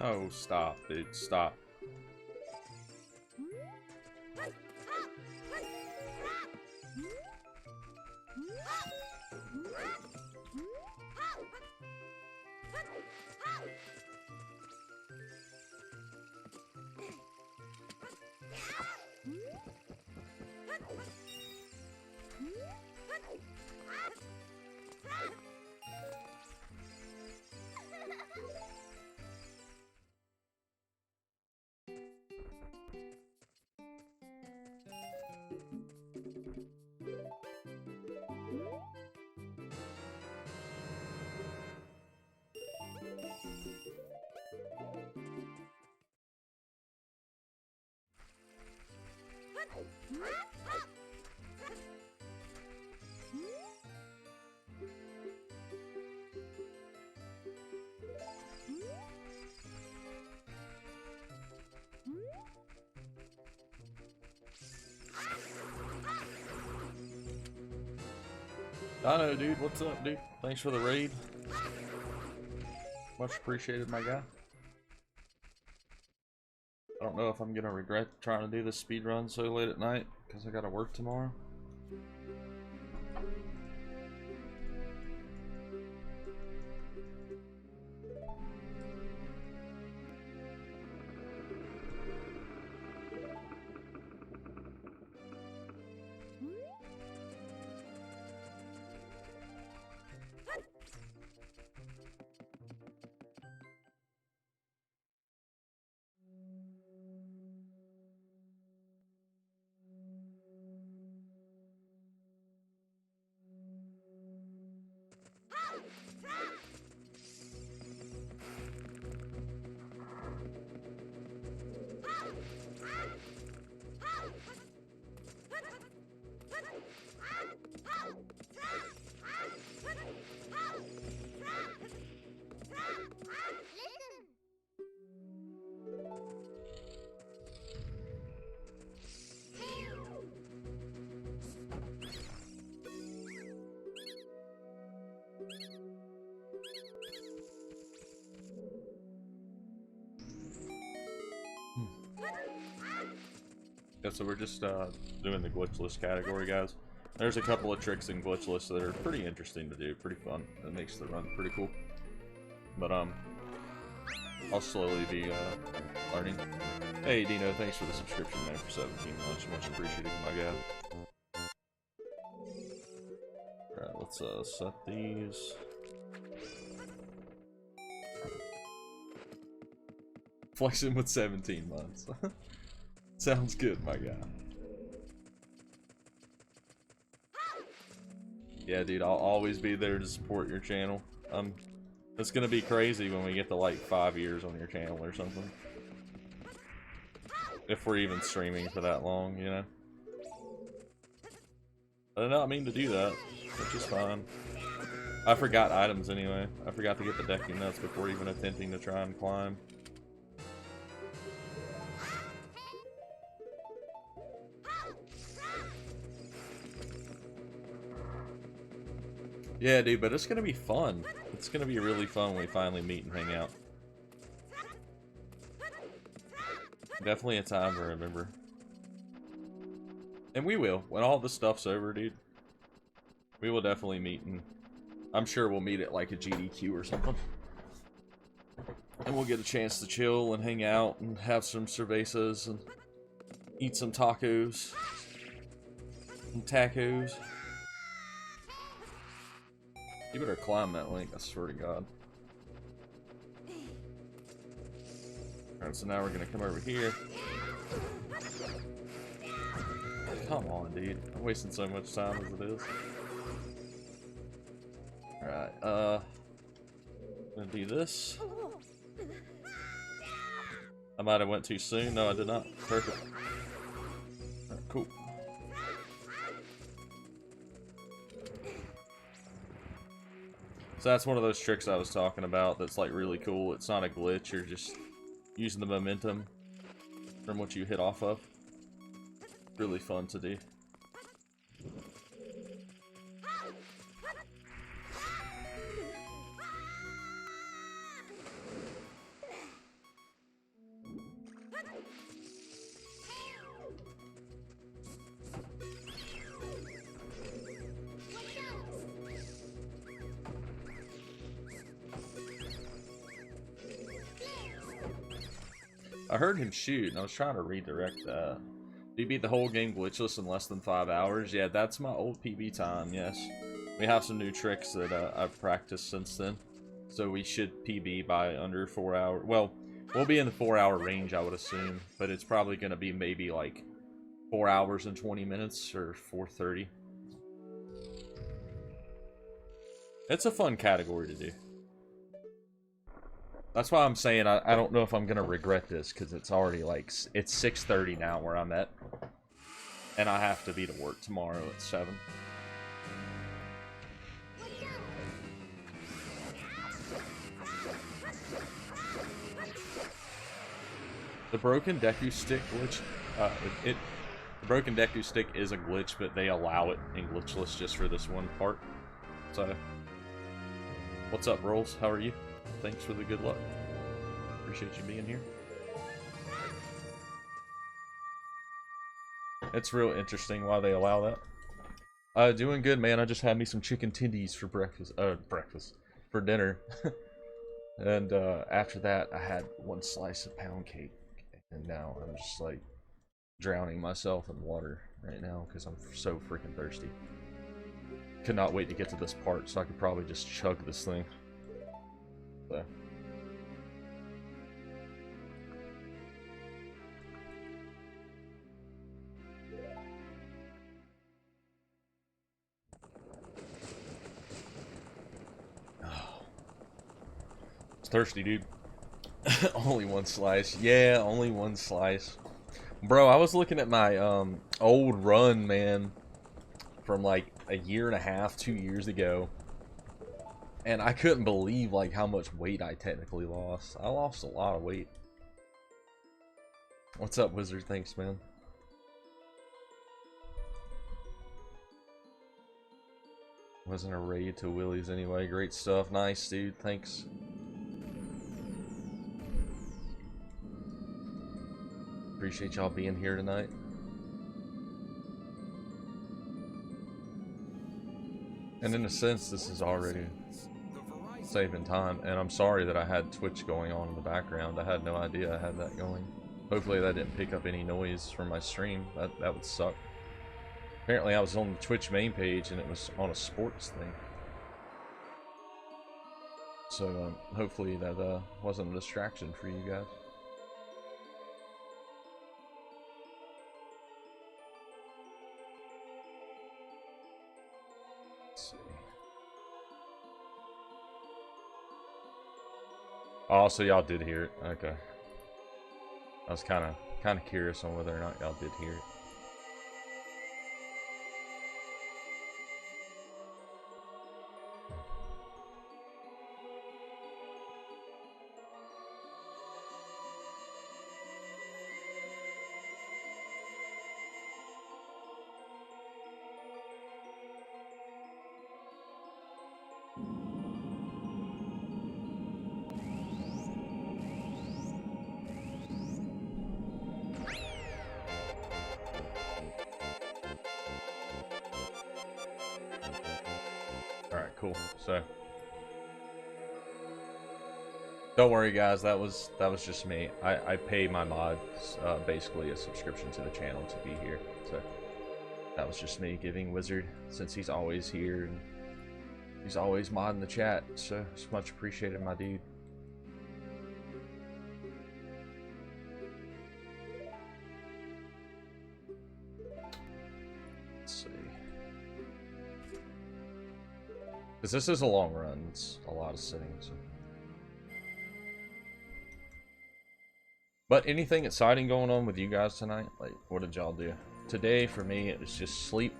Oh, stop, dude, stop. I know, dude. What's up, dude? Thanks for the raid. Much appreciated, my guy. I don't know if I'm gonna regret trying to do this speed run so late at night because I gotta work tomorrow. Yeah, so we're just doing the glitchless category, guys. There's a couple of tricks in glitchless that are pretty interesting to do, pretty fun. It makes the run pretty cool. But I'll slowly be learning. Hey Dino, thanks for the subscription, man, for 17 months. Much appreciated, my guy. Alright, let's set these. Flexing with 17 months. Sounds good, my guy. Yeah, dude, I'll always be there to support your channel. It's gonna be crazy when we get to like 5 years on your channel or something. If we're even streaming for that long, you know. I did not mean to do that, which is fine. I forgot items anyway. I forgot to get the decking nuts before even attempting to try and climb. Yeah, dude, but it's gonna be fun. It's gonna be really fun when we finally meet and hang out. Definitely a time to remember. And we will. When all this stuff's over, dude. We will definitely meet, and I'm sure we'll meet at like a GDQ or something. And we'll get a chance to chill and hang out and have some cervezas and eat some tacos. And tacos. You better climb that link, I swear to God. Alright, so now we're gonna come over here. Come on, dude. I'm wasting so much time as it is. Alright, I'm gonna do this. I might have went too soon. No, I did not. Perfect. Alright, cool. So that's one of those tricks I was talking about that's like really cool. It's not a glitch, you're just using the momentum from what you hit off of. Really fun to do. I heard him shoot, and I was trying to redirect that. You beat the whole game glitchless in less than 5 hours? Yeah, that's my old PB time, yes. We have some new tricks that I've practiced since then. So we should PB by under 4 hours. Well, we'll be in the 4 hour range, I would assume. But it's probably going to be maybe like 4 hours and 20 minutes or 4:30. It's a fun category to do. That's why I'm saying I don't know if I'm going to regret this, because it's already like, it's 6:30 now where I'm at. And I have to be to work tomorrow at 7. The broken Deku stick glitch, the broken Deku stick is a glitch, but they allow it in glitchless just for this one part. So, what's up, Rolls? How are you? Thanks for the good luck. Appreciate you being here. It's real interesting why they allow that. Doing good, man. I just had me some chicken tendies for breakfast. For dinner. And after that, I had one slice of pound cake. And now I'm just like drowning myself in water right now because I'm so freaking thirsty. Could not wait to get to this part so I could probably just chug this thing. So. Thirsty, dude. Only one slice. Yeah, only one slice. Bro, I was looking at my old run, man, from like a year and a half, 2 years ago. And I couldn't believe like how much weight I technically lost. I lost a lot of weight. What's up, Wizard? Thanks, man. Wasn't a raid to Willie's anyway. Great stuff. Nice, dude. Thanks. Appreciate y'all being here tonight. And in a sense, this is already saving time. And I'm sorry that I had Twitch going on in the background. I had no idea I had that going. Hopefully that didn't pick up any noise from my stream. That would suck. Apparently I was on the Twitch main page and it was on a sports thing. So hopefully that wasn't a distraction for you guys. Oh, so y'all did hear it. Okay. I was kind of curious on whether or not y'all did hear it. Alright, cool. So don't worry guys, that was just me. I pay my mods basically a subscription to the channel to be here. So that was just me giving Wizard, since he's always here and he's always modding the chat. So it's much appreciated, my dude. Let's see. Because this is a long run, it's a lot of settings. But anything exciting going on with you guys tonight? Like, what did y'all do? Today, for me, it was just sleep.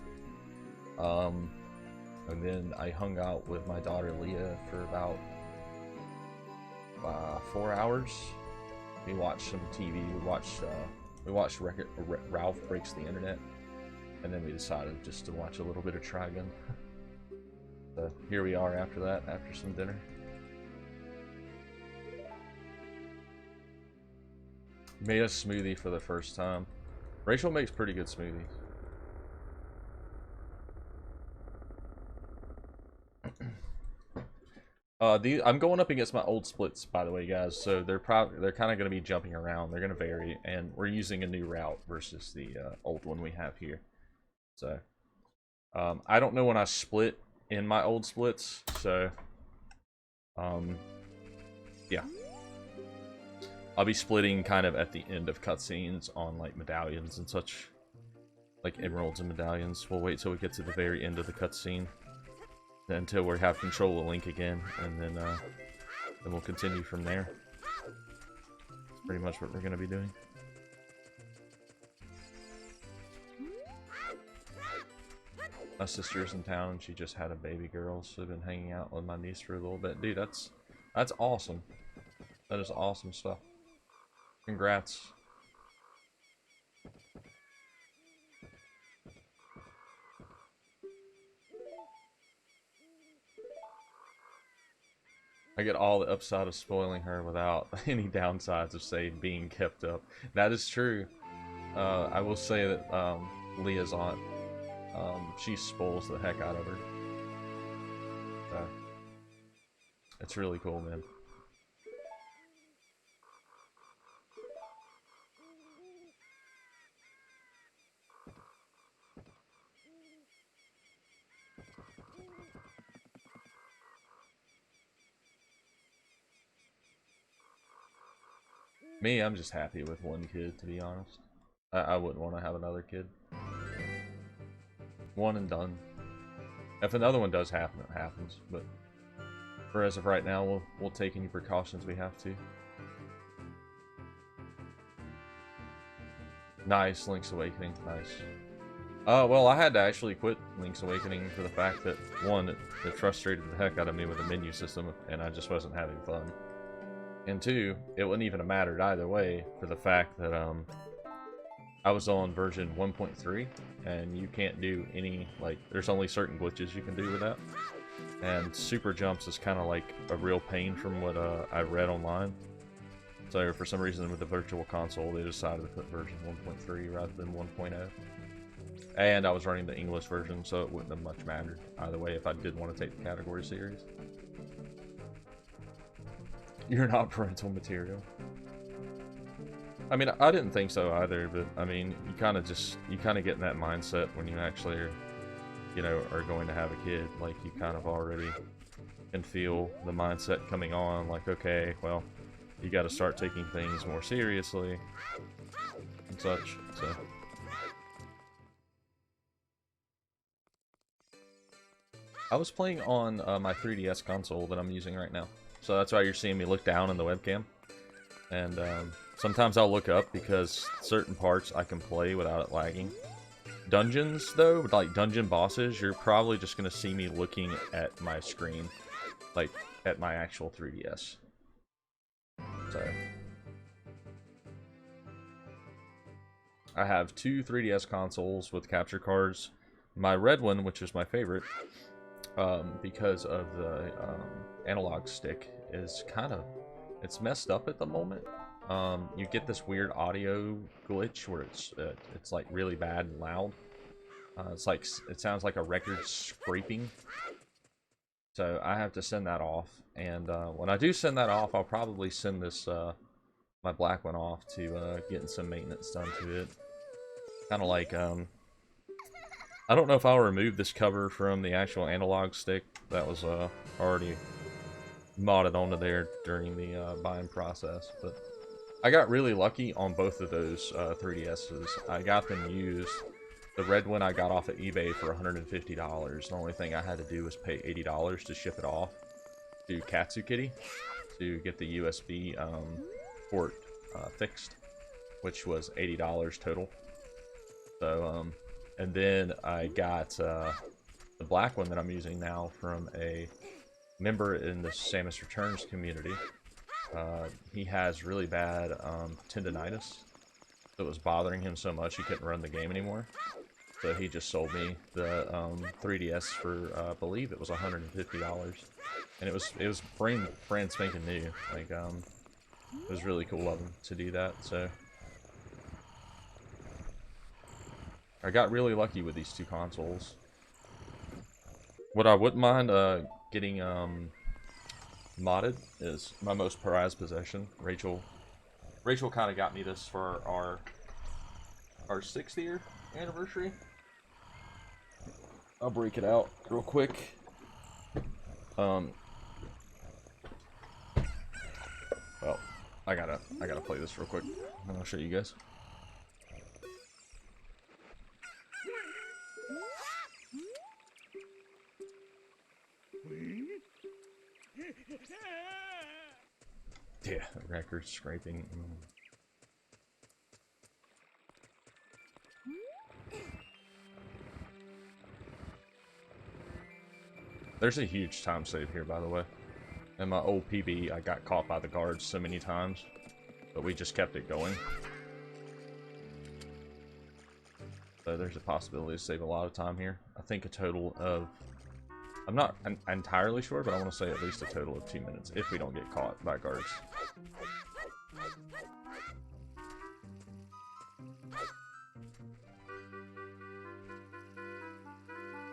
And then I hung out with my daughter Leah for about 4 hours. We watched some TV. We watched Ralph Breaks the Internet, and then we decided just to watch a little bit of Trigun. So here we are after that, after some dinner. Made a smoothie for the first time. Rachel makes pretty good smoothies. I'm going up against my old splits, by the way, guys. So they're kind of going to be jumping around. They're going to vary, and we're using a new route versus the old one we have here. So I don't know when I split in my old splits. So yeah, I'll be splitting kind of at the end of cutscenes on like medallions and such, like emeralds and medallions. We'll wait till we get to the very end of the cutscene, until we have control of Link again, and then we'll continue from there. That's pretty much what we're going to be doing. My sister's in town, and she just had a baby girl, so I've been hanging out with my niece for a little bit. Dude, that's awesome. That is awesome stuff. Congrats. I get all the upside of spoiling her without any downsides of, say, being kept up. That is true. I will say that Leah's aunt, she spoils the heck out of her. So, it's really cool, man. Me, I'm just happy with one kid, to be honest. I wouldn't want to have another kid. One and done. If another one does happen, it happens. But for as of right now, we'll take any precautions we have to. Nice, Link's Awakening. Nice. Well, I had to actually quit Link's Awakening for the fact that, one, it frustrated the heck out of me with the menu system, and I just wasn't having fun. And two, it wouldn't even have mattered either way for the fact that, I was on version 1.3, and you can't do any, like, there's only certain glitches you can do with that. And super jumps is kind of like a real pain from what I read online. So for some reason with the Virtual Console, they decided to put version 1.3 rather than 1.0. And I was running the English version, so it wouldn't have much mattered either way if I did want to take the category series. You're not parental material. I mean, I didn't think so either, but I mean, you kind of get in that mindset when you actually are, you know, are going to have a kid. Like, you kind of already can feel the mindset coming on, like, okay, well, you got to start taking things more seriously and such, so. I was playing on my 3DS console that I'm using right now, so that's why you're seeing me look down in the webcam. And sometimes I'll look up because certain parts I can play without it lagging. Dungeons, though, like dungeon bosses, you're probably just going to see me looking at my screen, like at my actual 3DS. So, I have two 3DS consoles with capture cards. My red one, which is my favorite, because of the analog stick, is kind of, it's messed up at the moment. You get this weird audio glitch where it's like really bad and loud. It's like, it sounds like a record scraping. So I have to send that off, and when I do send that off, I'll probably send this my black one off to getting some maintenance done to it. Kind of like I don't know if I'll remove this cover from the actual analog stick that was already modded onto there during the buying process, but I got really lucky on both of those 3DSs. I got them used. The red one I got off at eBay for $150. The only thing I had to do was pay $80 to ship it off to Katsukitty to get the USB port fixed, which was $80 total. So, and then I got the black one that I'm using now from a member in the Samus Returns community. He has really bad tendonitis that was bothering him so much he couldn't run the game anymore. So he just sold me the 3DS for I believe it was $150, and it was brand spanking new. Like it was really cool of him to do that. So I got really lucky with these two consoles. What I wouldn't mind getting modded is my most prized possession. Rachel kind of got me this for our 6th year anniversary. I'll break it out real quick. Well, I gotta play this real quick, and I'll show you guys. Yeah, record scraping. There's a huge time save here, by the way. In my old PB, I got caught by the guards so many times, but we just kept it going. So there's a possibility to save a lot of time here. I think a total of I'm not entirely sure, but I want to say at least a total of 2 minutes if we don't get caught by guards.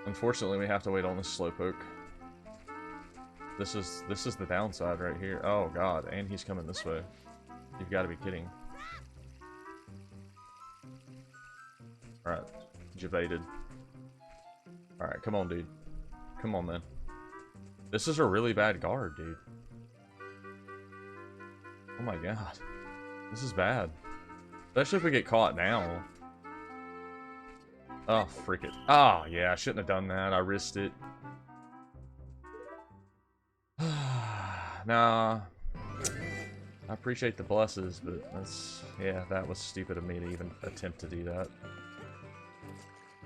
Unfortunately, we have to wait on this slowpoke. This is the downside right here. Oh god, and he's coming this way. You've got to be kidding. Alright, evaded. Alright, come on, dude. Come on, man. This is a really bad guard, dude. Oh my god. This is bad. Especially if we get caught now. Oh, freak it. Ah, oh, yeah, I shouldn't have done that. I risked it. Nah. I appreciate the blesses, but that's... yeah, that was stupid of me to even attempt to do that.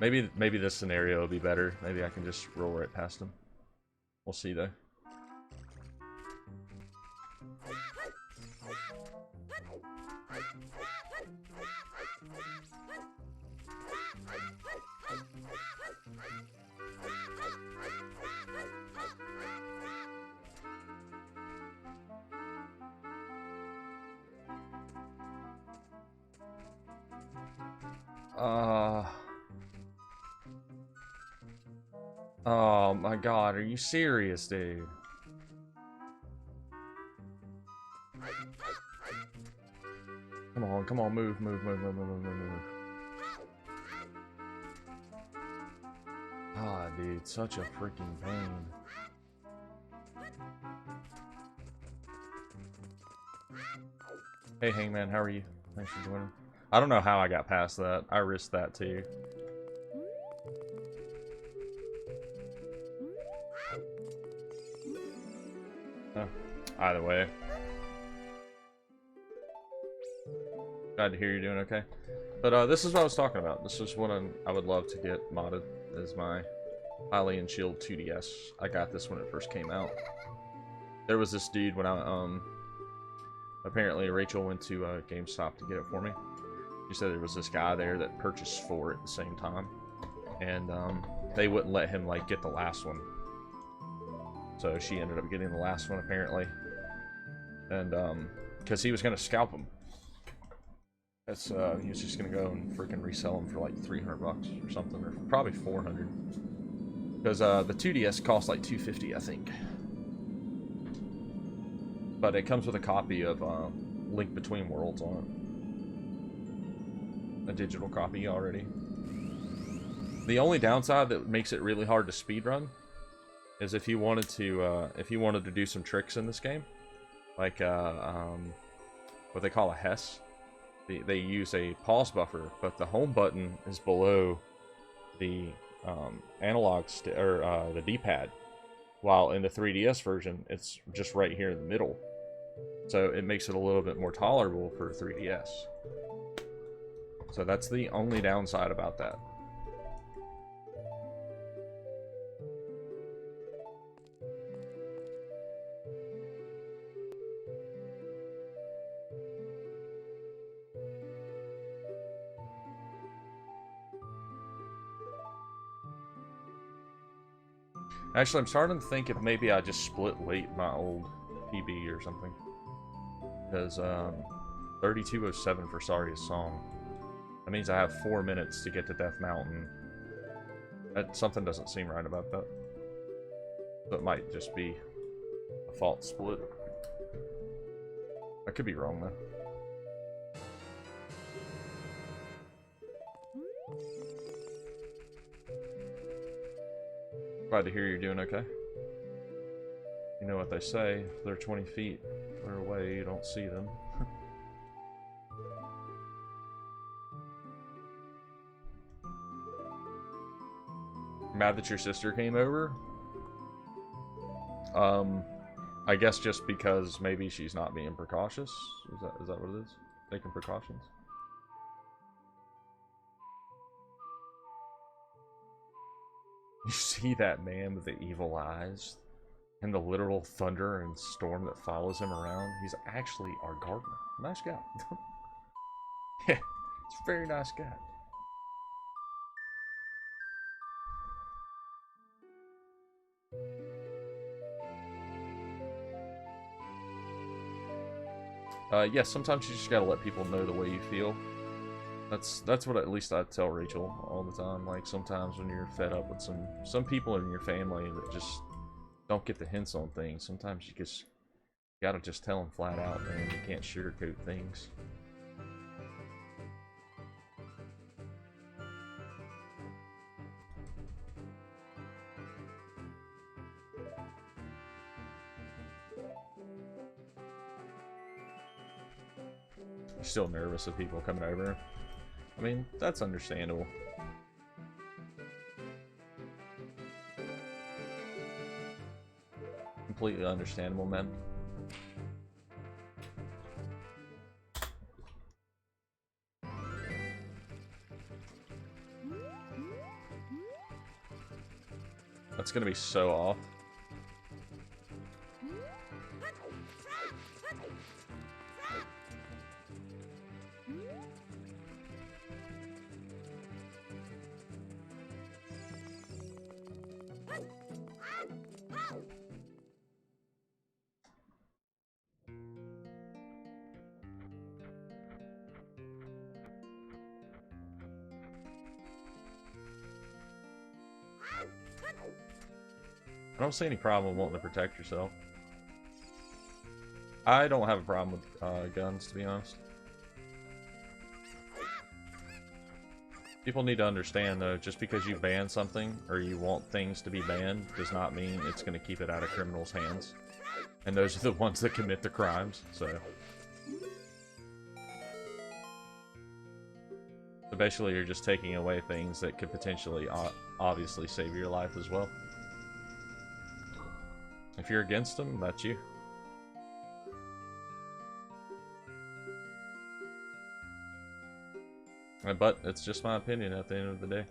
Maybe this scenario will be better. Maybe I can just roll right past him. We'll see, though. Oh my god, are you serious, dude? Come on, move. Ah, dude, such a freaking pain. Hey, Hangman, how are you? Thanks for joining. I don't know how I got past that. I risked that too. Oh, either way. Glad to hear you're doing okay. But this is what I was talking about. This is what I would love to get modded as my Hylian Shield 2DS. I got this when it first came out. There was this dude when I apparently Rachel went to GameStop to get it for me. She said there was this guy there that purchased 4 at the same time, and they wouldn't let him like get the last one. So she ended up getting the last one apparently, and because he was gonna scalp him. That's he was just gonna go and freaking resell them for like 300 bucks or something, or probably 400. Because the 2DS costs like 250, I think. But it comes with a copy of Link Between Worlds on it. A digital copy already. The only downside that makes it really hard to speedrun is if you wanted to do some tricks in this game, like what they call a Hess. They use a pause buffer, but the home button is below the analog or the D-pad, while in the 3DS version it's just right here in the middle. So it makes it a little bit more tolerable for 3DS. So that's the only downside about that. Actually, I'm starting to think if maybe I just split weight my old PB or something. Because 3207 for Saria's song. That means I have 4 minutes to get to Death Mountain. Something doesn't seem right about that. So it might just be a fault split. I could be wrong though. Glad to hear you're doing okay. You know what they say, if they're 20 feet, they're away, you don't see them. Mad that your sister came over? I guess just because maybe she's not being precautious? Is that what it is? Taking precautions? You see that man with the evil eyes? And the literal thunder and storm that follows him around? He's actually our gardener. Nice guy. Yeah, it's a very nice guy. Yeah, sometimes you just gotta let people know the way you feel. That's what at least I tell Rachel all the time. Like, sometimes when you're fed up with some people in your family that just don't get the hints on things, sometimes you gotta just tell them flat out, man. You can't sugarcoat things. You're still nervous of people coming over. I mean, that's understandable. Completely understandable, man. That's gonna be so off. I don't see any problem wanting to protect yourself. I don't have a problem with guns, to be honest. People need to understand, though, just because you ban something, or you want things to be banned, does not mean it's going to keep it out of criminals' hands. And those are the ones that commit the crimes, so... So basically, you're just taking away things that could potentially, obviously, save your life as well. If you're against them, that's you. But it's just my opinion at the end of the day.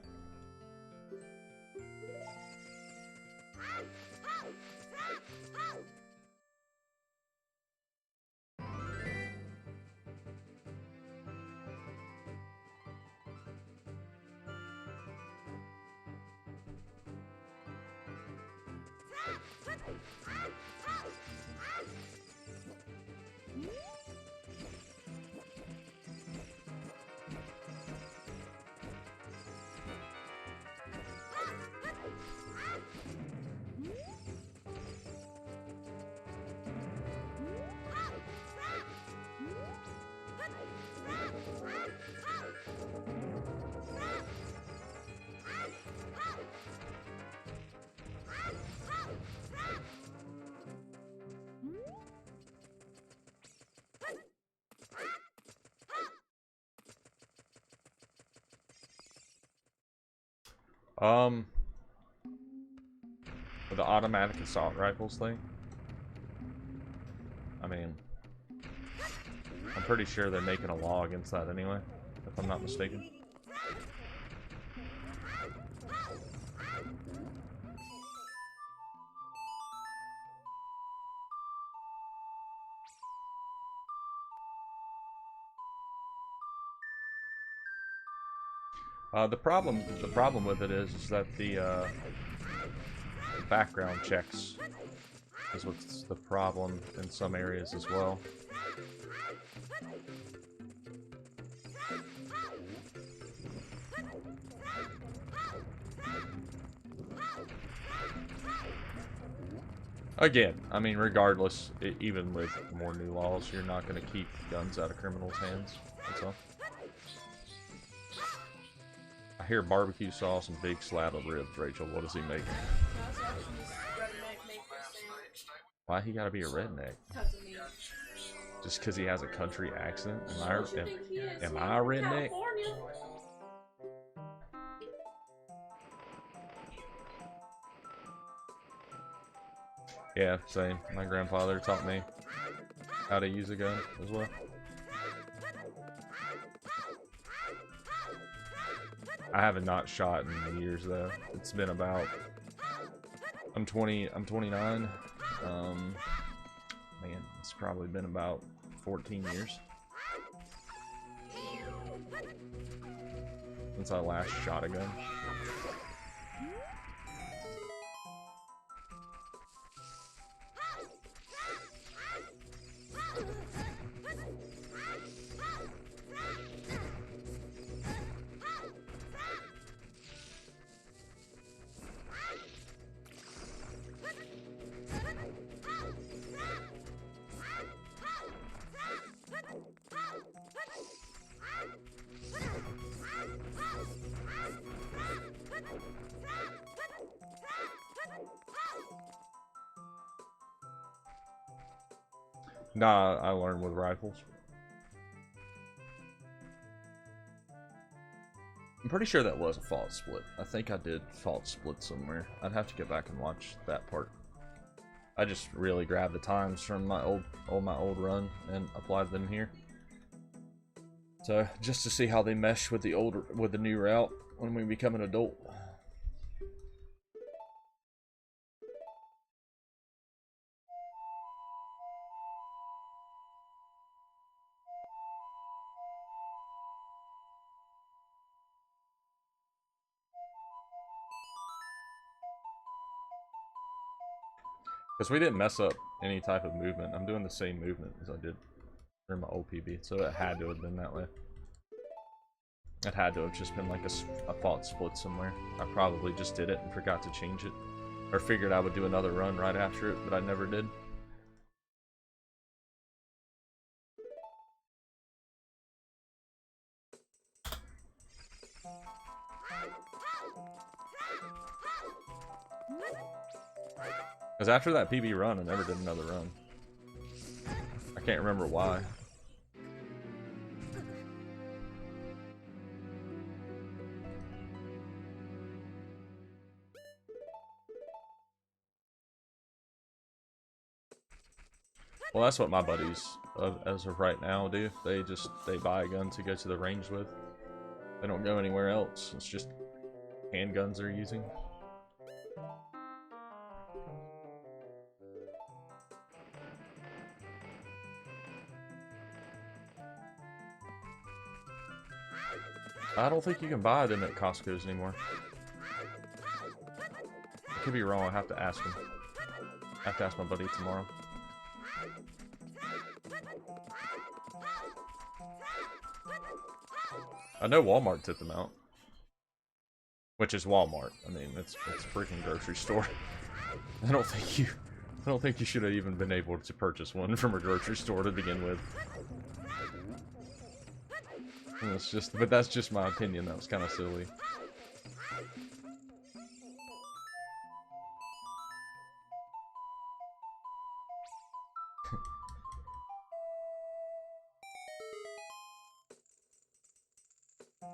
With the automatic assault rifles thing, I mean, I'm pretty sure they're making a law against that anyway, if I'm not mistaken. The problem with it is that the background checks is what's the problem in some areas as well. Again, I mean, regardless, even with more new laws, you're not going to keep guns out of criminals' hands. That's all. I hear barbecue sauce and big slab of ribs, Rachel. What is he making? Why he gotta be a redneck? Just because he has a country accent? Am I a redneck? Yeah, same. My grandfather taught me how to use a gun as well. I haven't not shot in years though. It's been about... I'm 29. Man, it's probably been about 14 years since I last shot a gun. Nah, I learned with rifles. I'm pretty sure that was a fault split. I think I did fault split somewhere. I'd have to get back and watch that part. I just really grabbed the times from my old run and applied them here. So just to see how they mesh with the new route when we become an adult. Because we didn't mess up any type of movement. I'm doing the same movement as I did for my old PB, so it had to have been that way. It had to have just been like a fault split somewhere. I probably just did it and forgot to change it. Or figured I would do another run right after it, but I never did. Because after that PB run, I never did another run. I can't remember why. Well, that's what my buddies, as of right now, do. They buy a gun to go to the range with. They don't go anywhere else. It's just handguns they're using. I don't think you can buy them at Costco's anymore. I could be wrong. I have to ask him. I have to ask my buddy tomorrow. I know Walmart took them out. Which is Walmart. I mean, it's a freaking grocery store. I don't think you should have even been able to purchase one from a grocery store to begin with. It's just, but that's just my opinion. That was kind of silly.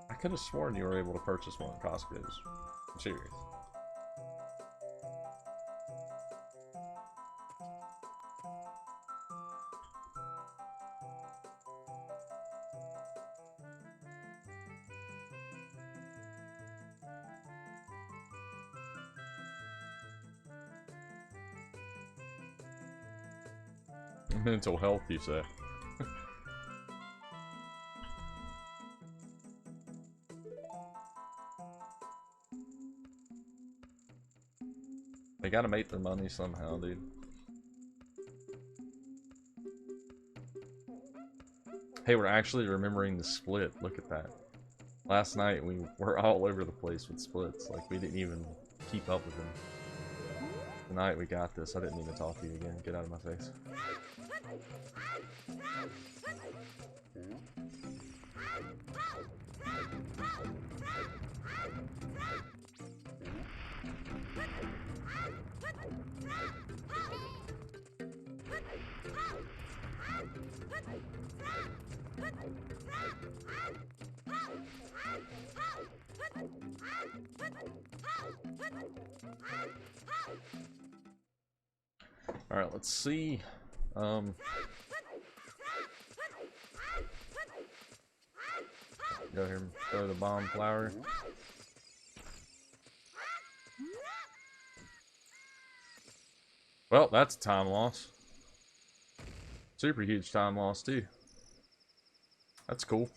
I could have sworn you were able to purchase one at Costco's. I'm serious. Mental health, you say? They gotta make their money somehow, dude. Hey, we're actually remembering the split. Look at that. Last night we were all over the place with splits. Like, we didn't even keep up with them. Tonight we got this. I didn't mean to talk to you again. Get out of my face. Alright, let's see. Go here and throw the bomb flower. Well, that's a time loss. Super huge time loss, too. That's cool.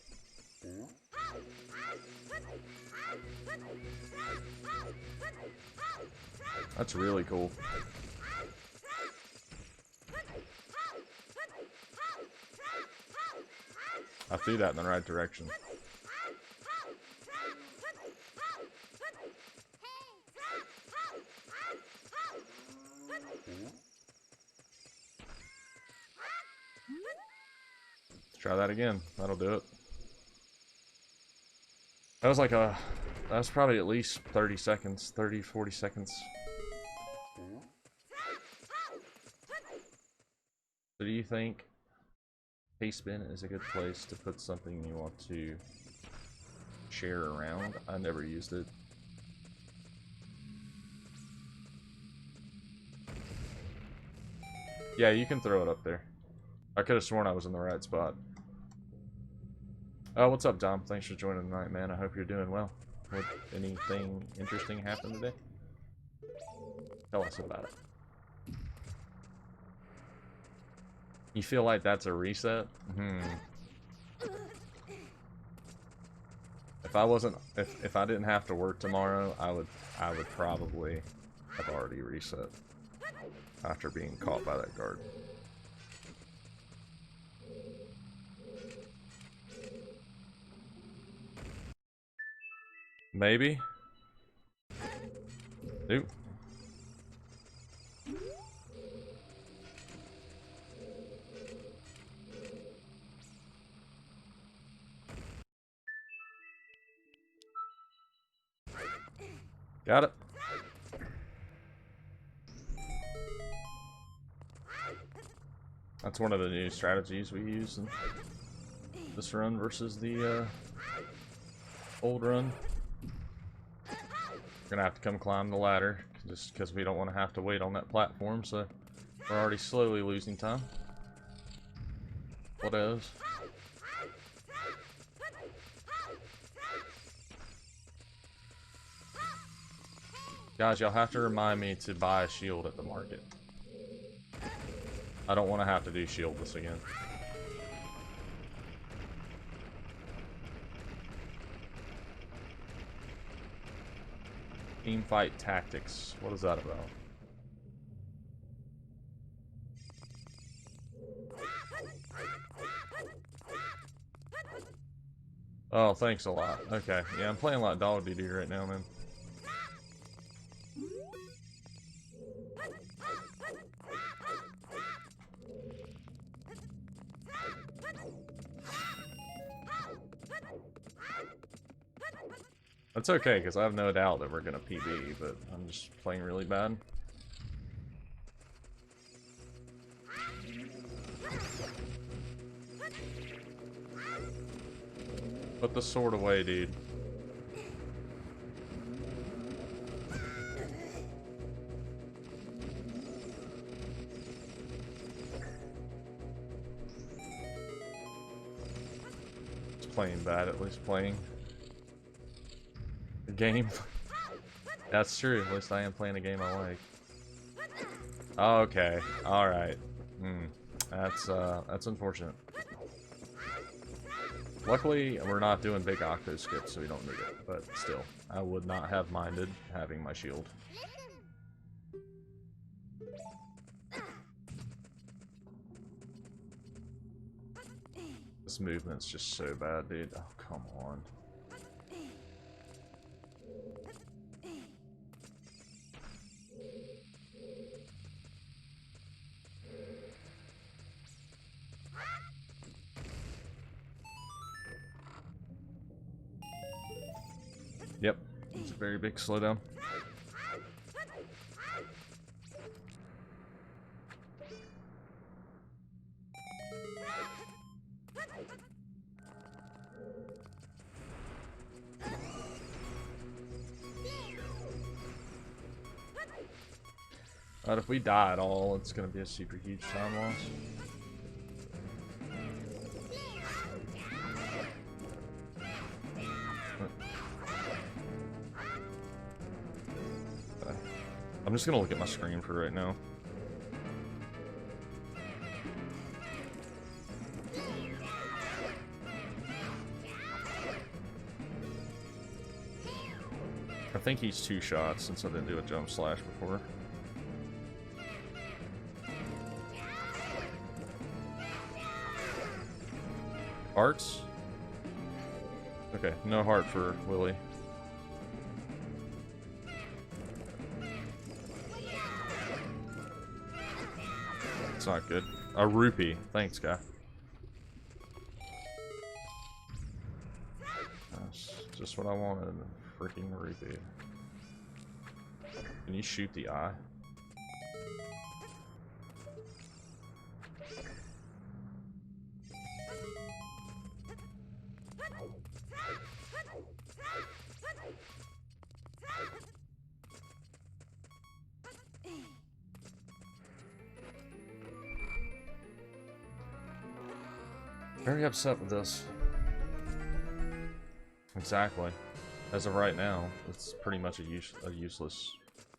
That's really cool. I threw that in the right direction. Let's try that again. That'll do it. That was like that was probably at least 30 seconds, 30, 40 seconds. So do you think Paste bin is a good place to put something you want to share around. I never used it. Yeah, you can throw it up there. I could have sworn I was in the right spot. Oh, what's up, Dom? Thanks for joining tonight, man. I hope you're doing well. Would anything interesting happen today? Tell us about it. You feel like that's a reset? If I didn't have to work tomorrow, I would probably have already reset after being caught by that guard. Maybe. Nope. Got it. That's one of the new strategies we use in this run versus the old run. We're gonna have to come climb the ladder just because we don't want to have to wait on that platform, so we're already slowly losing time. What else? Guys, y'all have to remind me to buy a shield at the market. I don't want to have to do shieldless again. Teamfight tactics. What is that about? Oh, thanks a lot. Okay, yeah, I'm playing like Dog Duty right now, man. That's okay, because I have no doubt that we're going to PB, but I'm just playing really bad. Put the sword away, dude. It's playing bad, at least playing the game. That's true, at least I am playing a game I like. Okay, alright. That's unfortunate. Luckily, we're not doing big octo skips, so we don't need it. But still, I would not have minded having my shield. This movement's just so bad, dude. Oh, come on. Yep, it's a very big slowdown. But if we die at all, it's going to be a super huge time loss. I'm just going to look at my screen for right now. I think he's 2 shots since I didn't do a jump slash before. Hearts? Okay, no heart for Willy. It's not good. A rupee. Thanks, guy. That's just what I wanted. A freaking rupee. Can you shoot the eye? Very upset with this. Exactly. As of right now, it's pretty much a useless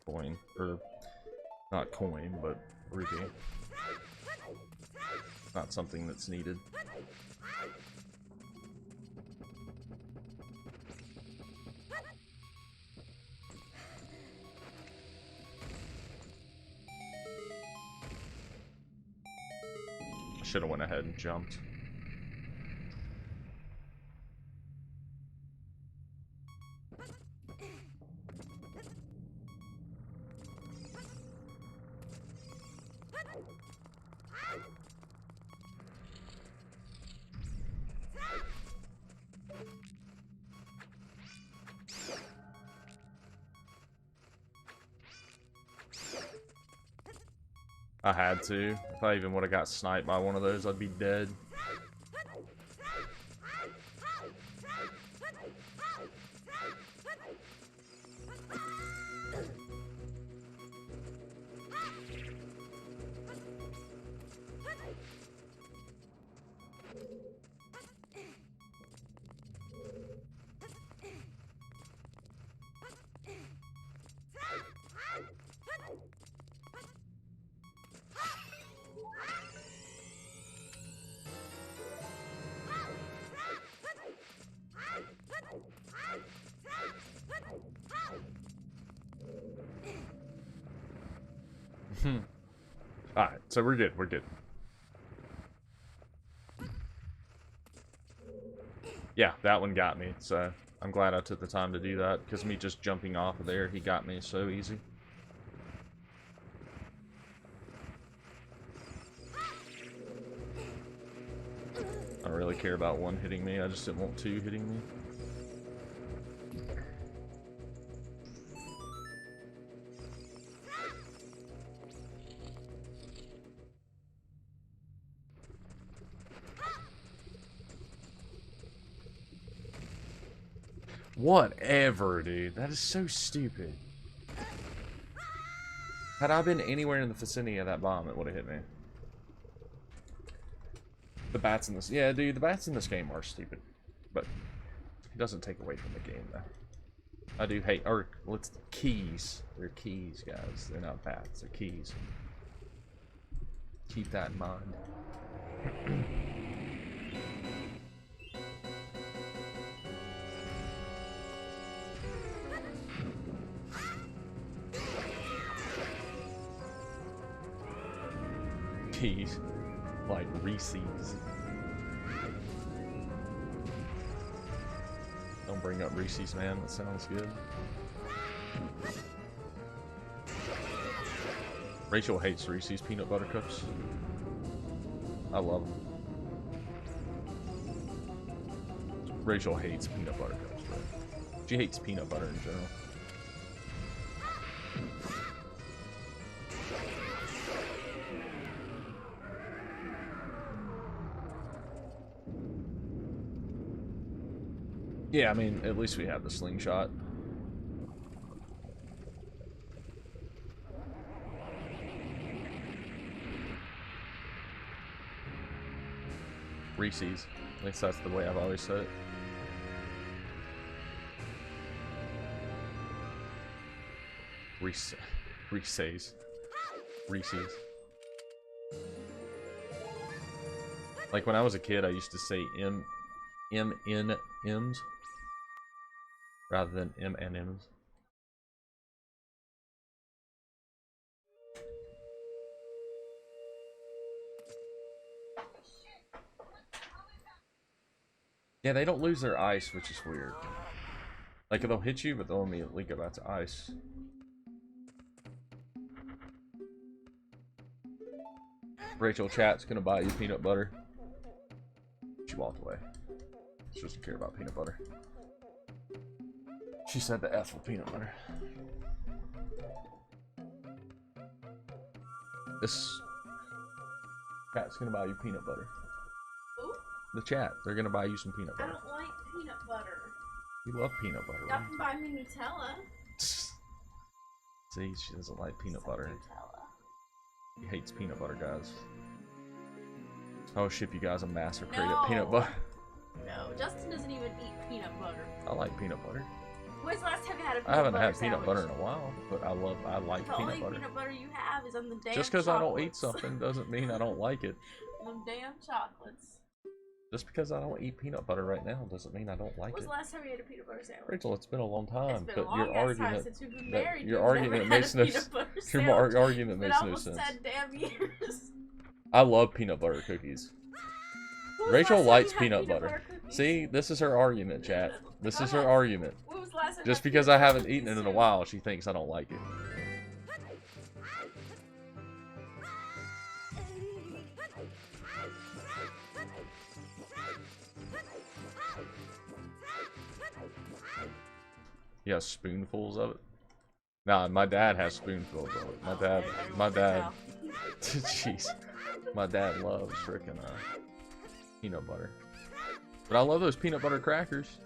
coin. Or, not coin, but rupee. Not something that's needed. Should have went ahead and jumped. I had to. If I even would have got sniped by one of those, I'd be dead. Alright, so we're good, we're good. Yeah, that one got me, so I'm glad I took the time to do that, because me just jumping off of there, he got me so easy. I don't really care about one hitting me, I just didn't want two hitting me. Whatever, dude. That is so stupid. Had I been anywhere in the vicinity of that bomb, it would have hit me. The bats in this... Yeah, dude, the bats in this game are stupid. But it doesn't take away from the game, though. I do hate... Or, let's... Keys. They're keys, guys. They're not bats. They're keys. Keep that in mind. Keys. Like Reese's. Don't bring up Reese's, man. That sounds good. Rachel hates Reese's peanut butter cups. I love them. Rachel hates peanut butter cups, but she hates peanut butter in general. Yeah, I mean, at least we have the slingshot. Reese's. At least that's the way I've always said it. Reese's. Reese's. Like when I was a kid, I used to say M-N-M's rather than M&M's. Yeah, they don't lose their ice, which is weird. Like, they'll hit you, but they'll immediately go back to ice. Rachel, chat's gonna buy you peanut butter. She walked away. She doesn't care about peanut butter. She said the F with peanut butter. This chat's gonna buy you peanut butter. Who? The chat, they're gonna buy you some peanut butter. I don't like peanut butter. You love peanut butter, Y'all right? can buy me Nutella. See, she doesn't like peanut butter. Nutella. She hates peanut butter, guys. I'll ship you guys a massive crate No. of peanut butter. No, Justin doesn't even eat peanut butter. I like peanut butter. When's the last time you had a peanut butter I haven't had sandwich? peanut butter in a while, but I like The peanut only butter. peanut butter you have is on the damn Just because I don't eat chocolates. something doesn't mean I don't like it. Them damn chocolates. Just because I don't eat peanut butter right now doesn't mean I don't like When was it. the last time you had a peanut butter sandwich? Rachel, it's been a long time. It's been but a long your ass argument, time since we've been married. your You've argument never makes had no a peanut sense. butter Your sandwich. argument It's makes been no almost sense. 10 damn years. I love peanut butter cookies. When was the Rachel last time likes you had peanut butter. cookies? See, this is her argument, chat. This Go is her ahead. argument. When was the last time you Just had because peanut I butter haven't eaten it cookies in a too? while, she thinks I don't like it. You have spoonfuls of it? Nah, my dad has spoonfuls of it. My dad, jeez, my dad loves frickin' peanut butter. But I love those peanut butter crackers.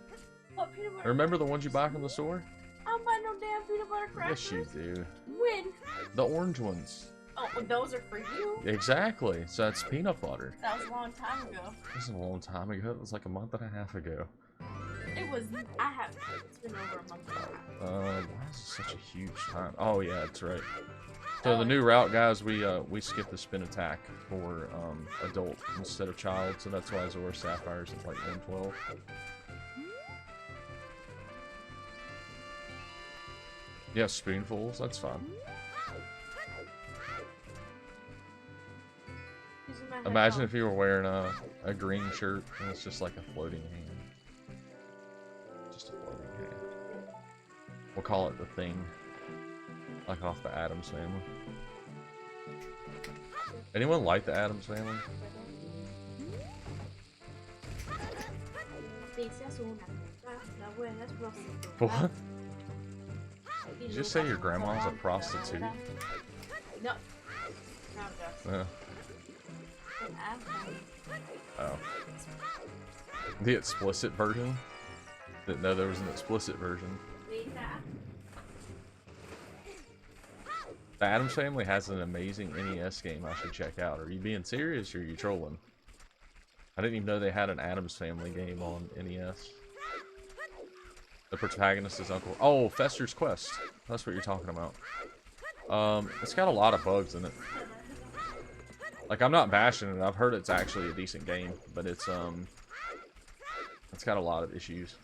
What peanut butter? Remember the ones you buy from the store? I don't buy no damn peanut butter crackers. Yes, you do. When? The orange ones. Oh, well, those are for you. Exactly. So that's peanut butter. That was a long time ago. This was a long time ago. It was like a month and a half ago. It was. It's been over a month and a half. Why is it such a huge time? Oh yeah, that's right. So the new route, guys, we skipped the spin attack for adult instead of child, so that's why Zora Sapphire's at like 112. Yeah, spoonfuls, that's fine. Imagine if you were wearing a green shirt and it's just like a floating hand. Just a floating hand. We'll call it the Thing. Like off the Addams Family. Anyone like the Addams Family? What? Did you just say your grandma's a prostitute? No. No, I'm Yeah. joking. Oh. The explicit version? Didn't know there was an explicit version. The Addams Family has an amazing NES game I should check out. Are you being serious or are you trolling? I didn't even know they had an Addams Family game on NES. The protagonist is Uncle... Oh, Fester's Quest. That's what you're talking about. It's got a lot of bugs in it. Like, I'm not bashing it. I've heard it's actually a decent game, but it's got a lot of issues.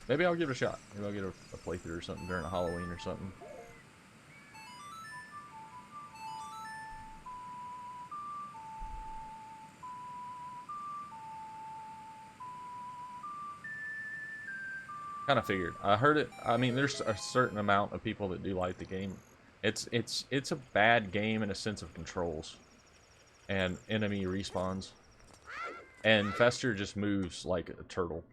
Maybe I'll give it a shot. Maybe I'll get a playthrough or something during a Halloween or something. Kind of figured. I heard it. I mean, there's a certain amount of people that do like the game. It's a bad game in a sense of controls and enemy respawns. And Fester just moves like a turtle.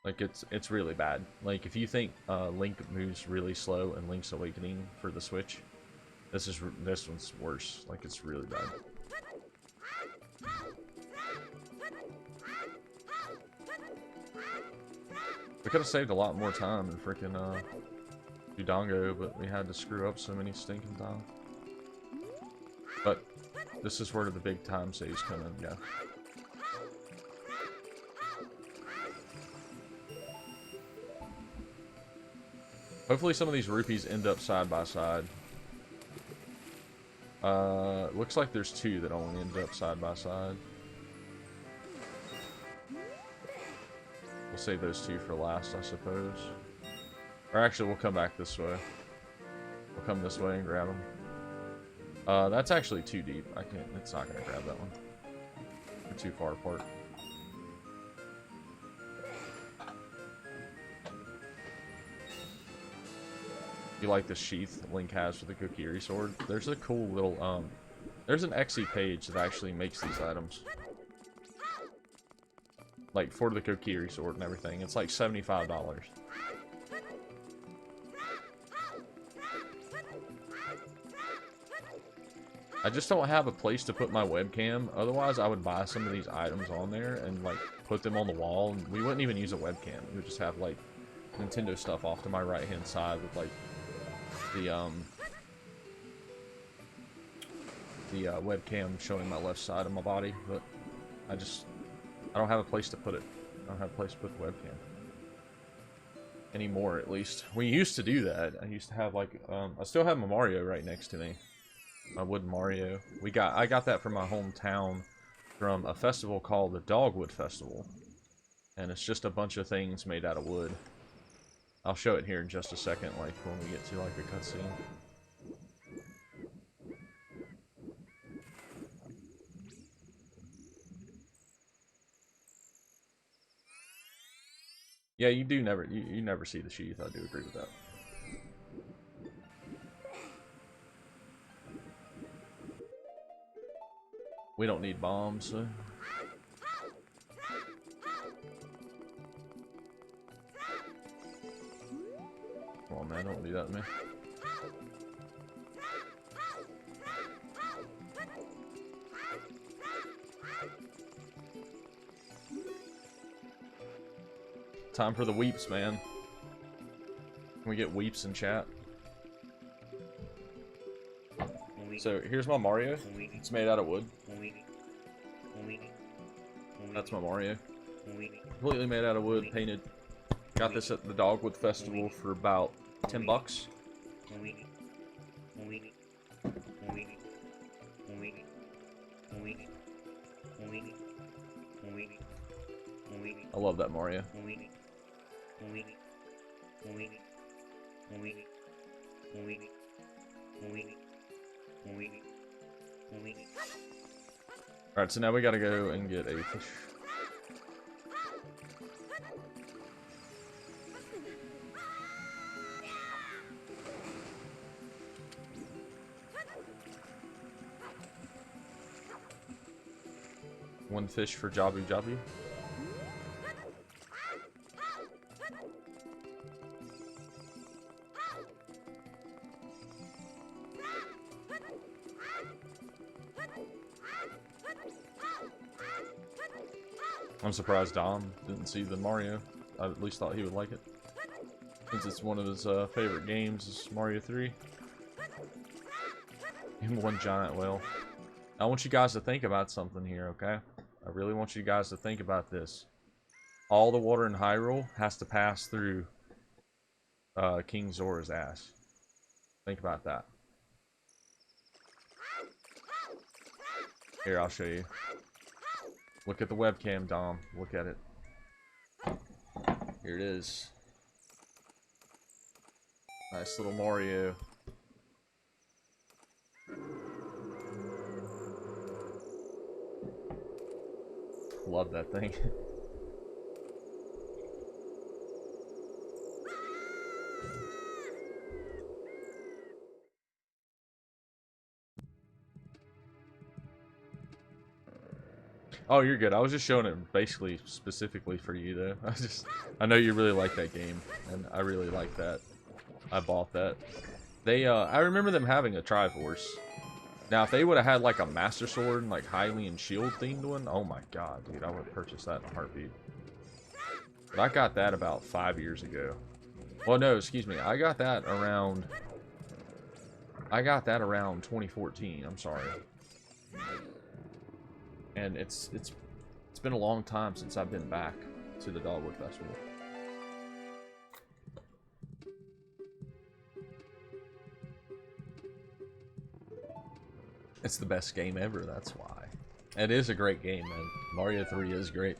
Like it's really bad. Like if you think Link moves really slow in Link's Awakening for the Switch, this one's worse. Like it's really bad. We could have saved a lot more time in freaking Dodongo, but we had to screw up so many stinking times. But this is where the big time saves come in, yeah. Hopefully some of these rupees end up side by side. Looks like there's two that only end up side by side. We'll save those two for last, I suppose. Or actually, we'll come back this way. We'll come this way and grab them. That's actually too deep. I can't. It's not gonna grab that one. They're too far apart. You like the sheath Link has for the Kokiri sword? There's a cool little there's an Xe page that actually makes these items. Like for the Kokiri sword and everything. It's like $75. I just don't have a place to put my webcam. Otherwise, I would buy some of these items on there and like put them on the wall. And we wouldn't even use a webcam. We would just have like Nintendo stuff off to my right hand side with like the the webcam showing my left side of my body, but I don't have a place to put it. I don't have a place to put the webcam. Anymore, at least. We used to do that. I used to have like, I still have my Mario right next to me. My wooden Mario. I got that from my hometown from a festival called the Dogwood Festival. And it's just a bunch of things made out of wood. I'll show it here in just a second, like when we get to like a cutscene. Yeah, you never see the sheath. I do agree with that. We don't need bombs. So. Come on, man, don't do that to me. Time for the weeps, man. Can we get weeps in chat? So here's my Mario. It's made out of wood. That's my Mario. Completely made out of wood, painted. Got this at the Dogwood Festival for about 10 bucks. I love that Mario. Alright, so now we gotta go and get a fish. One fish for Jabu Jabu. I'm surprised Dom didn't see the Mario. I at least thought he would like it. Since it's one of his favorite games, is Mario 3. And one giant whale. I want you guys to think about something here, okay? I really want you guys to think about this. All the water in Hyrule has to pass through King Zora's ass. Think about that. Here, I'll show you. Look at the webcam, Dom. Look at it. Here it is. Nice little Mario. Love that thing. Oh, you're good. I was just showing it basically specifically for you, though. I know you really like that game, and I really like that. I bought that. I remember them having a Triforce. Now, if they would have had like a Master Sword and like Hylian Shield themed one, oh my god, dude, I would have purchased that in a heartbeat. But I got that about 5 years ago. Well, no, excuse me. I got that around 2014. I'm sorry. And it's been a long time since I've been back to the Dogwood Festival. It's the best game ever, that's why. It is a great game, man. Mario 3 is great.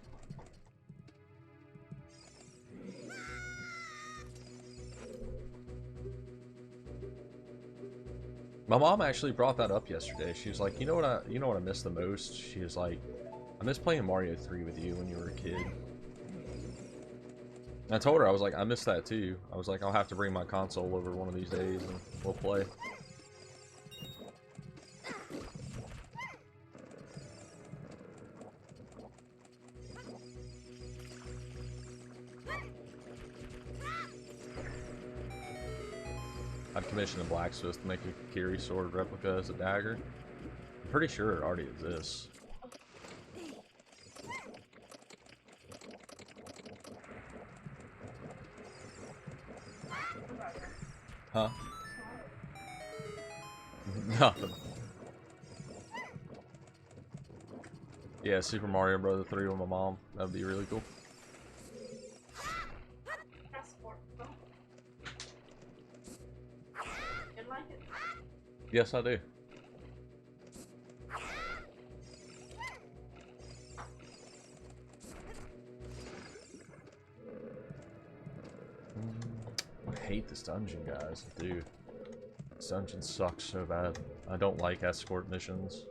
My mom actually brought that up yesterday. She was like, you know what I miss the most? She was like, I miss playing Mario 3 with you when you were a kid. And I told her, I was like, I miss that too. I was like, I'll have to bring my console over one of these days and we'll play. I'd commission a blacksmith to make a Kiri sword replica as a dagger. I'm pretty sure it already exists. Huh? Nothing. Yeah, Super Mario Bros. 3 with my mom. That'd be really cool. Passport. Oh. You like it? Yes, I do. I hate this dungeon, guys. Dude, this dungeon sucks so bad. I don't like escort missions.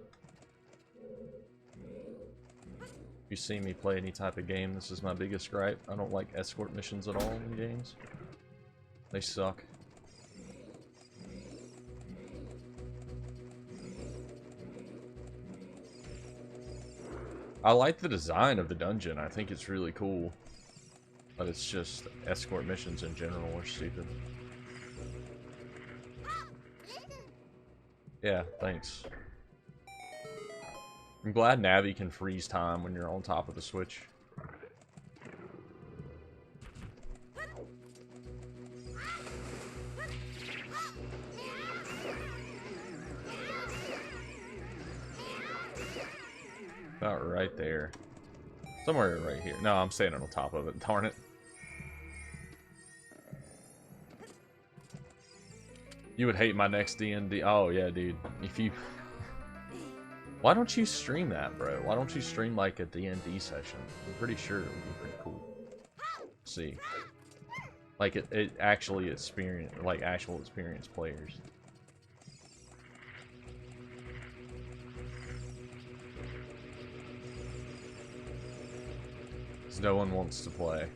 If you see me play any type of game, this is my biggest gripe. I don't like escort missions at all in games. They suck. I like the design of the dungeon. I think it's really cool. But it's just escort missions in general are stupid. Yeah, thanks. I'm glad Navi can freeze time when you're on top of the Switch. About right there. Somewhere right here. No, I'm standing on top of it. Darn it. You would hate my next D&D. Oh, yeah, dude. If you... Why don't you stream that, bro? Why don't you stream, like, a D&D session? I'm pretty sure it would be pretty cool. See. Like, it actually experience... Like, actual experienced players. 'Cause no one wants to play.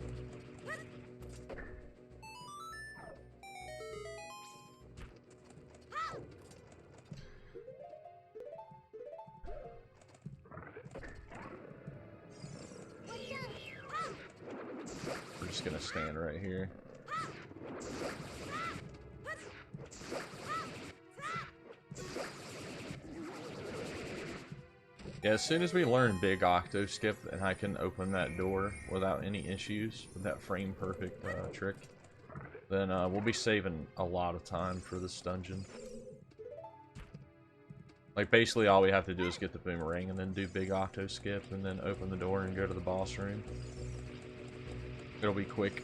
We're just gonna stand right here. Yeah, as soon as we learn Big Octo Skip and I can open that door without any issues with that frame perfect trick, then we'll be saving a lot of time for this dungeon. Like, basically all we have to do is get the boomerang and then do Big Octo Skip and then open the door and go to the boss room. It'll be quick.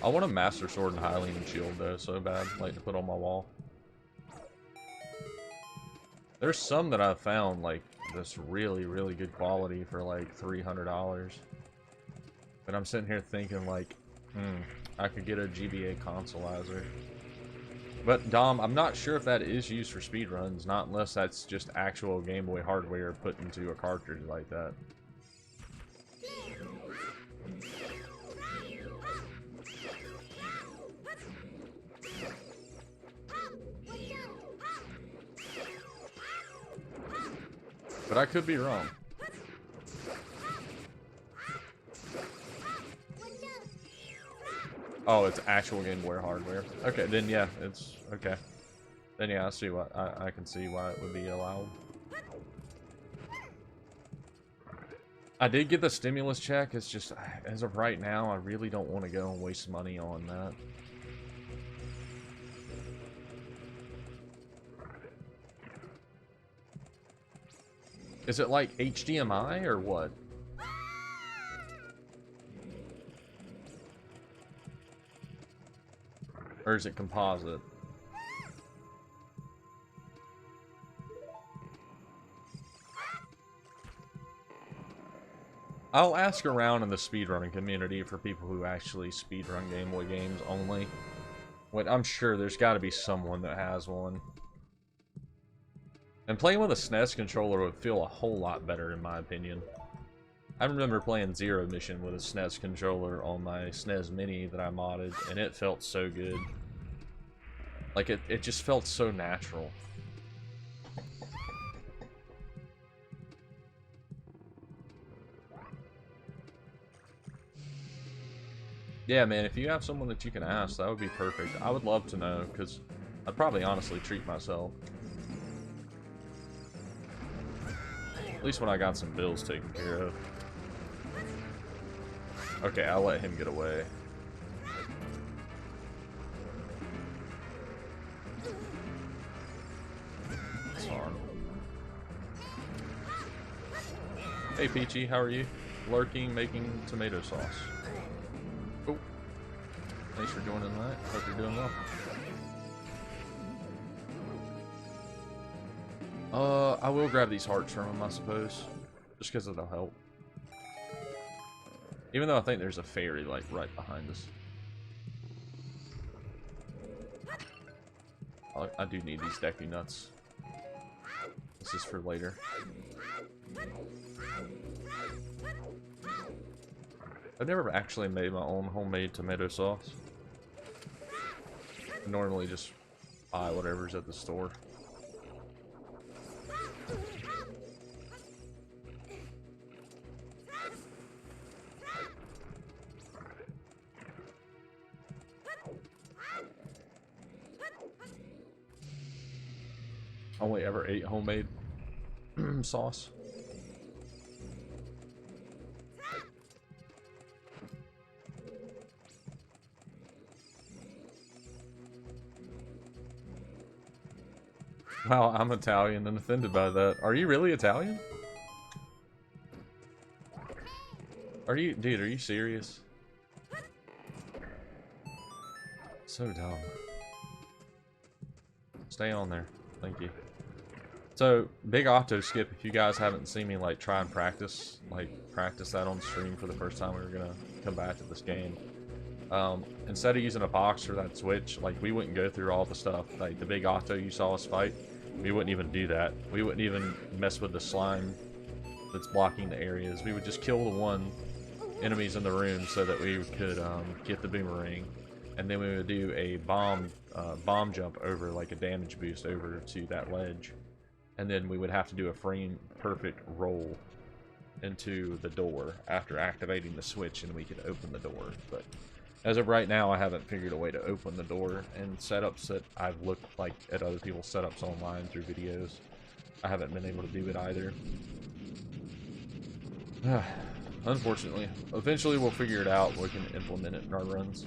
I want a Master Sword and Hylian Shield though, so bad, like to put on my wall. There's some that I've found like this really, really good quality for like $300. But I'm sitting here thinking like, I could get a GBA consolizer. But Dom, I'm not sure if that is used for speedruns, not unless that's just actual Game Boy hardware put into a cartridge like that. But I could be wrong. Oh, it's actual Game Boy hardware. Okay, then yeah, it's okay. Then yeah, I see what I can see why it would be allowed. I did get the stimulus check. It's just as of right now, I really don't want to go and waste money on that. Is it like HDMI or what? Or is it composite? I'll ask around in the speedrunning community for people who actually speedrun Game Boy games only. But I'm sure there's got to be someone that has one. And playing with a SNES controller would feel a whole lot better in my opinion. I remember playing Zero Mission with a SNES controller on my SNES Mini that I modded, and it felt so good. Like, it just felt so natural. Yeah, man, if you have someone that you can ask, that would be perfect. I would love to know, because I'd probably honestly treat myself. At least when I got some bills taken care of. Okay, I'll let him get away. It's fine. Hey Peachy, how are you? Lurking, making tomato sauce. Oh, thanks for joining tonight. Hope you're doing well. I will grab these hearts from him, I suppose, just because it'll help. Even though I think there's a fairy like right behind us. I do need these decky nuts. This is for later. I've never actually made my own homemade tomato sauce. I normally just buy whatever's at the store. Only ever ate homemade sauce. Wow, I'm Italian and offended by that. Are you really Italian? Are you, dude, are you serious? So dumb. Stay on there. Thank you. So, big auto skip if you guys haven't seen me like try and practice that on stream for the first time we were gonna come back to this game. Instead of using a box for that switch, like we wouldn't go through all the stuff. Like the big auto you saw us fight, we wouldn't even do that. We wouldn't even mess with the slime that's blocking the areas. We would just kill the one enemies in the room so that we could get the boomerang, and then we would do a bomb jump over, like a damage boost over to that ledge, and then we would have to do a frame perfect roll into the door after activating the switch, and we could open the door. But as of right now, I haven't figured a way to open the door, and setups that I've looked like at other people's setups online through videos, I haven't been able to do it either. Unfortunately. Eventually we'll figure it out, we can implement it in our runs.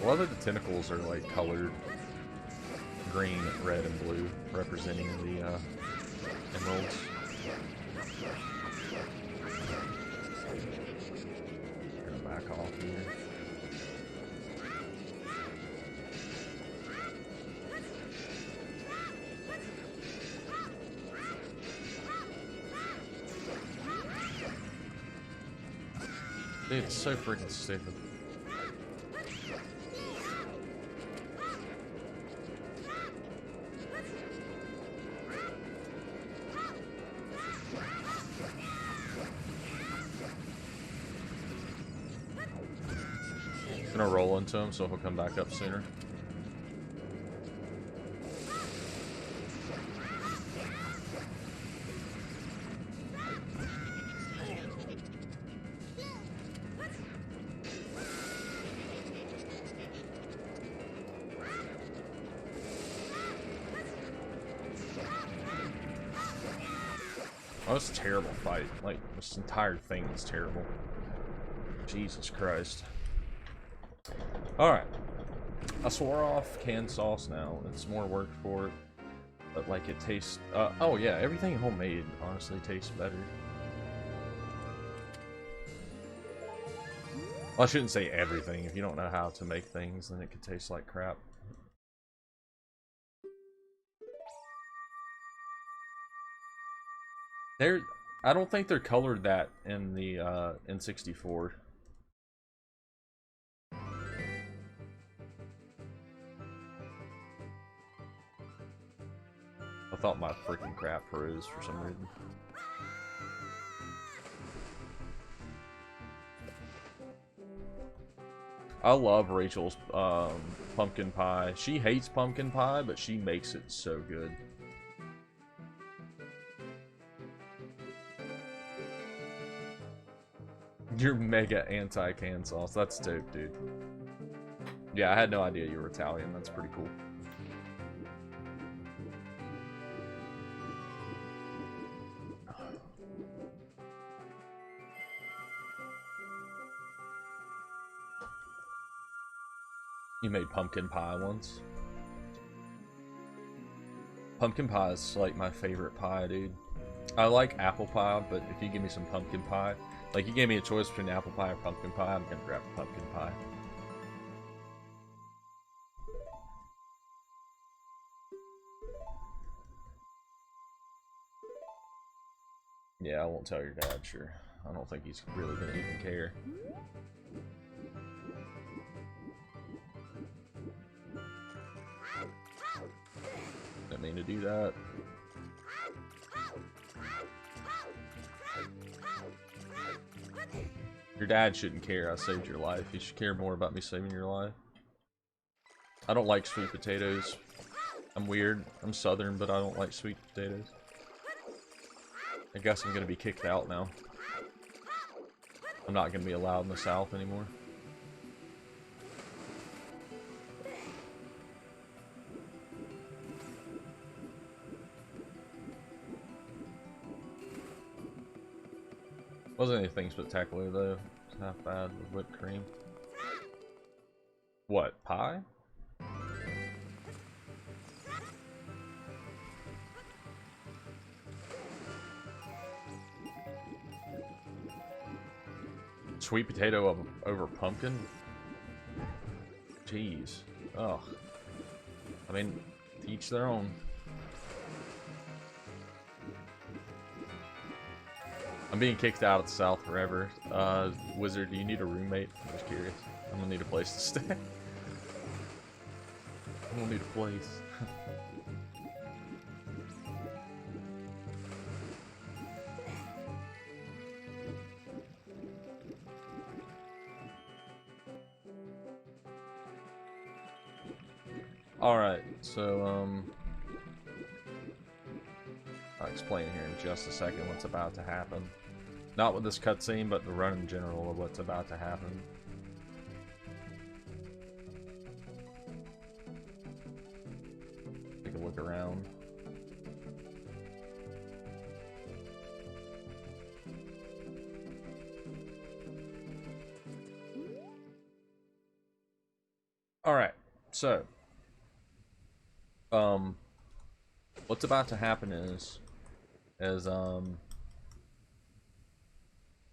A lot of the tentacles are like colored green, red, and blue, representing the emeralds. Gonna back off here. Dude, it's so freaking stupid. Gonna roll into him so he'll come back up sooner. Oh, it's a terrible fight. Like, this entire thing is terrible. Jesus Christ. Alright. I swore off canned sauce now. It's more work for it. But, like, it tastes... oh, yeah. Everything homemade, honestly, tastes better. Well, I shouldn't say everything. If you don't know how to make things, then it could taste like crap. I don't think they're colored that in the N64. I thought my freaking crap froze for some reason. I love Rachel's pumpkin pie. She hates pumpkin pie, but she makes it so good. You're mega anti-can sauce. That's dope, dude. Yeah, I had no idea you were Italian. That's pretty cool. You made pumpkin pie once. Pumpkin pie is like my favorite pie, dude. I like apple pie, but if you give me some pumpkin pie, like you gave me a choice between apple pie or pumpkin pie, I'm gonna grab pumpkin pie. Yeah, I won't tell your dad, sure. I don't think he's really gonna even care. Didn't mean to do that. Your dad shouldn't care I saved your life. He should care more about me saving your life. I don't like sweet potatoes. I'm weird. I'm southern, but I don't like sweet potatoes. I guess I'm gonna be kicked out now. I'm not gonna be allowed in the South anymore. Wasn't anything spectacular though. It's not bad with whipped cream. What, pie? Sweet potato over pumpkin? Jeez. Ugh. I mean, to each their own. I'm being kicked out of the South forever. Wizard, do you need a roommate? I'm just curious. I'm gonna need a place to stay. I'm gonna need a place. Alright, so, I'll explain here in just a second what's about to happen. Not with this cutscene, but the run in general of what's about to happen. Take a look around. Alright, so what's about to happen is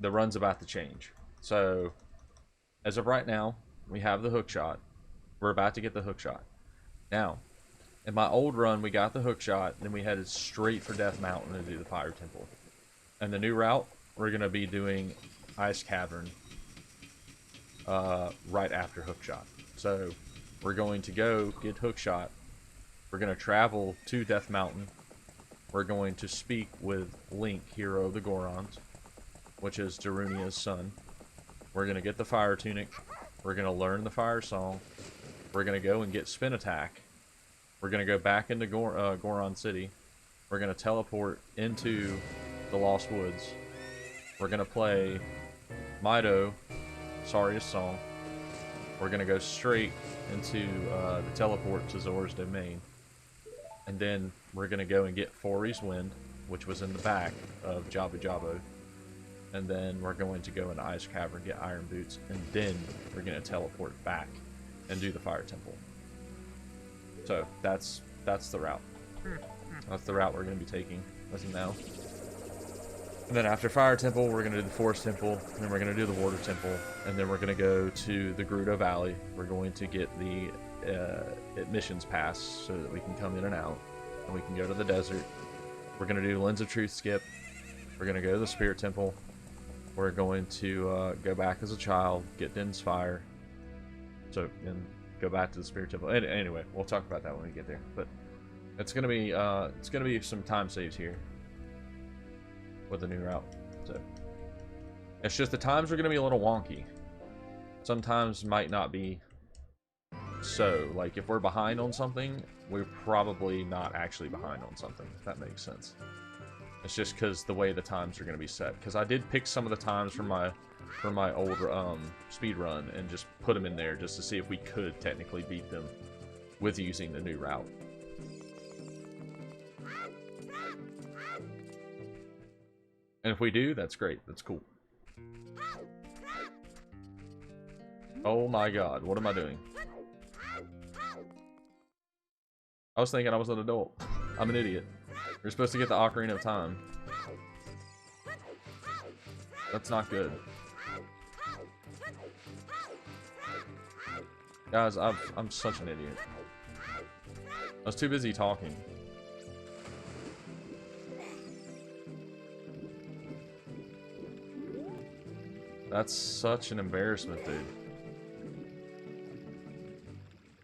the run's about to change. So as of right now, we have the hook shot. We're about to get the hook shot. Now, in my old run, we got the hook shot, then we headed straight for Death Mountain to do the Fire Temple. And the new route, we're gonna be doing Ice Cavern right after hook shot. So we're going to go get hook shot. We're going to travel to Death Mountain. We're going to speak with Link, hero of the Gorons, which is Darunia's son. We're going to get the fire tunic. We're going to learn the fire song. We're going to go and get spin attack. We're going to go back into Goron City. We're going to teleport into the Lost Woods. We're going to play Mido, Saria's song. We're going to go straight into the teleport to Zora's Domain. And then we're going to go and get Fori's Wind, which was in the back of Jabu Jabu. And then we're going to go into Ice Cavern, get Iron Boots, and then we're going to teleport back and do the Fire Temple. So that's the route. That's the route we're going to be taking as of now. And then after Fire Temple, we're going to do the Forest Temple, and then we're going to do the Water Temple, and then we're going to go to the Gerudo Valley. We're going to get the admissions pass so that we can come in and out, and we can go to the desert. We're going to do Lens of Truth skip. We're going to go to the Spirit Temple. We're going to go back as a child, get Din's Fire, and go back to the Spirit Temple. Anyway, we'll talk about that when we get there. But it's going to be some time saves here with the new route. So it's just the times are going to be a little wonky. Sometimes might not be so. Like if we're behind on something, we're probably not actually behind on something, if that makes sense. It's just because the way the times are going to be set. Because I did pick some of the times from my for my old speed run and just put them in there just to see if we could technically beat them with using the new route. And if we do, that's great. That's cool. Oh my god, what am I doing? I was thinking I was an adult. I'm an idiot. You're supposed to get the Ocarina of Time. That's not good. Guys, I'm such an idiot. I was too busy talking. That's such an embarrassment, dude.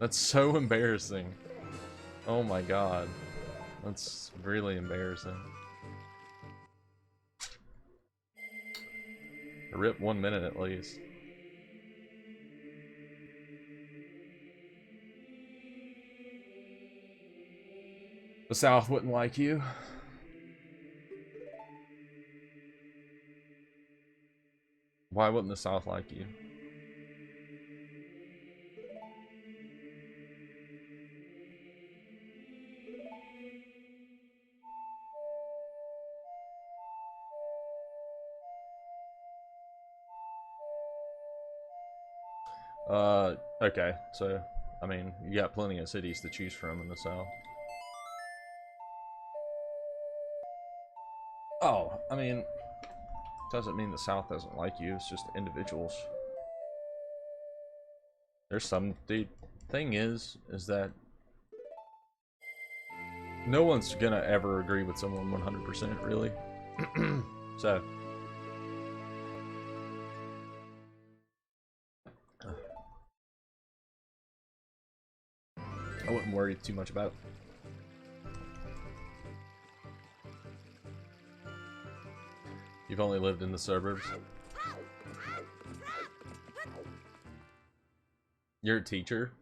That's so embarrassing. Oh my god. That's really embarrassing. Rip 1 minute at least. The South wouldn't like you. Why wouldn't the South like you? Okay, so, I mean, you got plenty of cities to choose from in the South. Oh, I mean, doesn't mean the South doesn't like you, it's just individuals. There's some, the thing is that no one's gonna ever agree with someone 100%, really. So, I wouldn't worry too much about it. You've only lived in the suburbs. You're a teacher?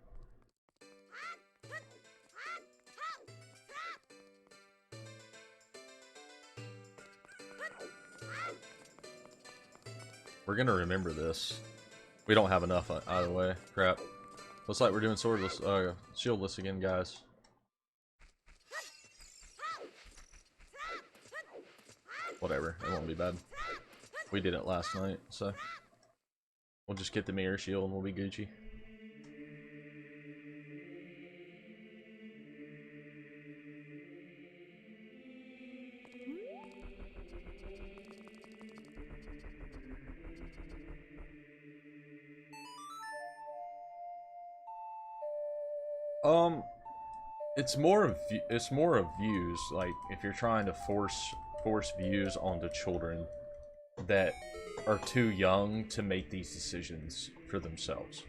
We're gonna remember this. We don't have enough either way. Crap. Looks like we're doing swordless, shieldless again, guys. Whatever, it won't be bad. We did it last night, so we'll just get the mirror shield and we'll be Gucci. It's more of views. Like if you're trying to force views onto children that are too young to make these decisions for themselves.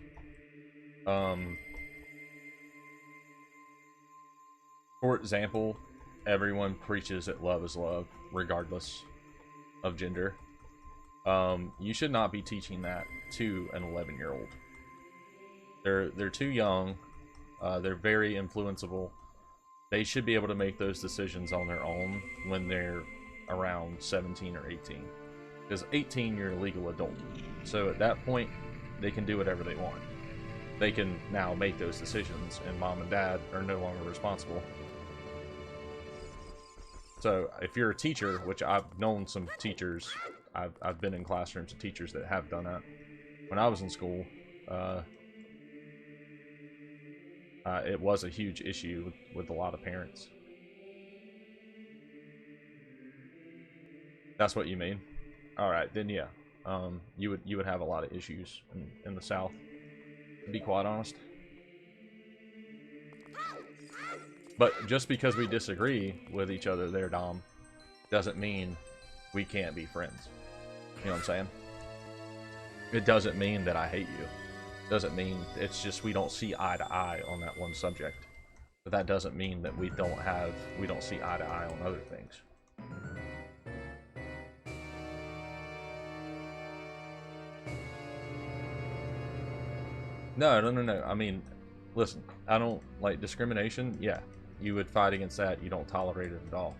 For example, everyone preaches that love is love, regardless of gender. You should not be teaching that to an 11-year-old. They're too young. They're very influenceable. They should be able to make those decisions on their own when they're around 17 or 18. Because 18, you're a legal adult. So at that point, they can do whatever they want. They can now make those decisions, and mom and dad are no longer responsible. So if you're a teacher, which I've known some teachers, I've been in classrooms of teachers that have done that. When I was in school, it was a huge issue with a lot of parents. That's what you mean? Alright, then yeah. You would have a lot of issues in the South, to be quite honest. But just because we disagree with each other there, Dom, doesn't mean we can't be friends. You know what I'm saying? It doesn't mean that I hate you. It doesn't mean, it's just we don't see eye to eye on that one subject. But that doesn't mean that we don't see eye to eye on other things. No. I mean, listen, I don't like discrimination. Yeah, you would fight against that. You don't tolerate it at all.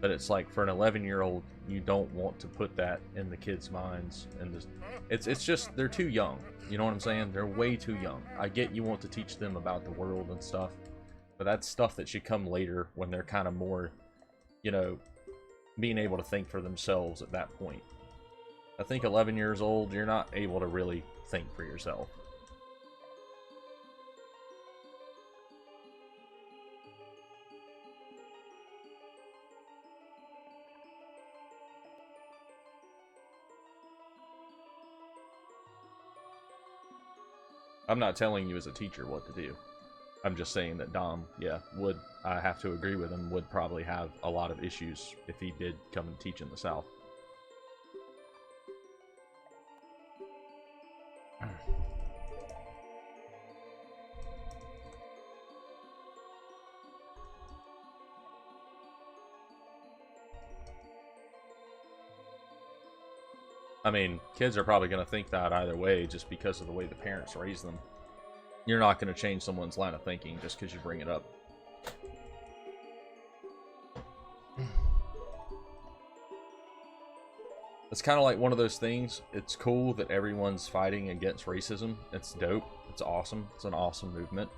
But it's like for an 11-year-old, you don't want to put that in the kids' minds, and just it's just they're too young. You know what I'm saying? They're way too young. I get you want to teach them about the world and stuff, but that's stuff that should come later when they're kind of more, you know, being able to think for themselves at that point. I think 11 years old, you're not able to really think for yourself. I'm not telling you as a teacher what to do. I'm just saying that Dom, yeah, would, I have to agree with him, would probably have a lot of issues if he did come and teach in the South. I mean, kids are probably going to think that either way just because of the way the parents raise them. You're not going to change someone's line of thinking just because you bring it up. It's kind of like one of those things. It's cool that everyone's fighting against racism. It's dope. It's awesome. It's an awesome movement.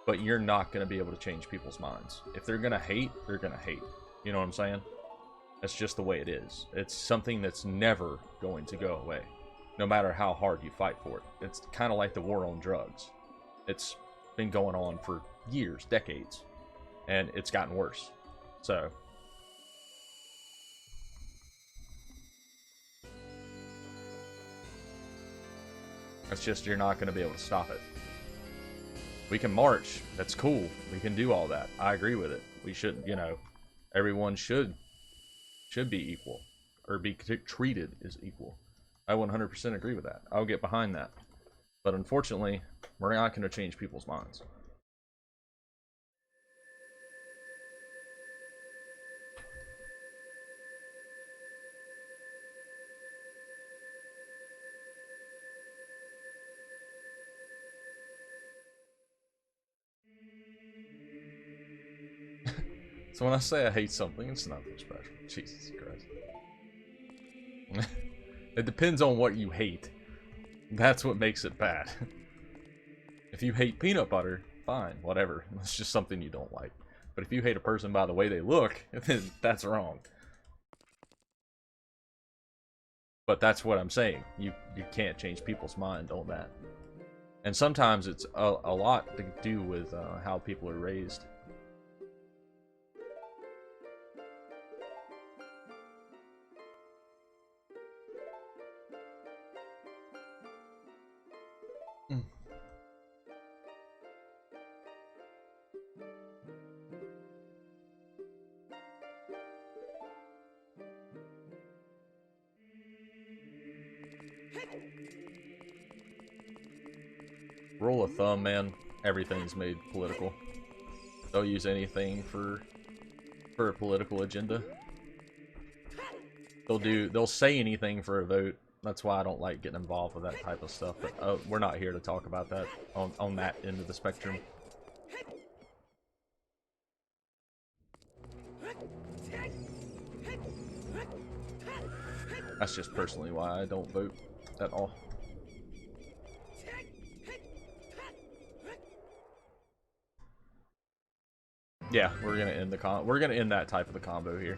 But you're not going to be able to change people's minds. If they're going to hate, they're going to hate. You know what I'm saying? That's just the way it is. It's something that's never going to go away, no matter how hard you fight for it. It's kind of like the war on drugs. It's been going on for years, decades, and it's gotten worse. So it's just you're not going to be able to stop it. We can march. That's cool. We can do all that. I agree with it. We should, you know, everyone should be equal, or be treated as equal. I 100% agree with that. I'll get behind that. But unfortunately, we're not going to change people's minds. So when I say I hate something, it's nothing special. Jesus Christ. It depends on what you hate. That's what makes it bad. If you hate peanut butter, fine, whatever. It's just something you don't like. But if you hate a person by the way they look, then that's wrong. But that's what I'm saying. You can't change people's mind on that. And sometimes it's a lot to do with how people are raised. Rule of thumb, man, everything's made political. They'll use anything for a political agenda. They'll say anything for a vote. That's why I don't like getting involved with that type of stuff. But we're not here to talk about that on that end of the spectrum. That's just personally why I don't vote at all. Yeah, we're gonna end that type of the combo here.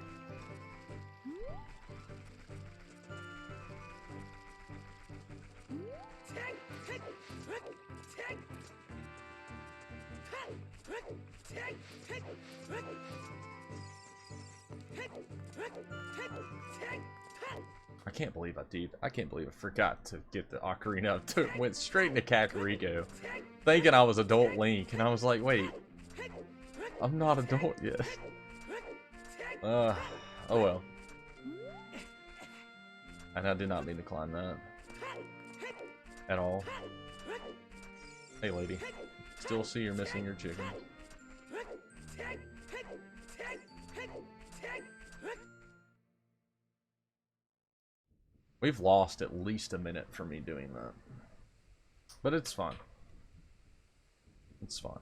I can't believe I forgot to get the Ocarina up. Went straight into Kakariko, thinking I was adult Link, and I was like, wait, I'm not adult yet. Oh well. And I did not mean to climb that at all. Hey lady, still see you're missing your chicken. We've lost at least a minute for me doing that. But it's fun. It's fun.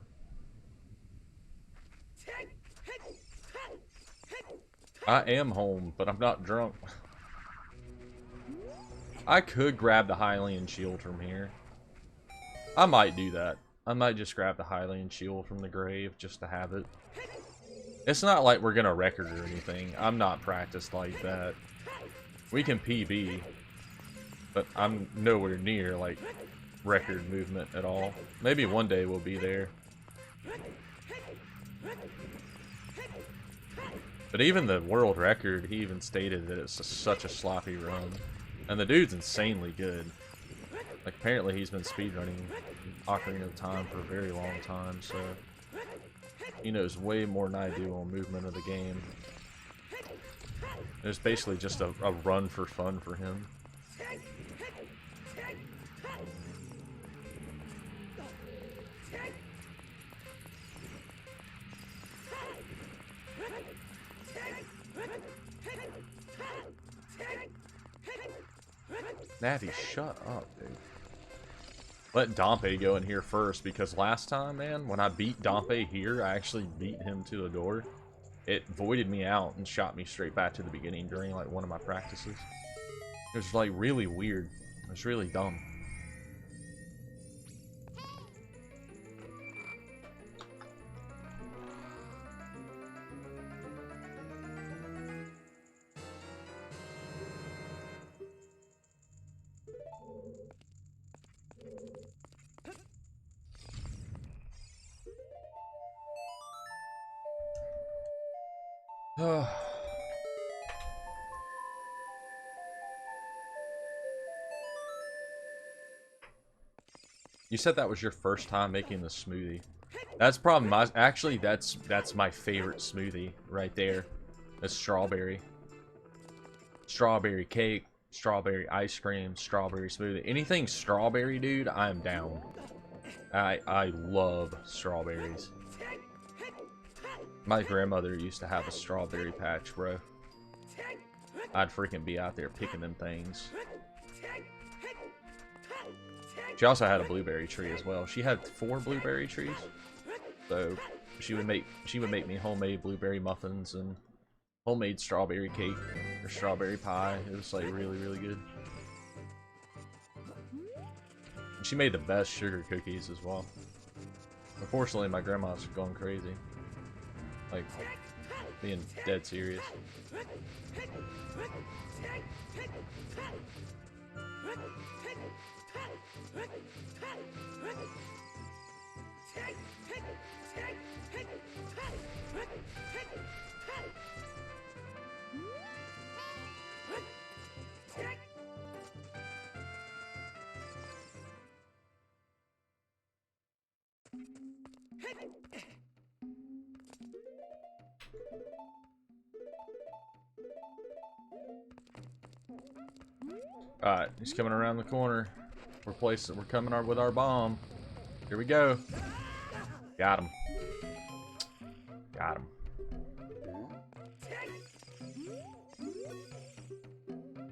I am home, but I'm not drunk. I could grab the Hylian shield from here. I might do that. I might just grab the Hylian shield from the grave just to have it. It's not like we're gonna record or anything. I'm not practiced like that. We can PB, but I'm nowhere near like record movement at all. Maybe one day we'll be there. But even the world record, he even stated that it's such a sloppy run. And the dude's insanely good. Like, apparently he's been speedrunning Ocarina of Time for a very long time, so he knows way more than I do on movement of the game. It's basically just a run for fun for him. Natty, shut up, dude. Let Dompe go in here first, because last time, man, when I beat Dompe here, I actually beat him to a door. It voided me out and shot me straight back to the beginning during, like, one of my practices. It was, like, really weird. It was really dumb. You said that was your first time making the smoothie. That's probably my... Actually, that's my favorite smoothie right there. It's strawberry. Strawberry cake, strawberry ice cream, strawberry smoothie. Anything strawberry, dude, I'm down. I love strawberries. My grandmother used to have a strawberry patch, bro. I'd freaking be out there picking them things. She also had a blueberry tree as well. She had 4 blueberry trees. So she would make me homemade blueberry muffins and homemade strawberry cake or strawberry pie. It was like really, really good. And she made the best sugar cookies as well. Unfortunately, my grandma's going crazy. Like, being dead serious. Alright, he's coming around the corner. We're coming with our bomb. Here we go. Got him. Got him.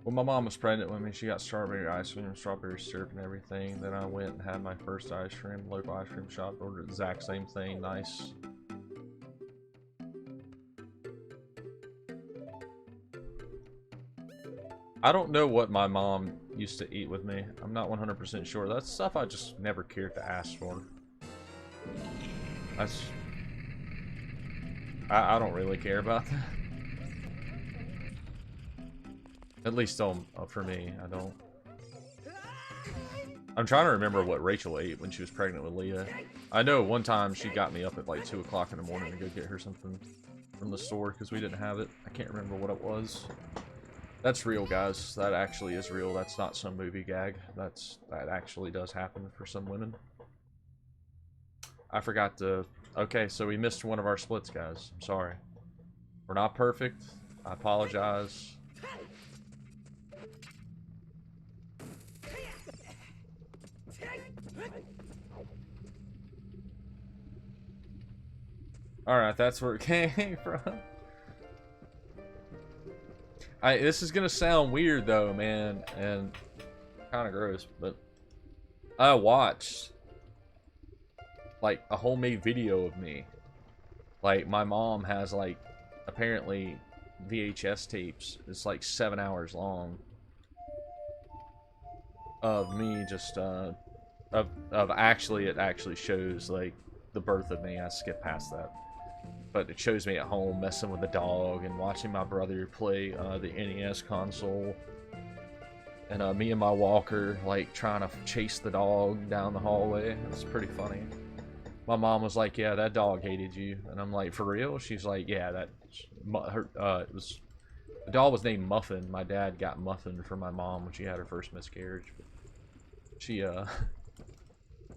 When my mom was pregnant with me, she got strawberry ice cream, strawberry syrup and everything. Then I went and had my first ice cream, local ice cream shop, ordered the exact same thing, nice. I don't know what my mom used to eat with me. I'm not 100% sure. That's stuff I just never cared to ask for. That's... I don't really care about that. At least for me, I don't. I'm trying to remember what Rachel ate when she was pregnant with Leah. I know one time she got me up at like 2 o'clock in the morning to go get her something from the store because we didn't have it. I can't remember what it was. That's real, guys. That actually is real. That's not some movie gag. That actually does happen for some women. I forgot to... Okay, so we missed one of our splits, guys. I'm sorry. We're not perfect. I apologize. Alright, that's where it came from. This is gonna sound weird though, man, and kind of gross, but I watched like a homemade video of me. Like, my mom has like apparently VHS tapes. It's like 7 hours long of me just of actually, it actually shows like the birth of me. I skipped past that, but it shows me at home messing with the dog and watching my brother play the NES console, and me and my walker like trying to chase the dog down the hallway. It's pretty funny. My mom was like, "Yeah, that dog hated you," and I'm like, "For real?" She's like, "Yeah, that it was the dog was named Muffin. My dad got Muffin for my mom when she had her first miscarriage." But she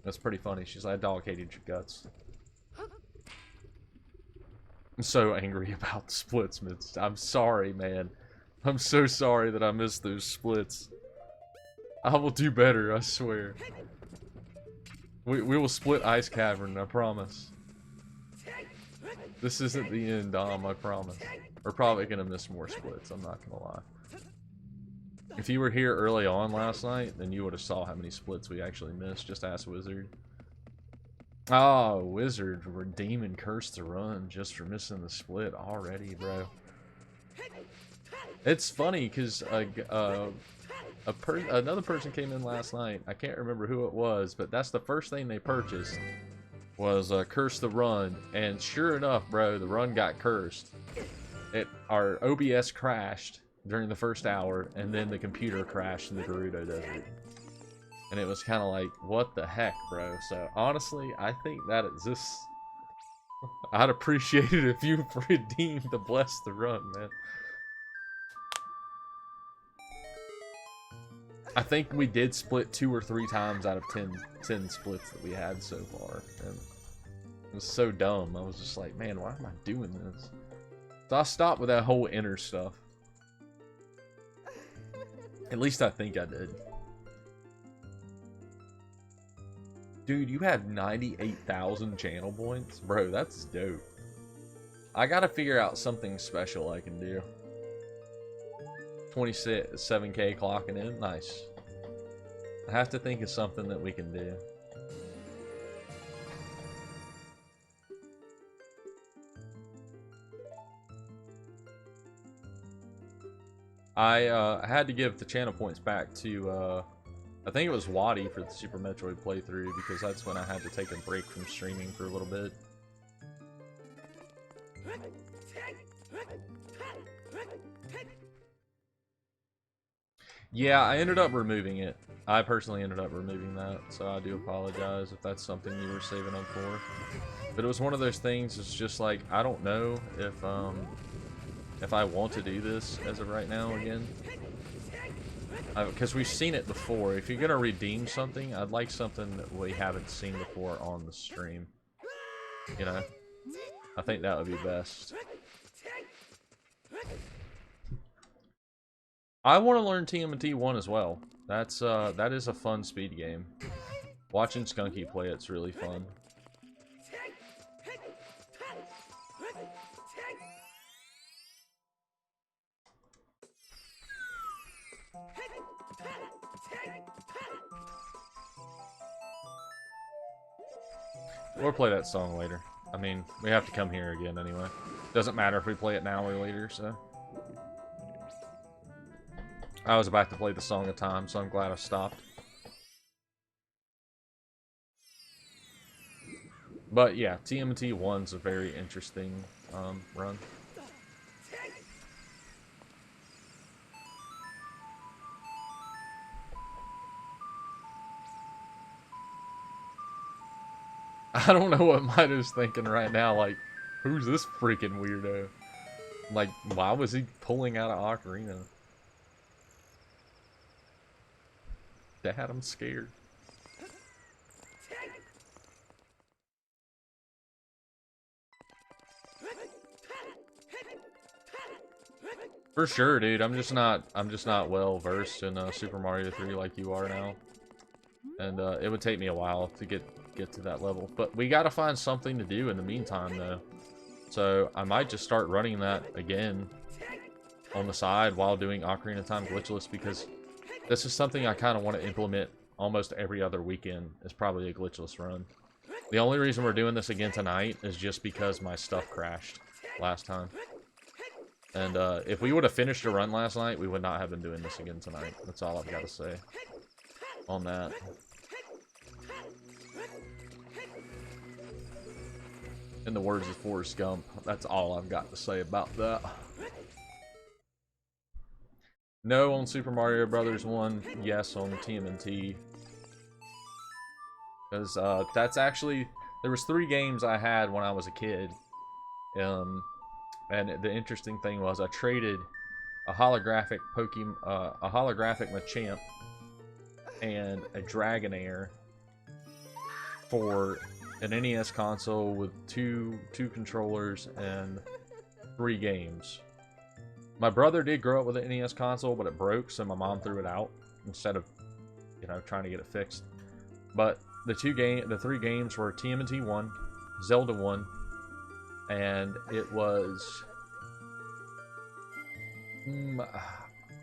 that's pretty funny. She's like, "That dog hated your guts." I'm so angry about the splits, Mitch. I'm sorry, man. I'm so sorry that I missed those splits. I will do better, I swear. We will split Ice Cavern, I promise. This isn't the end, Dom, I promise. We're probably gonna miss more splits, I'm not gonna lie. If you were here early on last night, then you would have saw how many splits we actually missed. Just ask Wizard. Oh, Wizard redeeming Curse to Run just for missing the split already, bro. It's funny because another person came in last night. I can't remember who it was, but that's the first thing they purchased was Curse the Run, and sure enough, bro, the run got cursed. Our OBS crashed during the first hour, and then the computer crashed in the Gerudo Desert. And it was kind of like, what the heck, bro? So honestly, I think that exists. I'd appreciate it if you redeemed the Bless the Run, man. I think we did split 2 or 3 times out of 10 splits that we had so far. And it was so dumb. I was just like, man, why am I doing this? So I stopped with that whole inner stuff. At least I think I did. Dude, you have 98,000 channel points? Bro, that's dope. I gotta figure out something special I can do. 27k clocking in? Nice. I have to think of something that we can do. I had to give the channel points back to, I think it was Waddy for the Super Metroid playthrough, because that's when I had to take a break from streaming for a little bit. Yeah, I ended up removing it. I personally ended up removing that, so I do apologize if that's something you were saving up for. But it was one of those things, it's just like, I don't know if I want to do this as of right now again. Because we've seen it before. If you're going to redeem something, I'd like something that we haven't seen before on the stream. You know? I think that would be best. I want to learn TMNT 1 as well. That is a fun speed game. Watching Skunky play it's really fun. We'll play that song later. I mean, we have to come here again anyway. Doesn't matter if we play it now or later, so. I was about to play the Song of Time, so I'm glad I stopped. But yeah, TMNT 1's a very interesting run. I don't know what Mido's thinking right now, like, who's this freaking weirdo? Like, why was he pulling out of Ocarina? Dad, I'm scared. For sure, dude. I'm just not well versed in Super Mario 3 like you are now. And it would take me a while to get to that level. But we gotta find something to do in the meantime, though. So I might just start running that again on the side while doing Ocarina of Time Glitchless, because this is something I kind of want to implement almost every other weekend, is probably a Glitchless run. The only reason we're doing this again tonight is just because my stuff crashed last time. And if we would have finished a run last night, we would not have been doing this again tonight. That's all I've got to say on that. In the words of Forrest Gump, that's all I've got to say about that. No on Super Mario Brothers 1, yes on TMNT. Because that's actually, there was 3 games I had when I was a kid. And the interesting thing was I traded a holographic Machamp and a Dragonair for an NES console with two controllers and 3 games. My brother did grow up with an NES console, but it broke, so my mom threw it out instead of, you know, trying to get it fixed. But the 3 games were TMNT 1, Zelda 1, and it was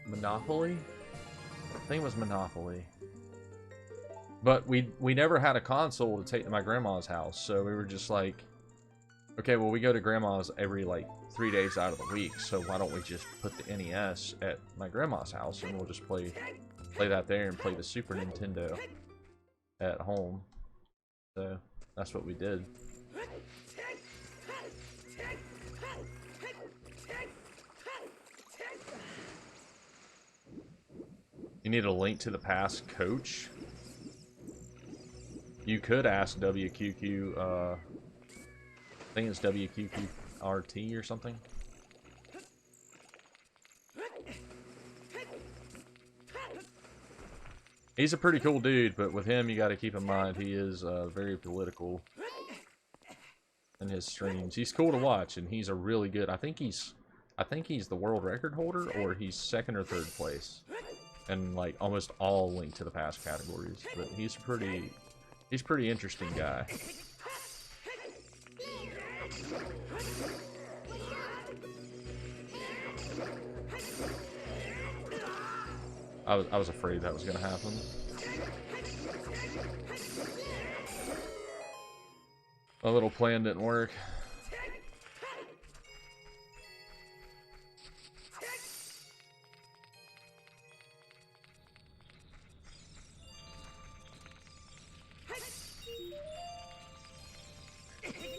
Monopoly? I think it was Monopoly. But we never had a console to take to my grandma's house, so we were just like, okay, well, we go to grandma's every, like, 3 days out of the week, so why don't we just put the NES at my grandma's house, and we'll just play that there and play the Super Nintendo at home. So, that's what we did. You need a link to the past coach? You could ask WQQ, I think it's WQQRT or something. He's a pretty cool dude, but with him you gotta keep in mind he is very political in his streams. He's cool to watch, and he's a really good, I think he's the world record holder, or he's 2nd or 3rd place. And like almost all Link to the Past categories. But he's pretty interesting guy. I was afraid that was gonna happen. My little plan didn't work.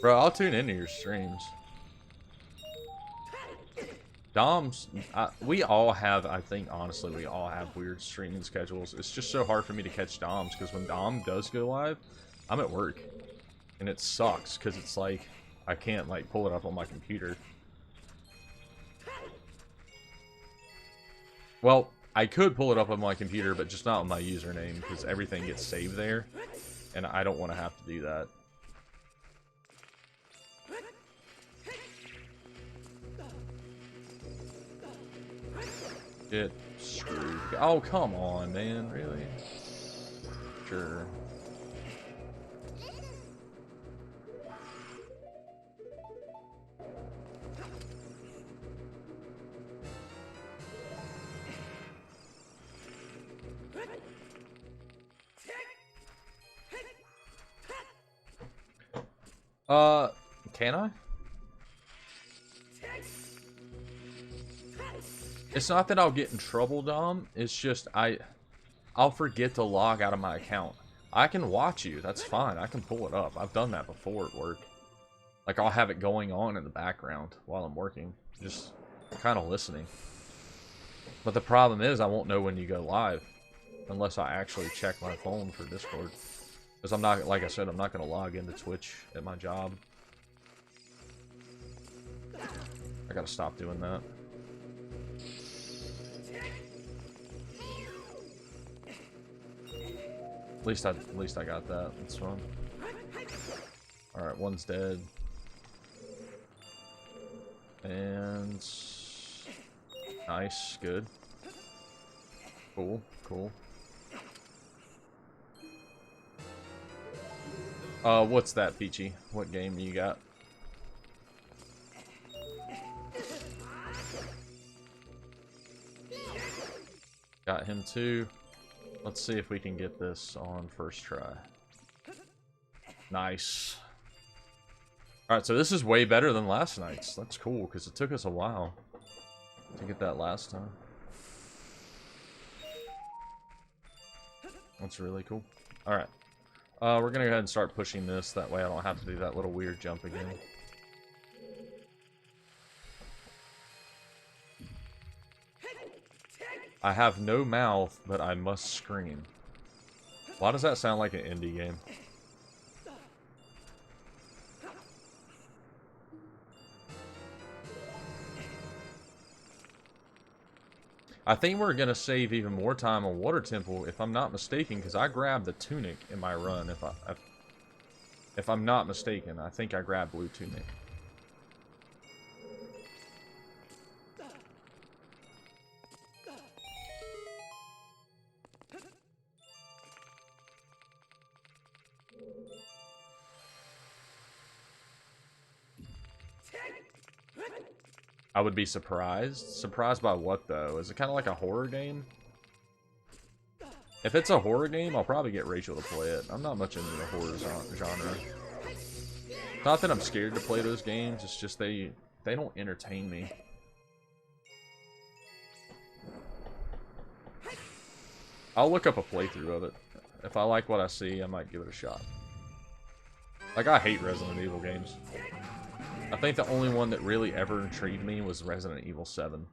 Bro, I'll tune into your streams. Dom's, we all have, I think, honestly, we all have weird streaming schedules. It's just so hard for me to catch Dom's, because when Dom does go live, I'm at work. And it sucks, because it's like, I can't, like, pull it up on my computer. Well, I could pull it up on my computer, but just not on my username, because everything gets saved there. And I don't want to have to do that. Get screwed. Oh, come on, man. Really? Sure. Can I? It's not that I'll get in trouble, Dom. It's just I'll forget to log out of my account. I can watch you. That's fine. I can pull it up. I've done that before at work. Like, I'll have it going on in the background while I'm working. Just kind of listening. But the problem is I won't know when you go live. Unless I actually check my phone for Discord. Because I'm not, like I said, I'm not going to log into Twitch at my job. I gotta stop doing that. At least I got that. That's fun. Alright, one's dead. And nice, good. Cool, cool. What's that, Peachy? What game you got? Got him too. Let's see if we can get this on first try. Nice. Alright, so this is way better than last night's. That's cool, because it took us a while. to get that last time. That's really cool. Alright. We're gonna go ahead and start pushing this. That way I don't have to do that little weird jump again. I have no mouth, but I must scream. Why does that sound like an indie game? I think we're going to save even more time on Water Temple, if I'm not mistaken, because I grabbed the tunic in my run. If I'm not mistaken, I think I grabbed blue tunic. I would be surprised. Surprised by what, though? Is it kind of like a horror game? If it's a horror game, I'll probably get Rachel to play it. I'm not much into the horror genre. Not that I'm scared to play those games, it's just they don't entertain me. I'll look up a playthrough of it. If I like what I see, I might give it a shot. Like, I hate Resident Evil games. I think the only one that really ever intrigued me was Resident Evil 7.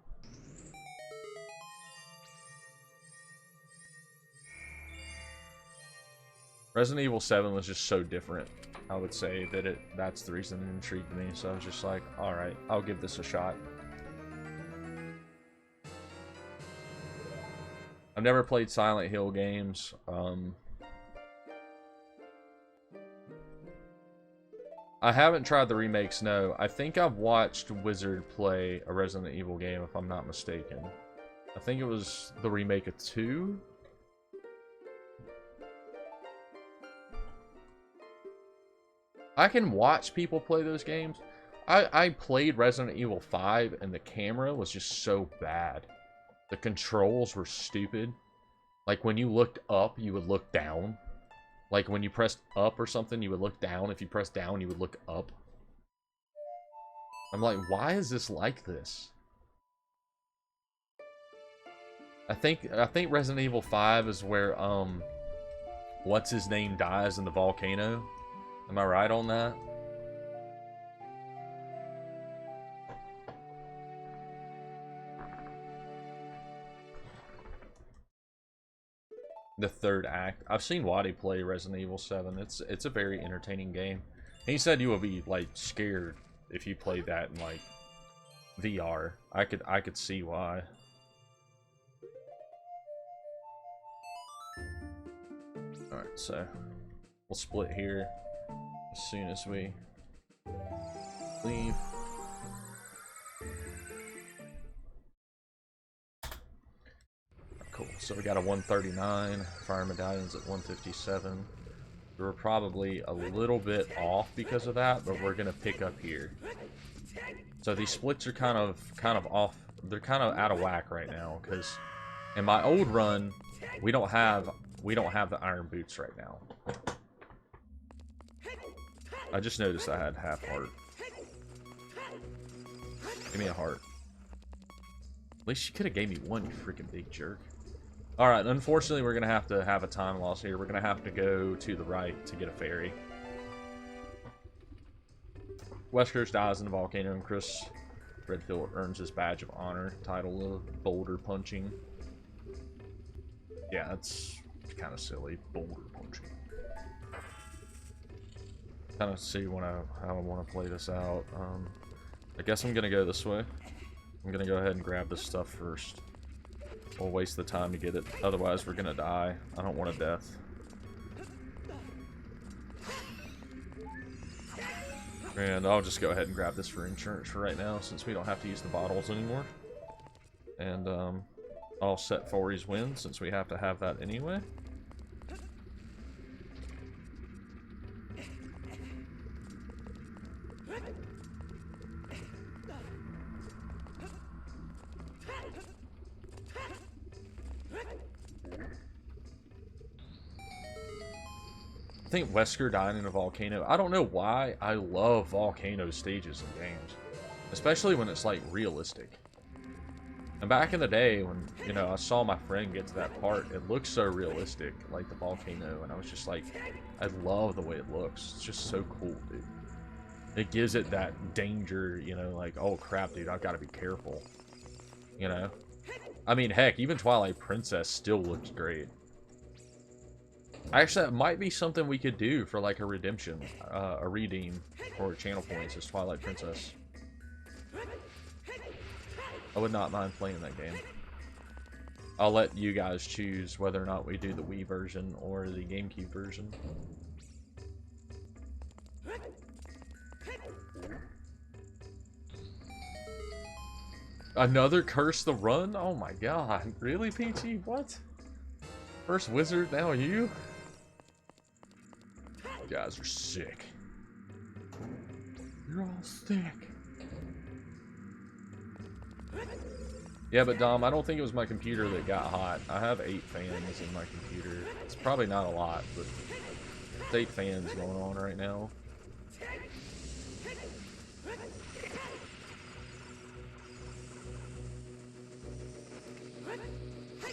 Resident Evil 7 was just so different, I would say, that that's the reason it intrigued me. So I was just like, alright, I'll give this a shot. I've never played Silent Hill games. I haven't tried the remakes, no. I think I've watched Wizard play a Resident Evil game, if I'm not mistaken. I think it was the remake of 2. I can watch people play those games. I played Resident Evil 5, and the camera was just so bad. The controls were stupid. Like, when you looked up, you would look down. Like, when you pressed up or something, you would look down. If you pressed down, you would look up. I'm like, why is this like this? I think Resident Evil 5 is where, what's his name dies in the volcano. Am I right on that? The third act. I've seen Waddy play Resident Evil 7. It's a very entertaining game. He said you would be like scared if you played that in like VR. I could see why. Alright, so we'll split here as soon as we leave. Cool. So we got a 139. Fire medallions at 157. We were probably a little bit off because of that, but we're gonna pick up here. So these splits are kind of off. They're kind of out of whack right now because in my old run, we don't have the iron boots right now. I just noticed I had half heart. Give me a heart. At least you could have gave me one, you freaking big jerk. Alright, unfortunately we're going to have a time loss here. We're going to have to go to the right to get a ferry. Wesker dies in the volcano, and Chris Redfield earns his badge of honor, title of boulder punching. Yeah, that's kind of silly, boulder punching. Kind of see how I want to play this out. I guess I'm going to go this way. I'm going to go ahead and grab this stuff first. We'll waste the time to get it. Otherwise, we're gonna die. I don't want a death. And I'll just go ahead and grab this for insurance for right now, since we don't have to use the bottles anymore. And I'll set Fori's win, since we have to have that anyway. I think Wesker died in a volcano. I don't know why I love volcano stages in games. Especially when it's like realistic. And back in the day when, you know, I saw my friend get to that part, it looked so realistic, like the volcano, and I was just like, I love the way it looks. It's just so cool, dude. It gives it that danger, you know, like, oh crap, dude, I've got to be careful. You know? I mean, heck, even Twilight Princess still looks great. Actually, that might be something we could do for like a redemption, a redeem for channel points is Twilight Princess. I would not mind playing that game. I'll let you guys choose whether or not we do the Wii version or the GameCube version. Another Curse the Run? Oh my god. Really, Peachy? What? First wizard, now you? You guys are sick. You're all sick. Yeah, but Dom, I don't think it was my computer that got hot. I have 8 fans in my computer. It's probably not a lot, but it's 8 fans going on right now.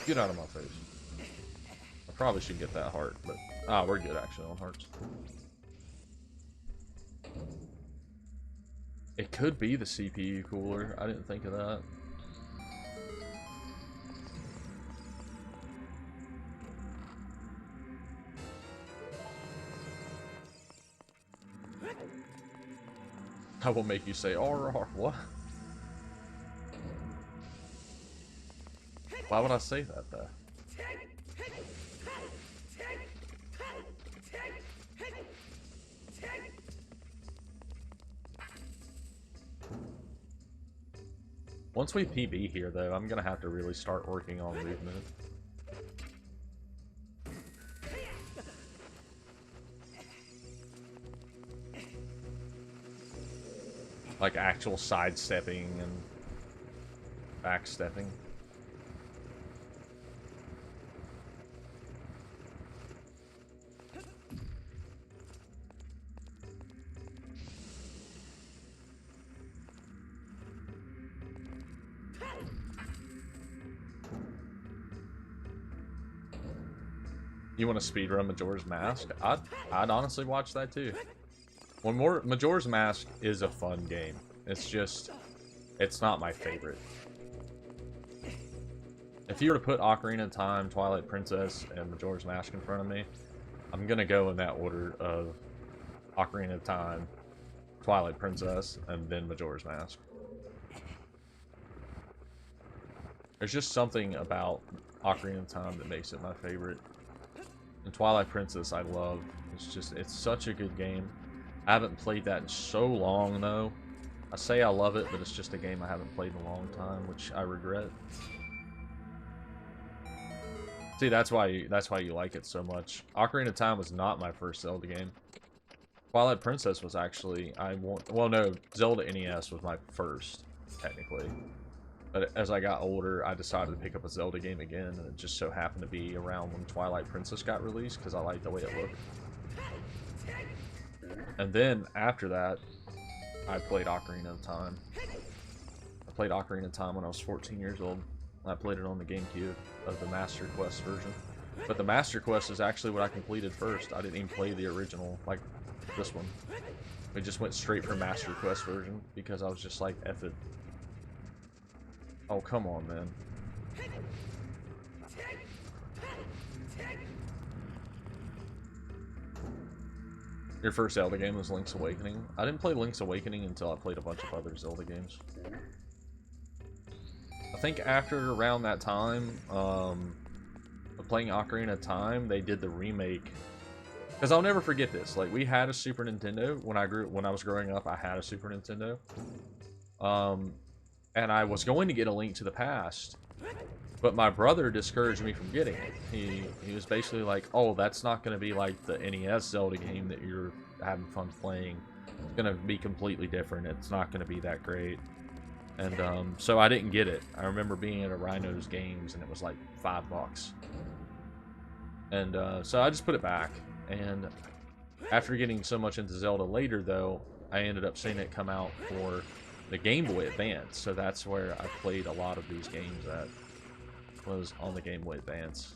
Get out of my face. I probably should get that heart, but... Ah, we're good actually on hearts. It could be the CPU cooler. I didn't think of that. I will make you say, "RR, what?" Why would I say that, though? Once we PB here, though, I'm gonna have to really start working on movement. Like actual sidestepping and backstepping. You want to speedrun Majora's Mask? I'd honestly watch that too. Majora's Mask is a fun game. It's just, it's not my favorite. If you were to put Ocarina of Time, Twilight Princess, and Majora's Mask in front of me, I'm gonna go in that order of Ocarina of Time, Twilight Princess, and then Majora's Mask. There's just something about Ocarina of Time that makes it my favorite. And Twilight Princess I love. It's such a good game. I haven't played that in so long though. I say I love it, but it's just a game I haven't played in a long time, which I regret. See, that's why you like it so much. Ocarina of Time was not my first Zelda game. Twilight Princess was actually, well no, Zelda NES was my first, technically. But as I got older, I decided to pick up a Zelda game again, and it just so happened to be around when Twilight Princess got released, because I liked the way it looked. And then, after that, I played Ocarina of Time. I played Ocarina of Time when I was 14 years old. I played it on the GameCube of the Master Quest version. But the Master Quest is actually what I completed first. I didn't even play the original, like this one. We just went straight for Master Quest version, because I was just like, F it. Oh, come on, man. Your first Zelda game was Link's Awakening? I didn't play Link's Awakening until I played a bunch of other Zelda games. I think after around that time, of playing Ocarina of Time, they did the remake. Because I'll never forget this. Like, we had a Super Nintendo when I was growing up. I had a Super Nintendo. And I was going to get A Link to the Past, but my brother discouraged me from getting it. He was basically like, "Oh, that's not going to be like the NES Zelda game that you're having fun playing. It's going to be completely different. It's not going to be that great." And so I didn't get it. I remember being at a Rhino's Games, and it was like $5. And so I just put it back. And after getting so much into Zelda later, though, I ended up seeing it come out for the Game Boy Advance, so that's where I played a lot of these games at, was on the Game Boy Advance.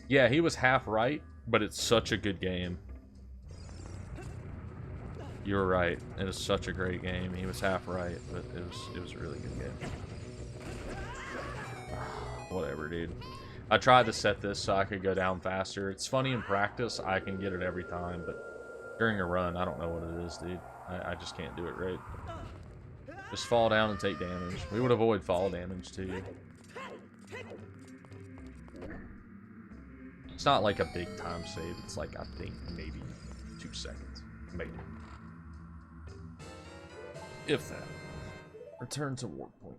Yeah, he was half right, but it's such a good game. You're right. It was such a great game. He was half right, but it was a really good game. Whatever, dude. I tried to set this so I could go down faster. It's funny in practice, I can get it every time, but during a run, I don't know what it is, dude. I just can't do it right. Just fall down and take damage. We would avoid fall damage, too. It's not like a big time save. It's like, I think, maybe 2 seconds. Maybe. If that. Return to warp point.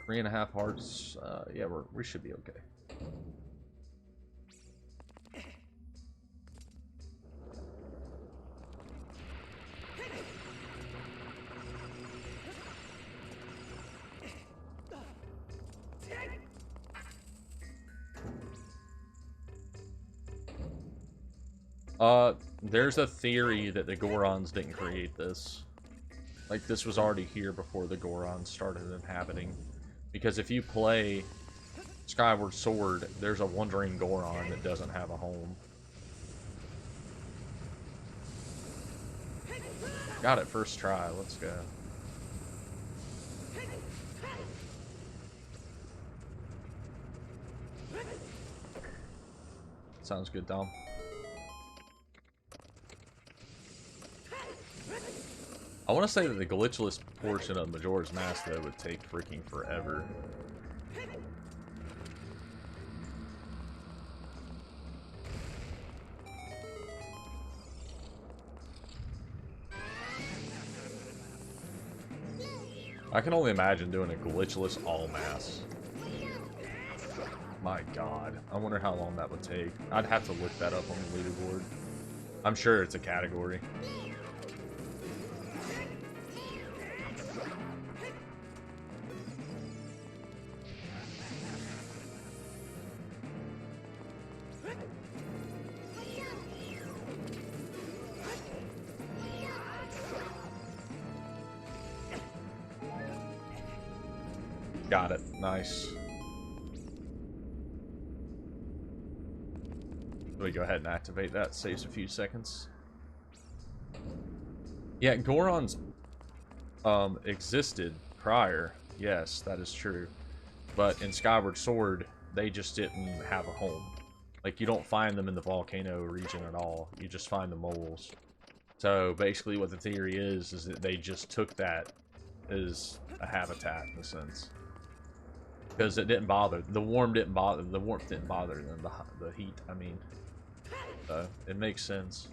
3.5 hearts. Yeah, we should be okay. There's a theory that the Gorons didn't create this. Like, this was already here before the Gorons started inhabiting. Because if you play Skyward Sword, there's a wandering Goron that doesn't have a home. Got it first try, let's go. Sounds good, Dom. I want to say that the glitchless portion of Majora's Mask, though, would take freaking forever. I can only imagine doing a glitchless all mass. My god. I wonder how long that would take. I'd have to look that up on the leaderboard. I'm sure it's a category. Got it. Nice. Let me go ahead and activate that. Saves a few seconds. Yeah, Gorons existed prior. Yes, that is true. But in Skyward Sword, they just didn't have a home. Like, you don't find them in the volcano region at all. You just find the moles. So, basically what the theory is that they just took that as a habitat, in a sense. Because it didn't bother. The warmth didn't bother them. The heat, I mean. So, it makes sense.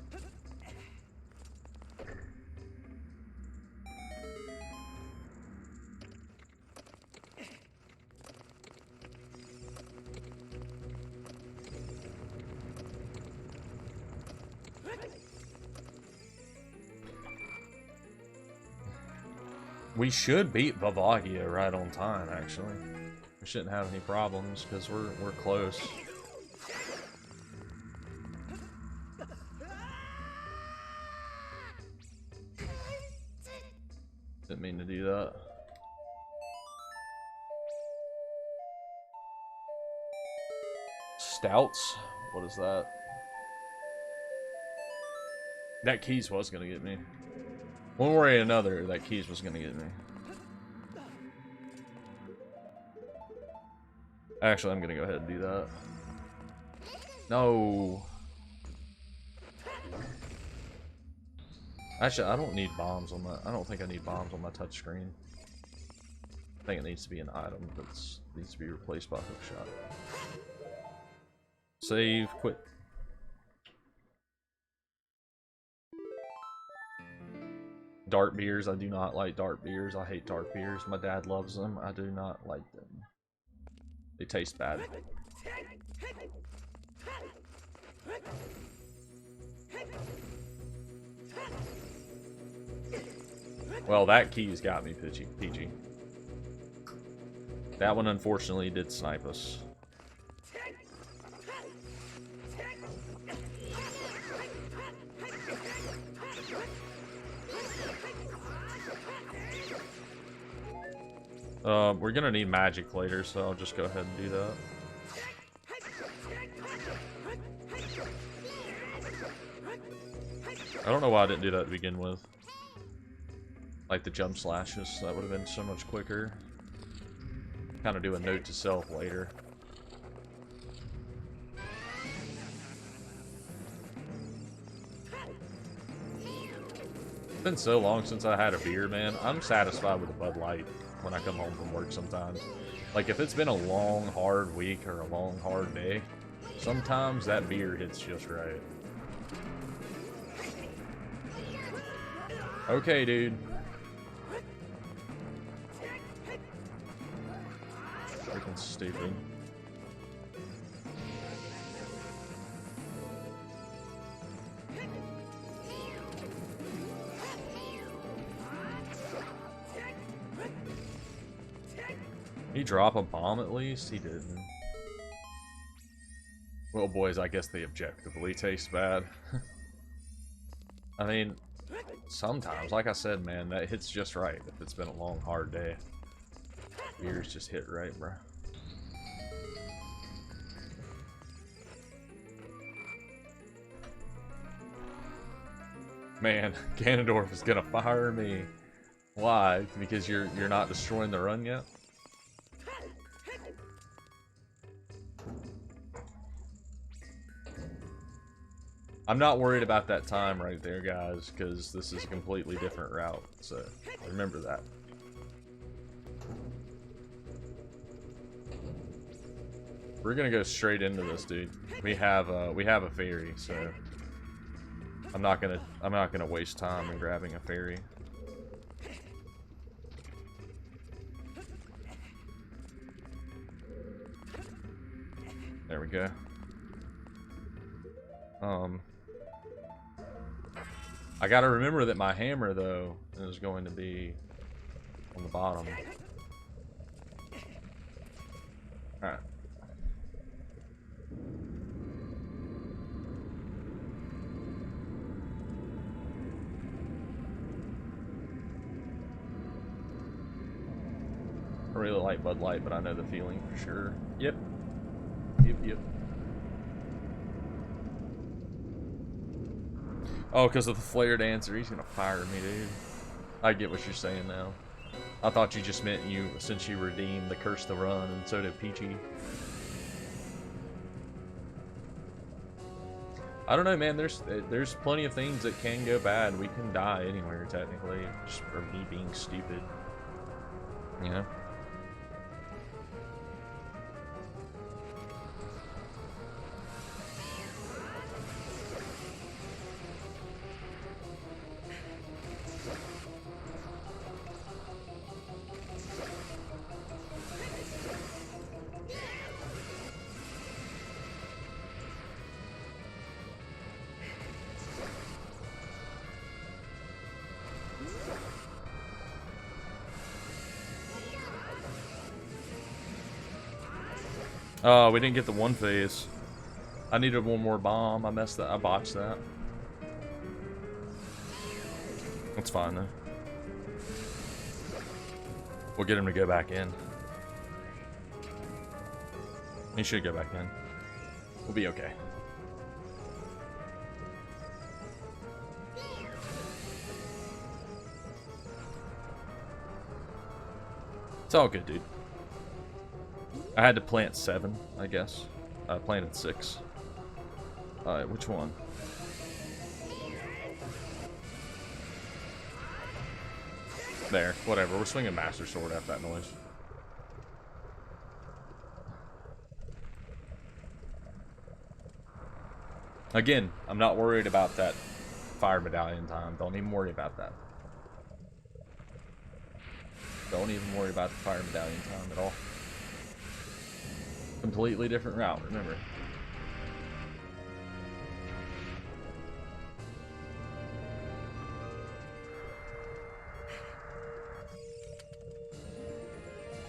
We should beat Bavagia right on time, actually. We shouldn't have any problems, because we're close. Didn't mean to do that. Stouts? What is that? That keys was gonna get me. One way or another, that keys was gonna get me. Actually, I'm gonna go ahead and do that. No. Actually, I don't need bombs on my... I don't think I need bombs on my touchscreen. I think it needs to be an item that needs to be replaced by hookshot. Save, quit. Dark beers, I do not like dark beers. I hate dark beers. My dad loves them. I do not like them. They taste bad. Well, that key's got me, PG. That one, unfortunately, did snipe us. We're gonna need magic later, so I'll just go ahead and do that. I don't know why I didn't do that to begin with. Like the jump slashes, that would have been so much quicker. Kind of do a note to self later. It's been so long since I had a beer, man. I'm satisfied with a Bud Light when I come home from work sometimes. Like, if it's been a long, hard week or a long, hard day, sometimes that beer hits just right. Okay, dude. Freaking stupid. He drop a bomb at least? He didn't. Well, boys, I guess they objectively taste bad. I mean, sometimes, like I said, man, that hits just right if it's been a long, hard day. Beers just hit right, bro. Man, Ganondorf is gonna fire me. Why? Because you're not destroying the run yet? I'm not worried about that time right there, guys, because this is a completely different route, so remember that. We're gonna go straight into this, dude. We have a ferry, so I'm not gonna waste time in grabbing a ferry. There we go. I gotta remember that my hammer, though, is going to be on the bottom. Alright. I really like Bud Light, but I know the feeling for sure. Yep. Yep. Oh, because of the flared answer, he's gonna fire me, dude. I get what you're saying now. I thought you just meant since you redeemed the Curse to Run, and so did Peachy. I don't know, man. There's plenty of things that can go bad. We can die anywhere, technically, just for me being stupid. You know? Oh, we didn't get the one phase. I needed one more bomb. I messed that. I botched that. That's fine though. We'll get him to go back in. He should go back in. We'll be okay. It's all good, dude. I had to plant 7, I guess. I planted 6. Alright, which one? There, whatever. We're swinging Master Sword after that noise. Again, I'm not worried about that fire medallion time. Don't even worry about that. Don't even worry about the fire medallion time at all. Completely different route, remember.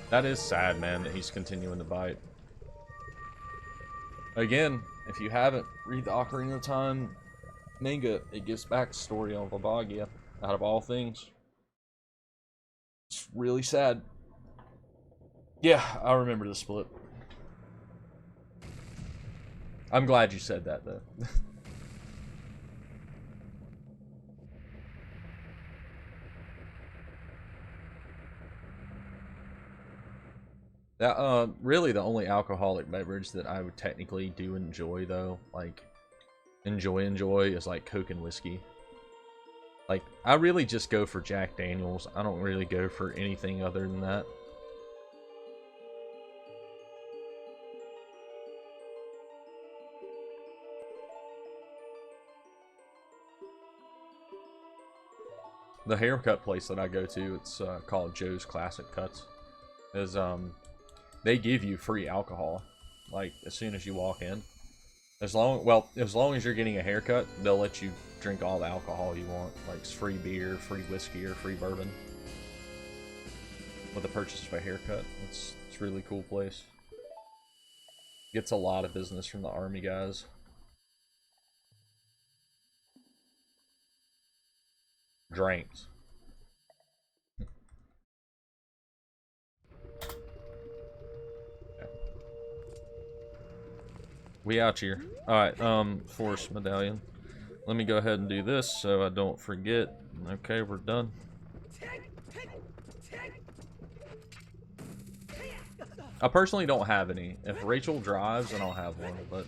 That is sad, man, that he's continuing to bite. Again, if you haven't, read the Ocarina of Time manga. It gives backstory on Vivagia, out of all things. It's really sad. Yeah, I remember the split. I'm glad you said that, though. That, really the only alcoholic beverage that I would technically do enjoy, though, like, enjoy, is like Coke and whiskey. Like, I really just go for Jack Daniels. I don't really go for anything other than that. The haircut place that I go to, it's called Joe's Classic Cuts, is they give you free alcohol, like as soon as you walk in. As long as you're getting a haircut, they'll let you drink all the alcohol you want, like free beer, free whiskey, or free bourbon, with the purchase of a haircut. It's a really cool place. Gets a lot of business from the army guys. Drinks. We out here. Alright, Force Medallion. Let me go ahead and do this so I don't forget. Okay, we're done. I personally don't have any. If Rachel drives, then I'll have one, but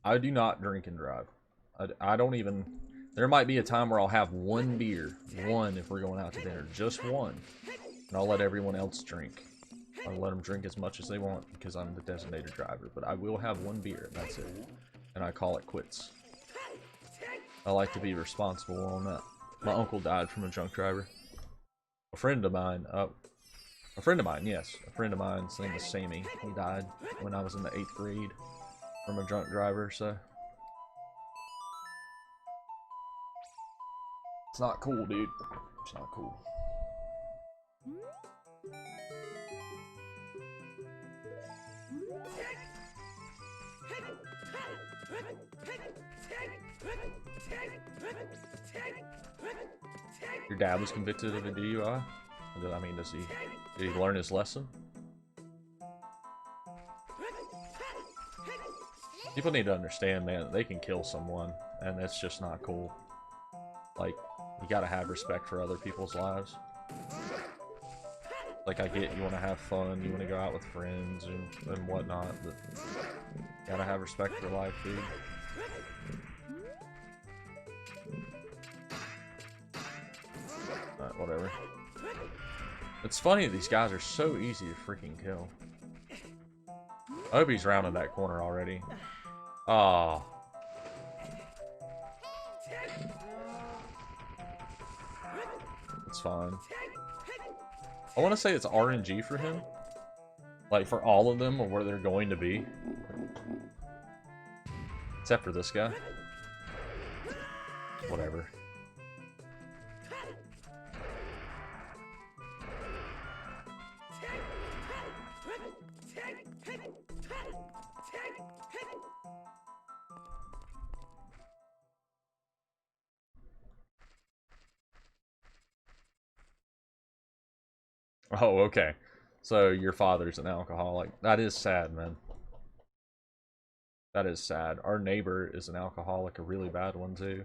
I do not drink and drive. I don't even... There might be a time where I'll have one beer. One if we're going out to dinner. Just one. And I'll let everyone else drink. I'll let them drink as much as they want because I'm the designated driver. But I will have one beer, and that's it. And I call it quits. I like to be responsible on that. My uncle died from a drunk driver. A friend of mine, yes. A friend of mine's name was Sammy. He died when I was in the 8th grade from a drunk driver, so... It's not cool, dude. It's not cool. Your dad was convicted of a DUI? I mean, did he learn his lesson? People need to understand, man, they can kill someone, and that's just not cool. Like, you gotta have respect for other people's lives. Like, I get you want to have fun, you want to go out with friends and whatnot, but you gotta have respect for life, dude. Alright, whatever. It's funny, these guys are so easy to freaking kill. I hope he's rounded that corner already. Ah. It's fine. I want to say it's RNG for him. Like, for all of them, or where they're going to be. Except for this guy. Whatever. Oh, okay. So your father's an alcoholic. That is sad, man. That is sad. Our neighbor is an alcoholic, a really bad one too.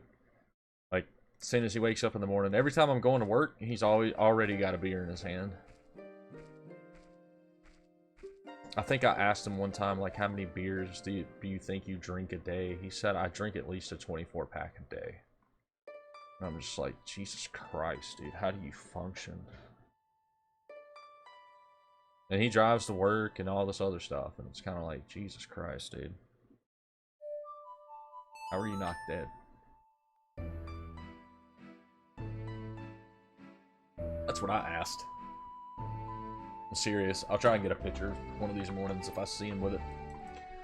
Like, as soon as he wakes up in the morning, every time I'm going to work, he's already got a beer in his hand. I think I asked him one time, like, how many beers do you think you drink a day? He said, I drink at least a 24-pack a day. And I'm just like, Jesus Christ, dude, how do you function? And he drives to work and all this other stuff, and it's kind of like, Jesus Christ, dude. How are you not dead? That's what I asked. I'm serious. I'll try and get a picture one of these mornings if I see him with it.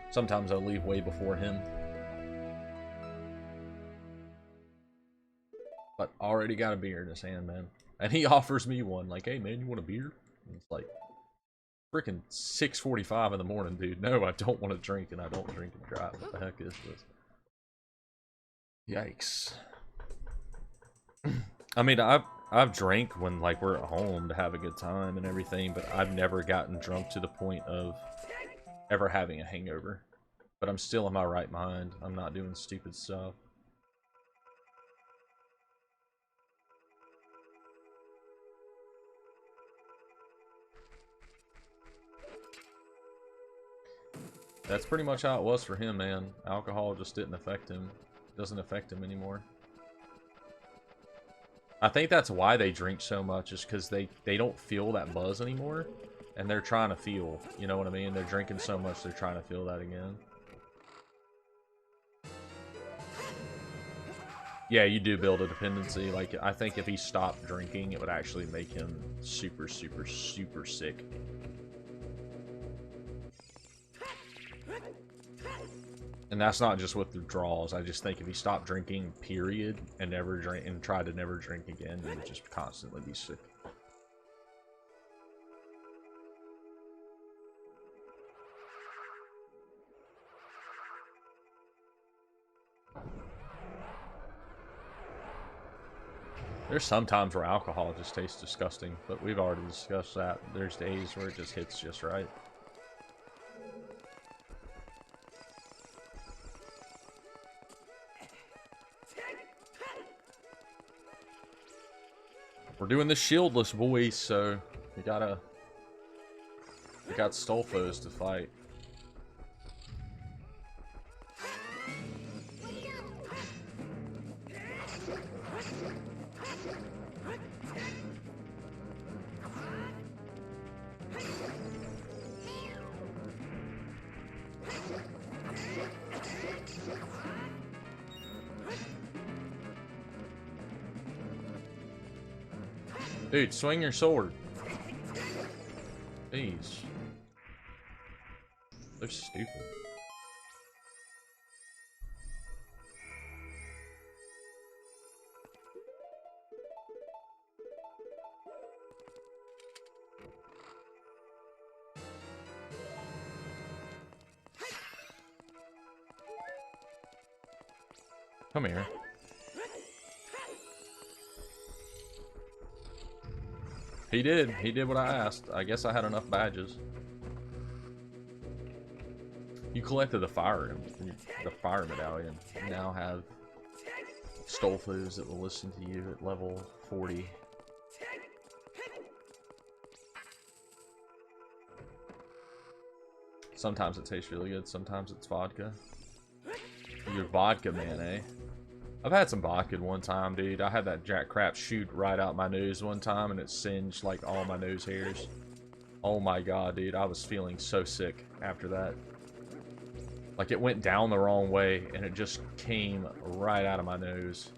Sometimes I'll leave way before him. But already got a beer in his hand, man. And he offers me one, like, hey, man, you want a beer? And it's like, freaking 6:45 in the morning, dude. No, I don't want to drink, and I don't drink and drive. What the heck is this? Yikes. I mean, I've drank when like we're at home to have a good time and everything, but I've never gotten drunk to the point of ever having a hangover. But I'm still in my right mind. I'm not doing stupid stuff. That's pretty much how it was for him, man. Alcohol just didn't affect him. Doesn't affect him anymore. I think that's why they drink so much, is because they don't feel that buzz anymore. And they're trying to feel, you know what I mean? They're drinking so much, they're trying to feel that again. Yeah, you do build a dependency. Like, I think if he stopped drinking, it would actually make him super, super, super sick. And that's not just with the draws. I just think if he stopped drinking, period, and never drink and tried to never drink again, he would just constantly be sick. There's some times where alcohol just tastes disgusting, but we've already discussed that. There's days where it just hits just right. We're doing the shieldless, boys, so we got Stolfos to fight. Dude, swing your sword. Jeez. They're stupid. Come here. He did. He did what I asked. I guess I had enough badges. You collected the fire medallion. You now have Stolfos that will listen to you at level 40. Sometimes it tastes really good. Sometimes it's vodka. You're vodka man, eh? I've had some vodka one time, dude. I had that jack crap shoot right out my nose one time, and it singed like all my nose hairs. Oh my god, dude. I was feeling so sick after that. Like, it went down the wrong way, and it just came right out of my nose.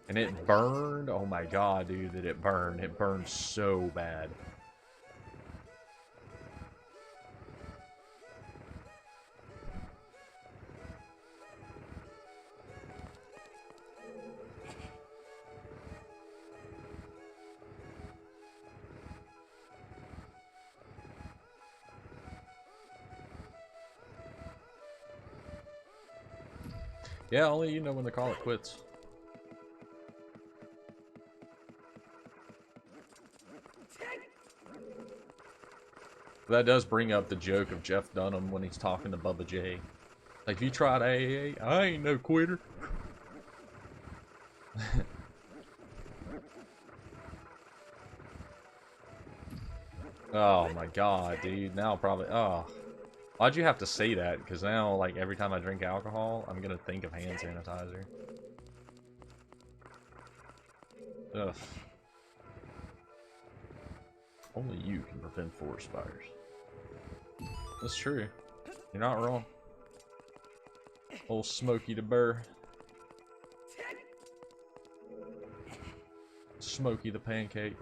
And it burned. Oh my god, dude, that it burned. It burned so bad. Yeah, only you know when to call it quits. That does bring up the joke of Jeff Dunham when he's talking to Bubba J. Like, you tried AA? I ain't no quitter. Oh my god, dude. Now probably... Oh. Why'd you have to say that? Because now, like, every time I drink alcohol, I'm gonna think of hand sanitizer. Ugh. Only you can prevent forest fires. That's true. You're not wrong. Old Smokey the Bear. Smokey the Pancake.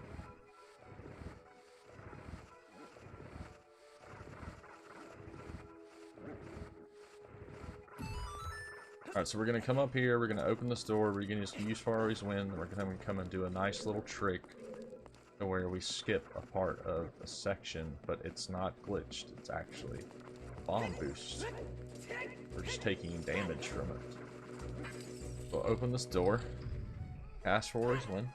Alright, so we're going to come up here, we're going to open this door, we're going to use Far Always Win, and we're going to come and do a nice little trick to where we skip a part of a section, but it's not glitched, it's actually a bomb boost. We're just taking damage from it. We'll open this door, cast Far Always Win,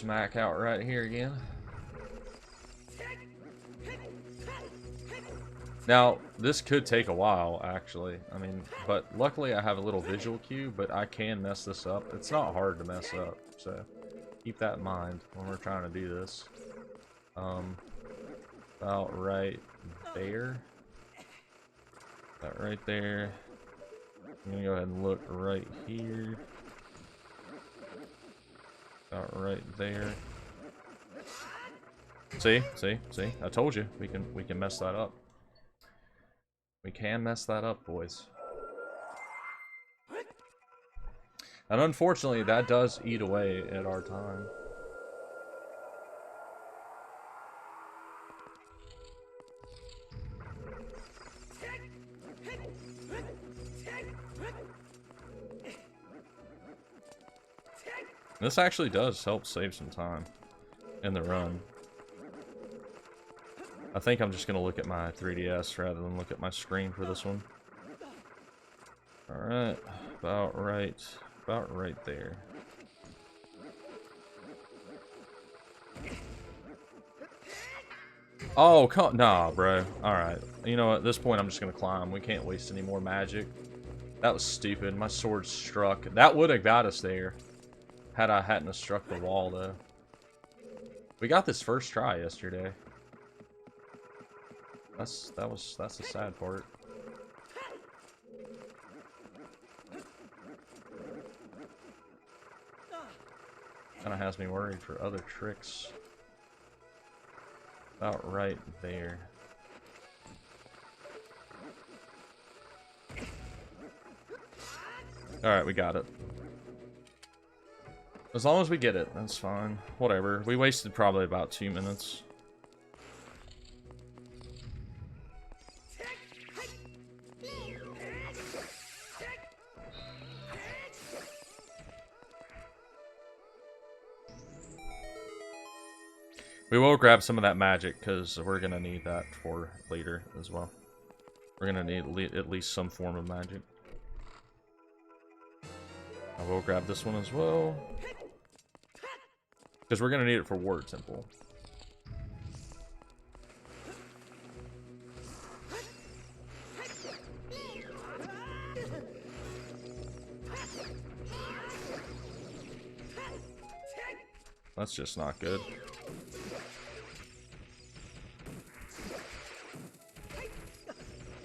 smack out right here again. Now, this could take a while, actually. I mean, but luckily I have a little visual cue, but I can mess this up. It's not hard to mess up, so keep that in mind when we're trying to do this. About right there. That right there. I'm gonna go ahead and look right here. About right there. See? I told you we can mess that up. We can mess that up, boys. And unfortunately, that does eat away at our time. This actually does help save some time in the run. I think I'm just going to look at my 3DS rather than look at my screen for this one. Alright, about right there. Oh, nah, bro. Alright, you know what, at this point I'm just going to climb. We can't waste any more magic. That was stupid. My sword struck. That would have got us there. Had I hadn't have struck the wall, though. We got this first try yesterday. That's the sad part. Kinda has me worried for other tricks. About right there. Alright, we got it. As long as we get it, that's fine. Whatever. We wasted probably about 2 minutes. We will grab some of that magic, because we're going to need that for later as well. We're going to need at least some form of magic. I will grab this one as well. Because we're going to need it for Ward Temple. That's just not good.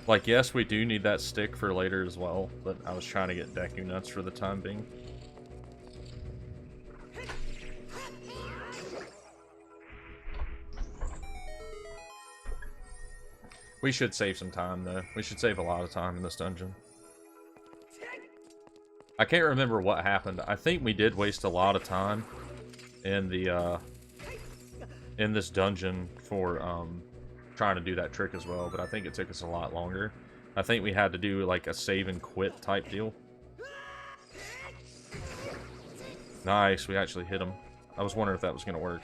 Like, yes, we do need that stick for later as well, but I was trying to get Deku Nuts for the time being. We should save some time, though. We should save a lot of time in this dungeon. I can't remember what happened. I think we did waste a lot of time in the, in this dungeon for, trying to do that trick as well, but I think it took us a lot longer. I think we had to do like a save and quit type deal. Nice, we actually hit him. I was wondering if that was going to work.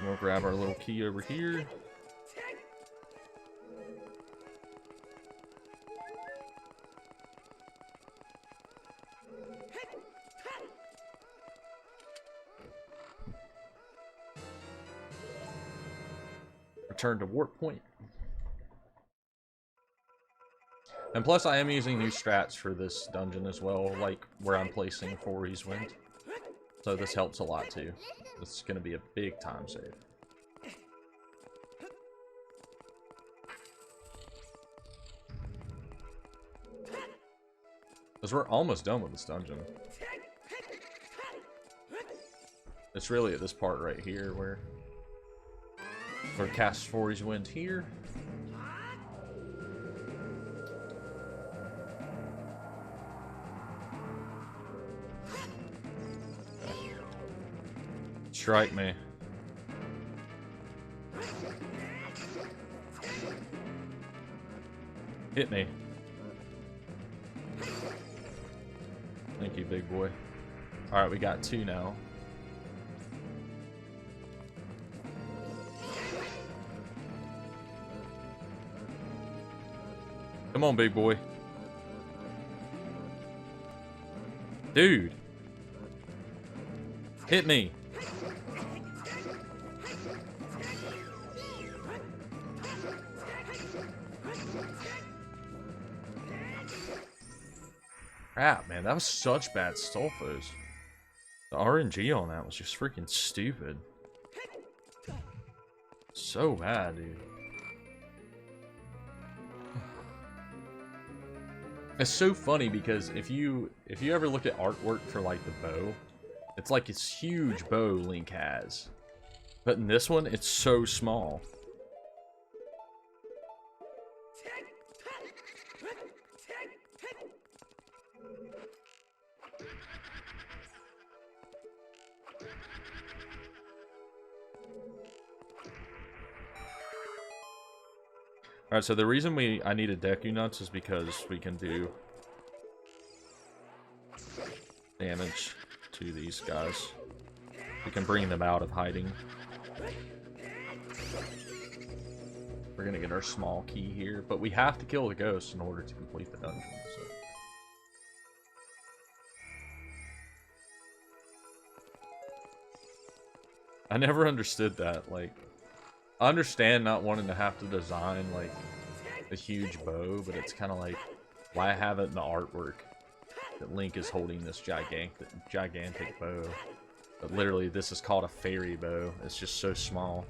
We'll grab our little key over here. Return to warp point. And plus I am using new strats for this dungeon as well, like where I'm placing Fori's Wind. So this helps a lot too. This is going to be a big time save. Because we're almost done with this dungeon. It's really at this part right here where we're cast Fori's Wind here. Okay. Strike me. Hit me. Thank you, big boy. Alright, we got 2 now. Come on, big boy. Dude. Hit me. Crap, man, that was such bad Stolfos. The RNG on that was just freaking stupid. So bad, dude. It's so funny because if you ever look at artwork for like the bow, it's like this huge bow Link has. But in this one, it's so small. Alright, so the reason I needed Deku Nuts is because we can do damage to these guys. We can bring them out of hiding. We're gonna get our small key here, but we have to kill the ghost in order to complete the dungeon. So. I never understood that. Like, I understand not wanting to have to design like a huge bow, but it's kind of like, why have it in the artwork that Link is holding this gigantic bow? But literally, this is called a fairy bow. It's just so small.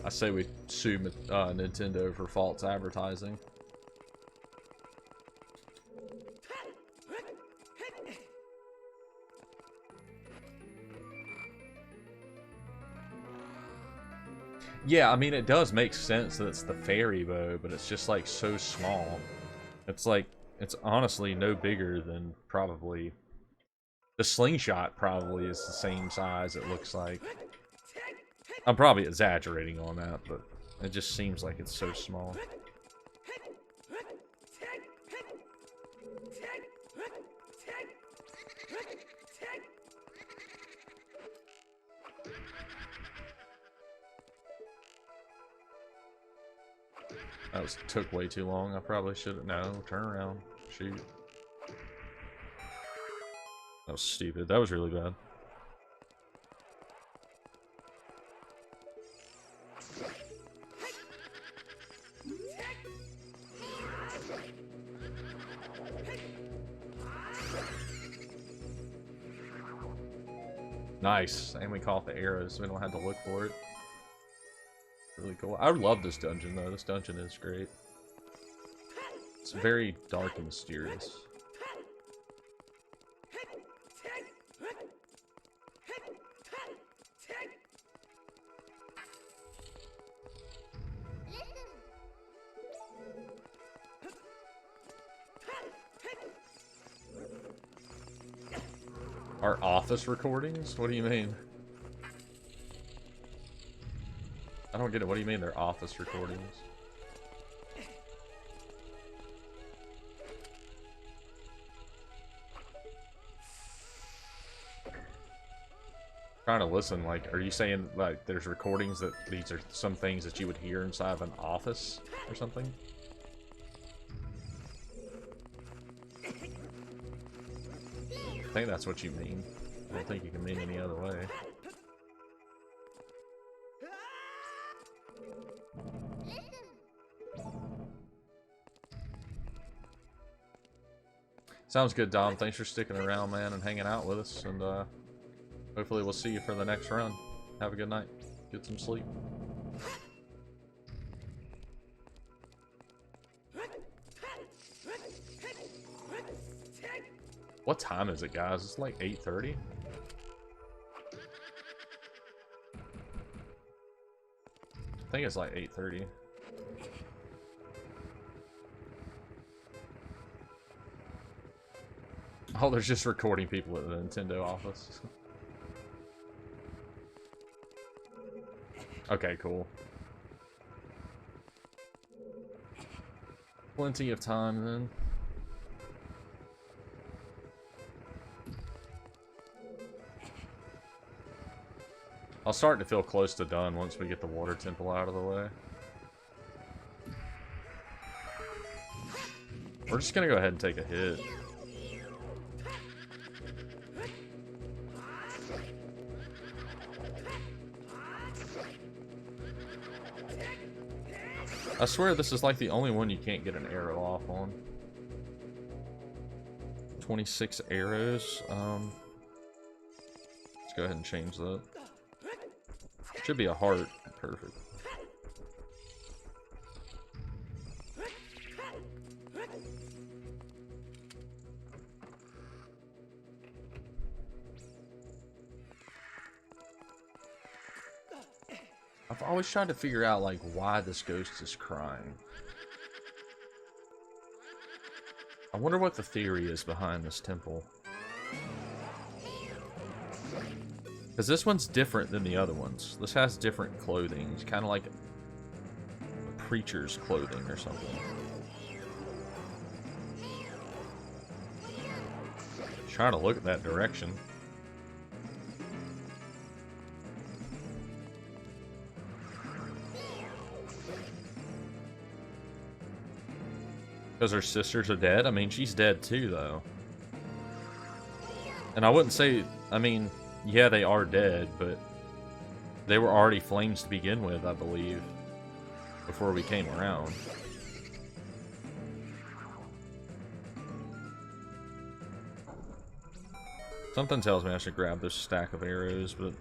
I say we sue Nintendo for false advertising. Yeah, I mean, it does make sense that it's the fairy bow, but it's just like so small. It's like, it's honestly no bigger than probably the slingshot. Probably is the same size, it looks like. I'm probably exaggerating on that, but it just seems like it's so small. That took way too long. I probably should have... No, turn around. Shoot. That was stupid. That was really bad. Nice. And we caught the arrows, so we don't have to look for it. Really cool. I love this dungeon, though. This dungeon is great. It's very dark and mysterious. Our office recordings? What do you mean? I don't get it. What do you mean they're office recordings? Trying to listen, like, are you saying, like, there's recordings that these are some things that you would hear inside of an office or something? I think that's what you mean. I don't think you can mean any other way. Sounds good, Dom. Thanks for sticking around, man, and hanging out with us. And hopefully we'll see you for the next run. Have a good night. Get some sleep. What time is it, guys? It's like 8:30. I think it's like 8:30. Oh, there's just recording people at the Nintendo office. Okay, cool. Plenty of time then. I'll start to feel close to done once we get the water temple out of the way. We're just gonna go ahead and take a hit. I swear this is like the only one you can't get an arrow off on. 26 arrows. Let's go ahead and change that. Should be a heart. Perfect. I've always tried to figure out, like, why this ghost is crying. I wonder what the theory is behind this temple. Because this one's different than the other ones. This has different clothing. It's kind of like a preacher's clothing or something. Trying to look at that direction. Because her sisters are dead? I mean, she's dead too, though. And I wouldn't say... I mean, yeah, they are dead, but... they were already flames to begin with, I believe. Before we came around. Something tells me I should grab this stack of arrows, but...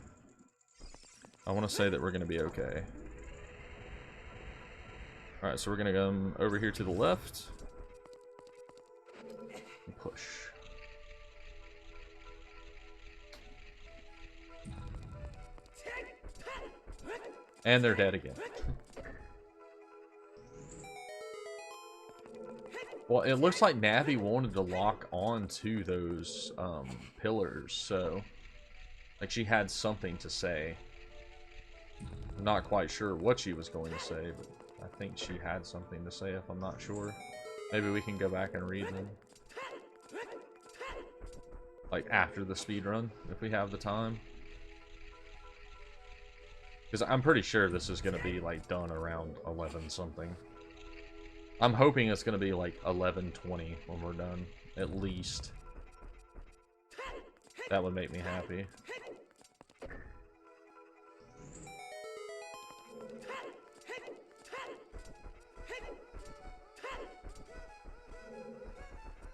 I want to say that we're going to be okay. Alright, so we're going to come over here to the left. And push. And they're dead again. Well, it looks like Navi wanted to lock on to those pillars, so... like, she had something to say. I'm not quite sure what she was going to say, but... I think she had something to say, if I'm not sure. Maybe we can go back and read them. Like, after the speedrun, if we have the time. Because I'm pretty sure this is going to be, like, done around 11 something. I'm hoping it's going to be, like, 11:20 when we're done, at least. That would make me happy.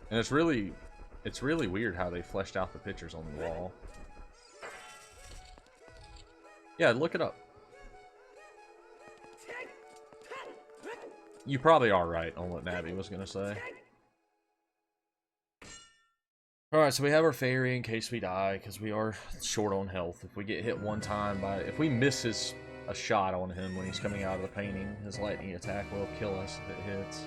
And it's really weird how they fleshed out the pictures on the wall. Yeah, look it up. You probably are right on what Navi was gonna say. Alright, so we have our fairy in case we die, because we are short on health. If we get hit one time by... if we miss a shot on him when he's coming out of the painting, his lightning attack will kill us if it hits.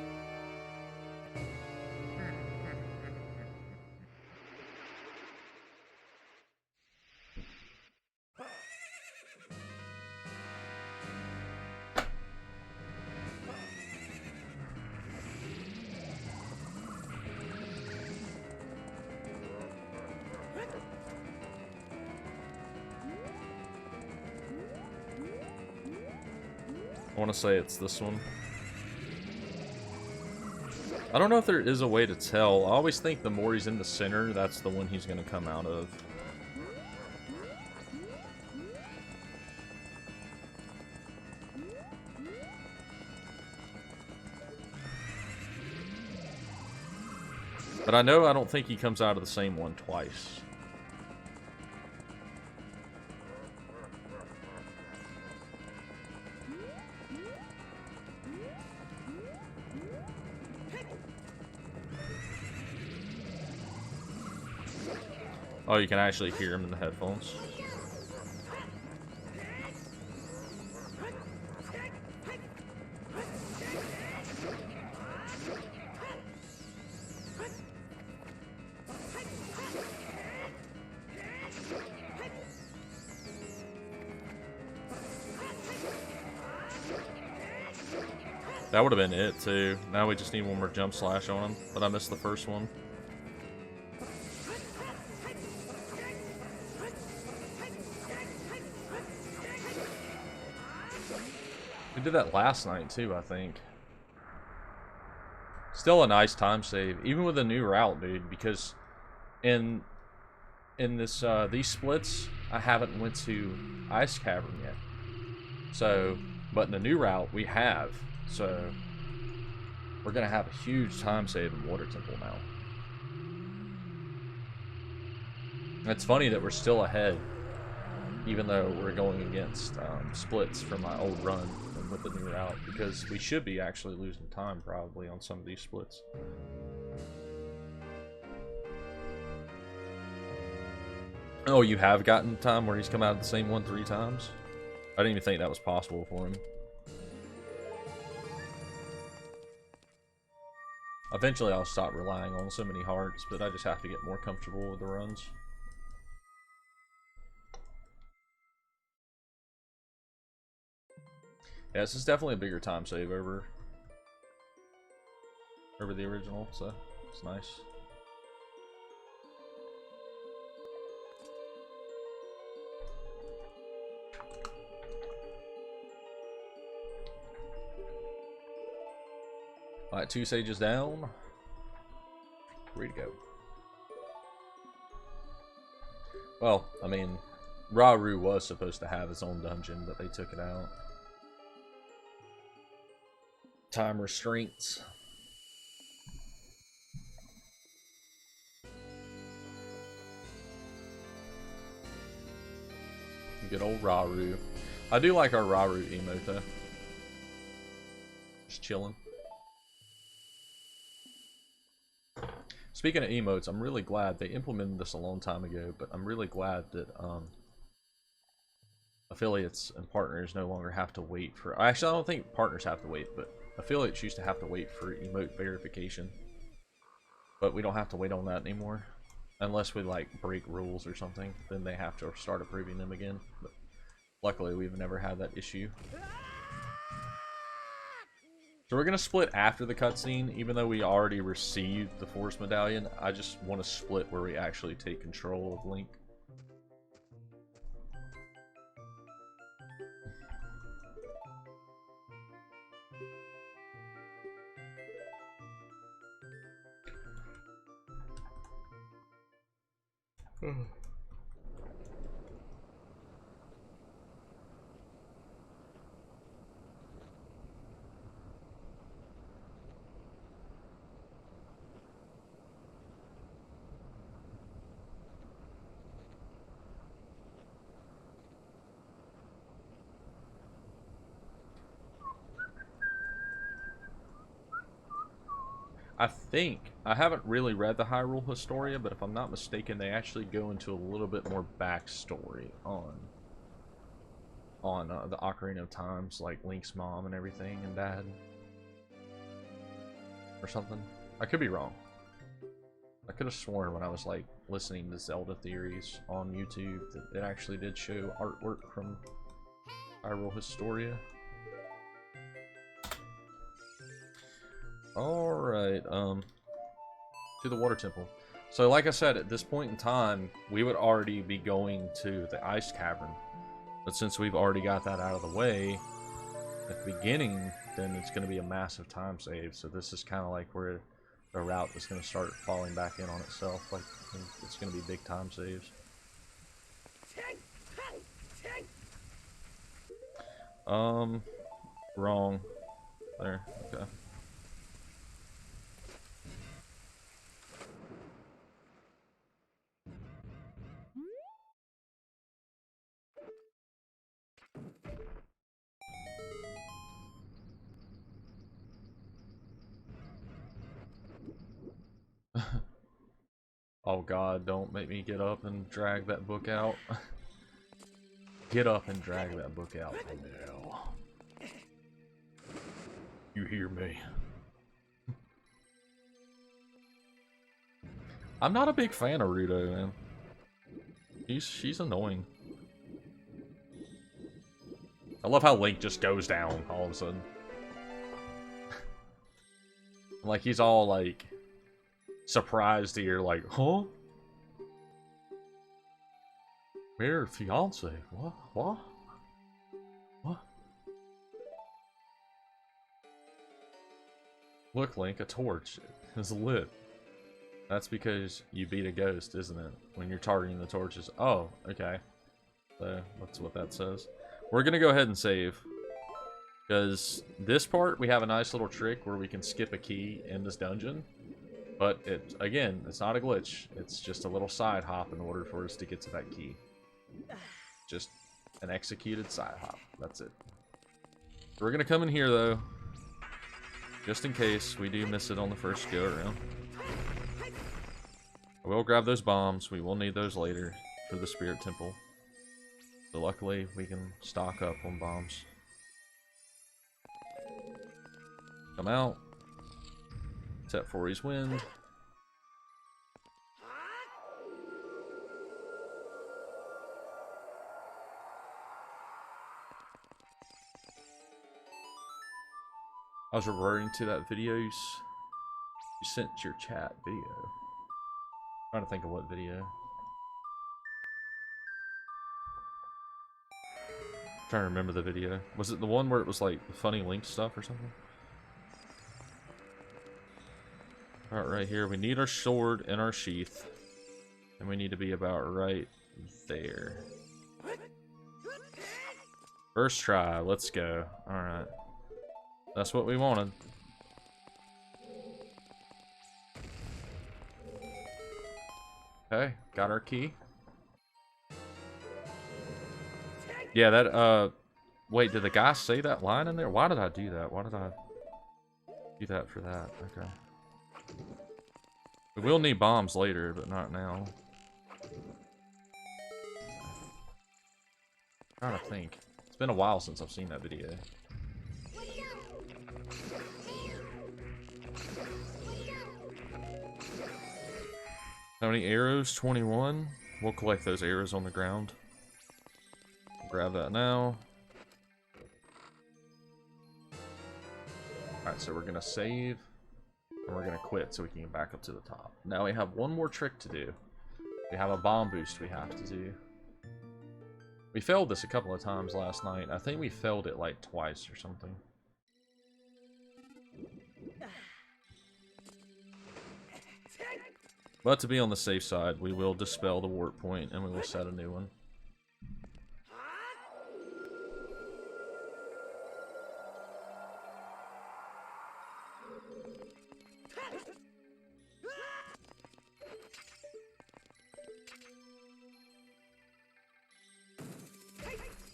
I want to say it's this one. I don't know if there is a way to tell. I always think the more he's in the center, that's the one he's going to come out of. But I know I don't think he comes out of the same one twice. Oh, you can actually hear him in the headphones. That would have been it, too. Now we just need one more jump slash on him, but I missed the first one. We did that last night too, I think. Still a nice time save, even with a new route, dude, because in this these splits, I haven't went to Ice Cavern yet. So, but in the new route, we have. So, we're going to have a huge time save in Water Temple now. It's funny that we're still ahead, even though we're going against splits from my old run with the new route, because we should be actually losing time probably on some of these splits. Oh, you have gotten time where he's come out of the same one 3 times? I didn't even think that was possible for him. Eventually I'll stop relying on so many hearts, but I just have to get more comfortable with the runs. Yeah, this is definitely a bigger time save over the original, so it's nice. Alright, 2 sages down. Ready to go. Well, I mean, Rauru was supposed to have his own dungeon, but they took it out. Time restraints. Good old Rauru. I do like our Rauru emote though. Just chilling. Speaking of emotes, I'm really glad they implemented this a long time ago, but I'm really glad that affiliates and partners no longer have to wait for... Actually, I don't think partners have to wait, but affiliates used to have to wait for emote verification. But we don't have to wait on that anymore. Unless we, like, break rules or something, then they have to start approving them again. But luckily, we've never had that issue. So we're going to split after the cutscene, even though we already received the Force Medallion. I just want to split where we actually take control of Link. I think, I haven't really read the Hyrule Historia, but if I'm not mistaken, they actually go into a little bit more backstory on the Ocarina of Times, like Link's mom and everything, and dad. Or something. I could be wrong. I could have sworn when I was like listening to Zelda theories on YouTube that it actually did show artwork from Hyrule Historia. Alright, to the Water Temple. So like I said, at this point in time, we would already be going to the Ice Cavern. But since we've already got that out of the way at the beginning, then it's going to be a massive time save. So this is kind of like where the route is going to start falling back in on itself. Like, it's going to be big time saves. Wrong. There, okay. Oh god, don't make me get up and drag that book out. Get up and drag that book out now. You hear me? I'm not a big fan of Ruto, man. She's annoying. I love how Link just goes down all of a sudden. Like he's all like surprised here, like, huh? Mere fiance? What? What? What? Look, Link, a torch is lit. That's because you beat a ghost, isn't it? When you're targeting the torches. Oh, okay. So, that's what that says. We're gonna go ahead and save. Because this part, we have a nice little trick where we can skip a key in this dungeon. But, again, it's not a glitch. It's just a little side hop in order for us to get to that key. Just an executed side hop. That's it. We're gonna come in here, though. Just in case we do miss it on the first go around. I will grab those bombs. We will need those later for the Spirit Temple. So luckily, we can stock up on bombs. Come out. Set Fori's Wind. I was referring to that video you sent your chat video. Trying to think of what video. Trying to remember the video. Was it the one where it was like the funny Link stuff or something? Alright, right here. We need our sword in our sheath. And we need to be about right there. First try. Let's go. Alright. That's what we wanted. Okay, got our key. Yeah, that, wait, did the guy say that line in there? Why did I do that? Why did I do that for that? Okay. We will need bombs later, but not now. I'm trying to think. It's been a while since I've seen that video. How many arrows? 21. We'll collect those arrows on the ground. Grab that now. Alright, so we're gonna save. And we're gonna quit so we can get back up to the top. Now we have one more trick to do. We have a bomb boost we have to do. We failed this a couple of times last night. I think we failed it like twice or something. But to be on the safe side, we will dispel the warp point and we will set a new one.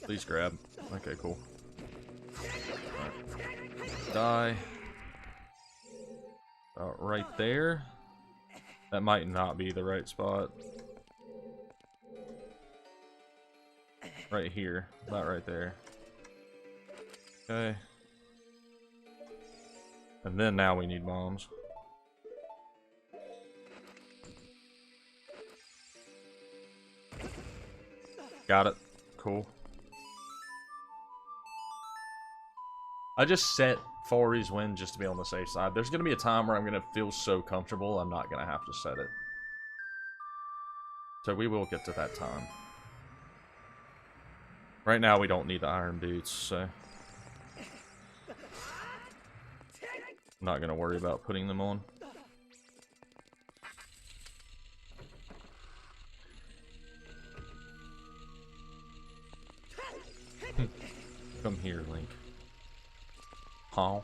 Please grab. Okay, cool. Right. Die. About right there. That might not be the right spot. Right here. About right there. Okay. And then now we need bombs. Got it. Cool. I just set Fori's Wind just to be on the safe side. There's going to be a time where I'm going to feel so comfortable I'm not going to have to set it. So we will get to that time. Right now we don't need the iron boots, so I'm not going to worry about putting them on. Come here, Link. Huh?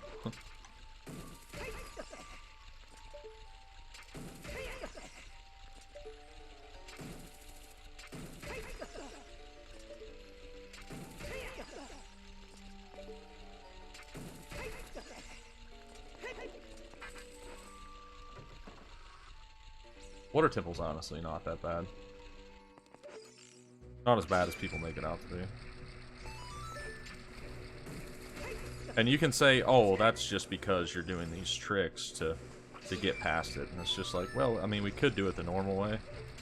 Water Temple's honestly not that bad. Not as bad as people make it out to be. And you can say, oh, that's just because you're doing these tricks to get past it. And it's just like, well, I mean, we could do it the normal way.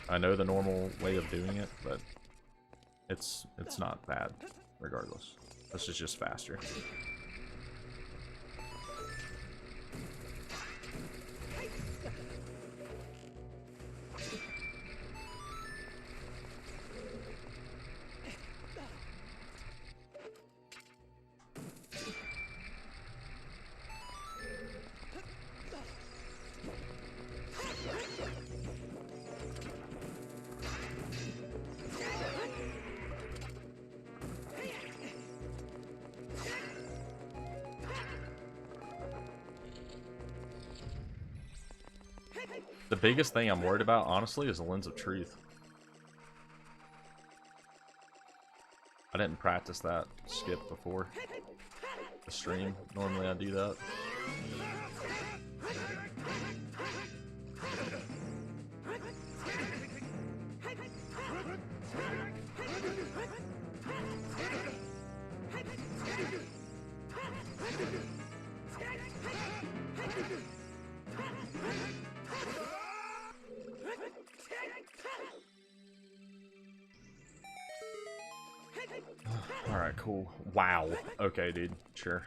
I know the normal way of doing it, but it's not bad, regardless. This is just faster. The biggest thing I'm worried about, honestly, is the lens of truth. I didn't practice that skip before the stream. Normally I do that. Alright, cool. Wow. Okay, dude. Sure.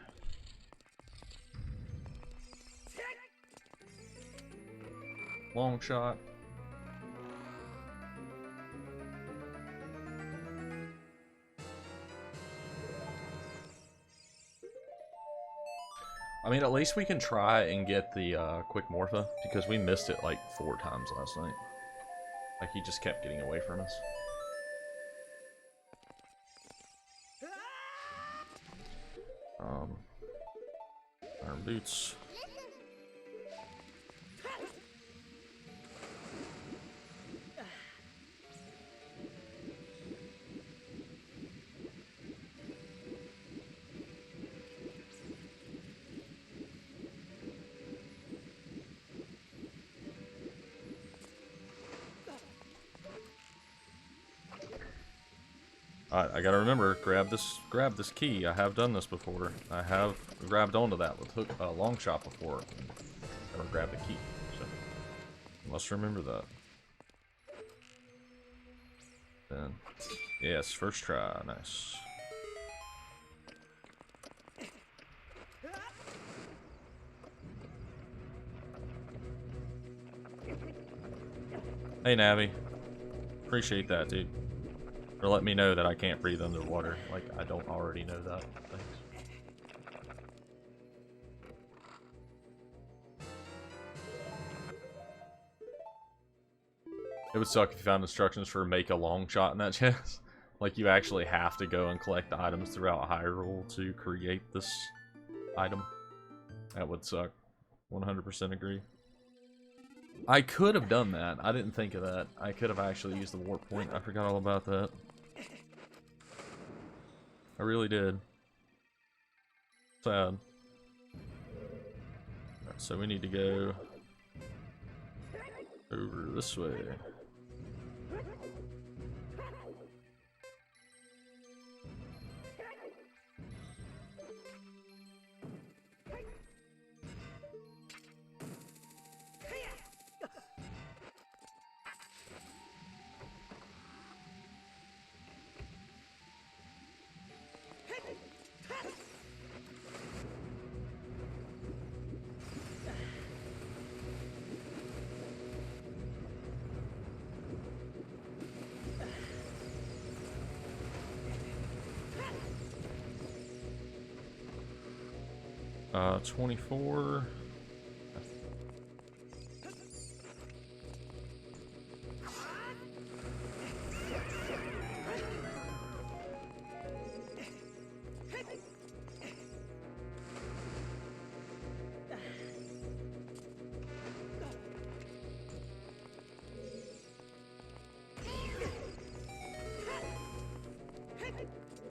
Long shot. I mean, at least we can try and get the quick Morpha, because we missed it like 4 times last night. Like, he just kept getting away from us. Iron boots. I gotta remember, grab this key. I have done this before. I have grabbed onto that with long shot before. Gotta grab the key. So, must remember that. Then, yes, first try, nice. Hey, Navi. Appreciate that, dude. Or let me know that I can't breathe underwater. Like, I don't already know that. Thanks. It would suck if you found instructions for make a long shot in that chest. Like, you actually have to go and collect the items throughout Hyrule to create this item. That would suck. 100% agree. I could have done that. I didn't think of that. I could have actually used the warp point. I forgot all about that. I really did. Sad. Alright, so we need to go over this way. Uh, 24.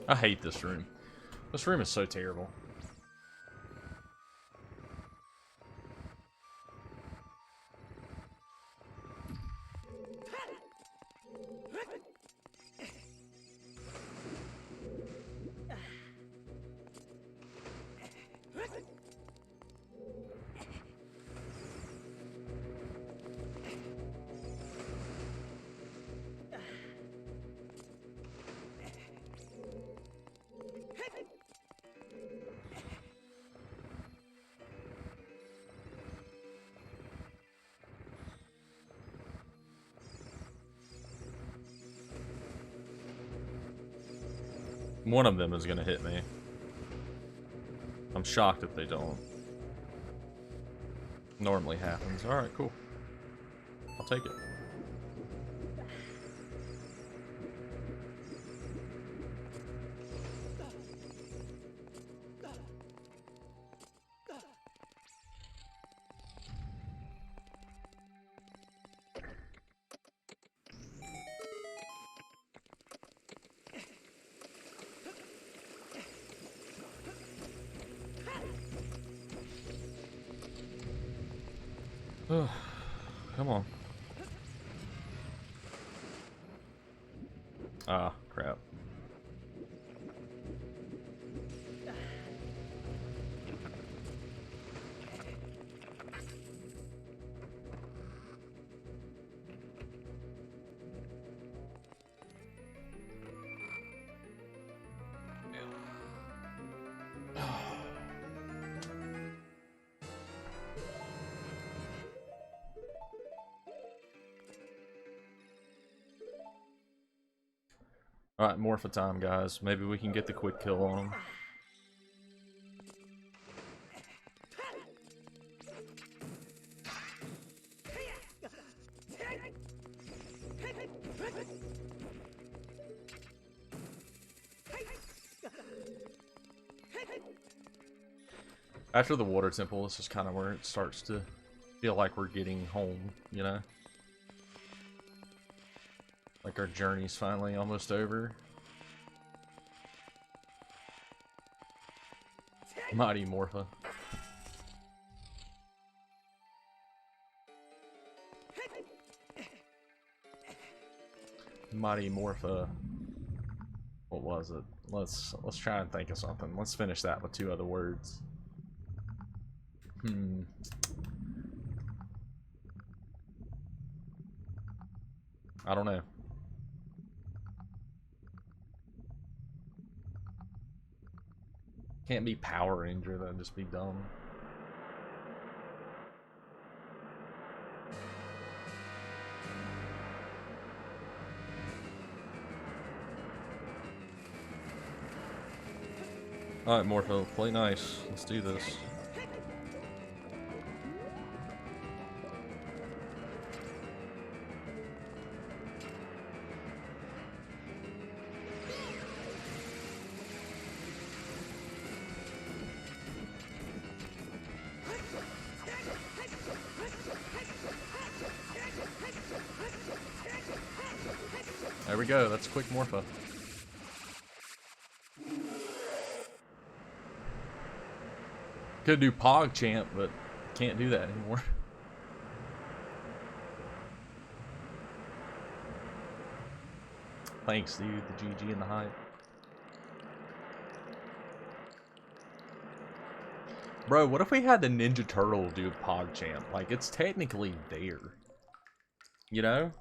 I hate this room. This room is so terrible. One of them is gonna hit me. I'm shocked if they don't. Normally happens. Alright, cool. I'll take it. Come on. Ah, crap. Alright, Morpha time, guys. Maybe we can get the quick kill on him. After the water temple, this is kind of where it starts to feel like we're getting home, you know? Like our journey's finally almost over. Mighty Morpha. Mighty Morpha. What was it? Let's try and think of something. Let's finish that with 2 other words. I don't know. Can't be Power Ranger, that'd just be dumb. Alright, Morpho, play nice. Let's do this. There we go, that's quick Morpha. Could do PogChamp, but can't do that anymore. Thanks, dude, the GG and the hype. Bro, what if we had the Ninja Turtle do PogChamp? Like, it's technically there. You know?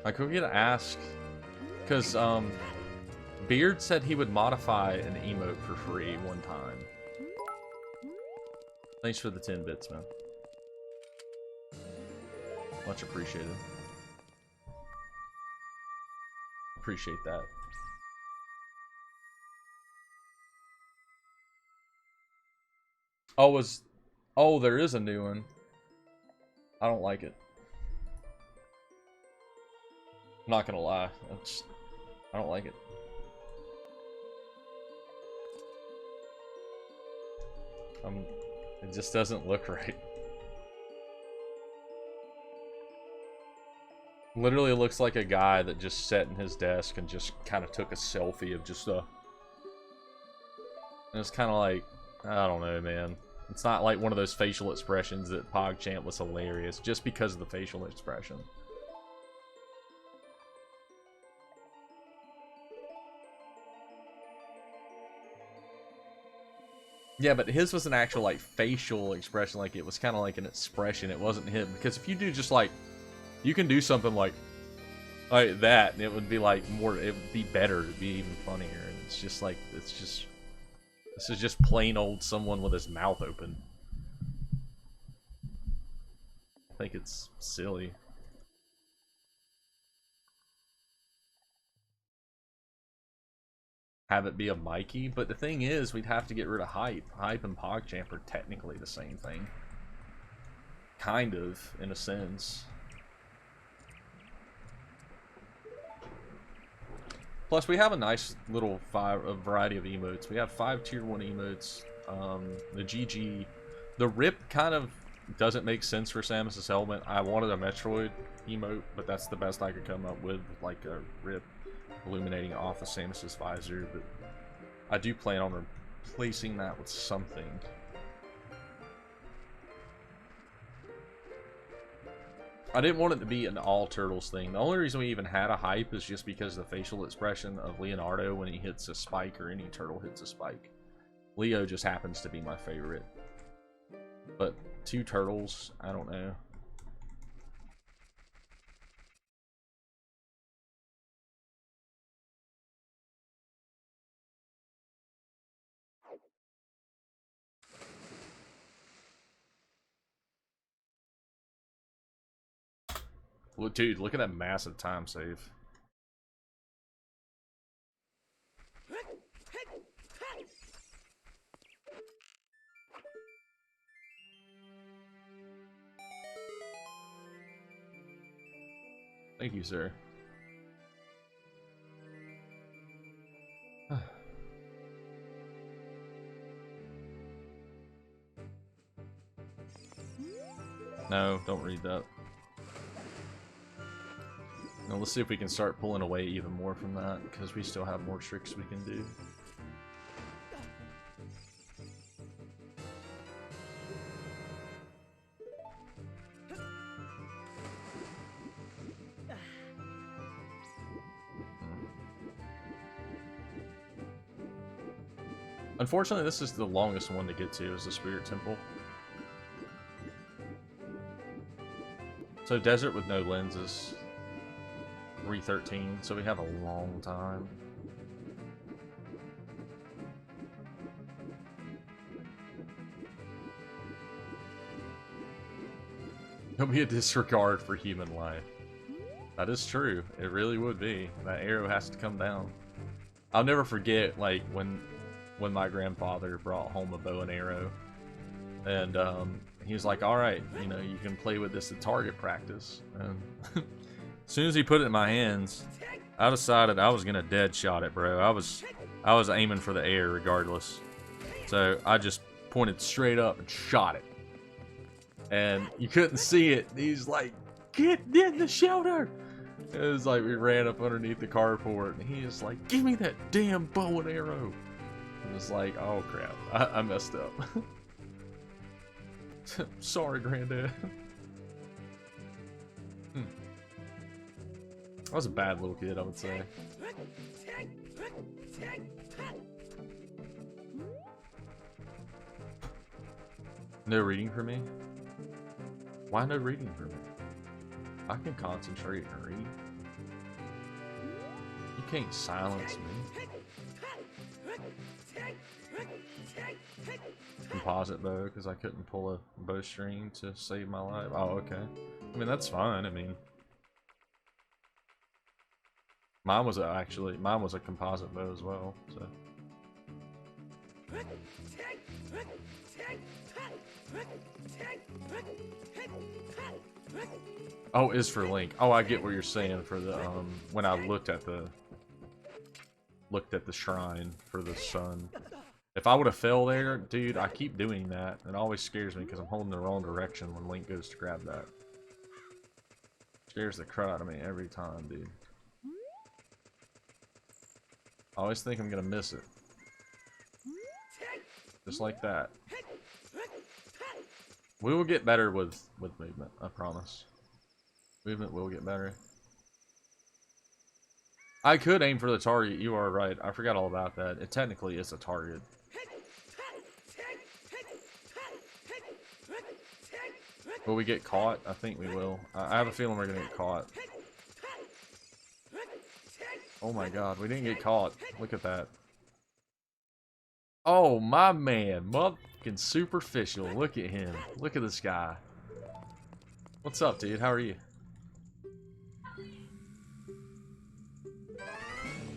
Like, we're gonna ask, because Beard said he would modify an emote for free one time. Thanks for the 10 bits, man. Much appreciated. Appreciate that. Oh, there is a new one. I don't like it. I'm not gonna lie. I don't like it. It just doesn't look right. Literally looks like a guy that just sat in his desk and just kind of took a selfie of just and it's kind of like, I don't know, man. It's not like one of those facial expressions that PogChamp was hilarious just because of the facial expression. Yeah, but his was an actual, like, facial expression. Like, it was kind of like an expression. It wasn't him. Because if you do just, like, you can do something like that, and it would be, like, more, it would be better. It would be even funnier. And it's just, like, this is just plain old someone with his mouth open. I think it's silly. Have it be a Mikey, but the thing is, we'd have to get rid of Hype. Hype and PogChamp are technically the same thing. Kind of, in a sense. Plus, we have a nice little variety of emotes. We have 5 tier 1 emotes. The GG. The Rip kind of doesn't make sense for Samus's helmet. I wanted a Metroid emote, but that's the best I could come up with like a Rip illuminating off of Samus's visor. But I do plan on replacing that with something. I didn't want it to be an all turtles thing. The only reason we even had a hype is just because the facial expression of Leonardo when he hits a spike, or any turtle hits a spike. Leo just happens to be my favorite. But 2 turtles, I don't know. Well, dude, look at that massive time save. Thank you, sir. No, don't read that. Now let's see if we can start pulling away even more from that, because we still have more tricks we can do. Unfortunately, this is the longest one to get to, is the Spirit Temple. So Desert with no lenses. 313, so we have a long time. It'll be a disregard for human life. That is true. It really would be. That arrow has to come down. I'll never forget, like, when my grandfather brought home a bow and arrow, and he was like, all right, you know, you can play with this at target practice. And as soon as he put it in my hands, I decided I was gonna dead shot it, bro. I was aiming for the air regardless. So I just pointed straight up and shot it. And you couldn't see it. He's like, get in the shelter. It was like we ran up underneath the carport, and he was like, give me that damn bow and arrow. It was like, oh crap, I messed up. Sorry, Granddad. I was a bad little kid, I would say. No reading for me? Why no reading for me? I can concentrate and read. You can't silence me. Composite bow, because I couldn't pull a bowstring to save my life. Oh, okay. I mean, that's fine. I mean, mine was a composite bow as well. So. Oh, is for Link. Oh, I get what you're saying for the when I looked at the shrine for the sun. If I would have fell there, dude, I keep doing that. It always scares me because I'm holding the wrong direction when Link goes to grab that. Scares the crap out of me every time, dude. I always think I'm gonna miss it. Just like that. We will get better with movement, I promise. Movement will get better. I could aim for the target, you are right. I forgot all about that. It technically is a target. Will we get caught? I think we will. I have a feeling we're gonna get caught. Oh my god, we didn't get caught. Look at that. Oh, my man. Motherfucking superficial. Look at him. Look at this guy. What's up, dude? How are you?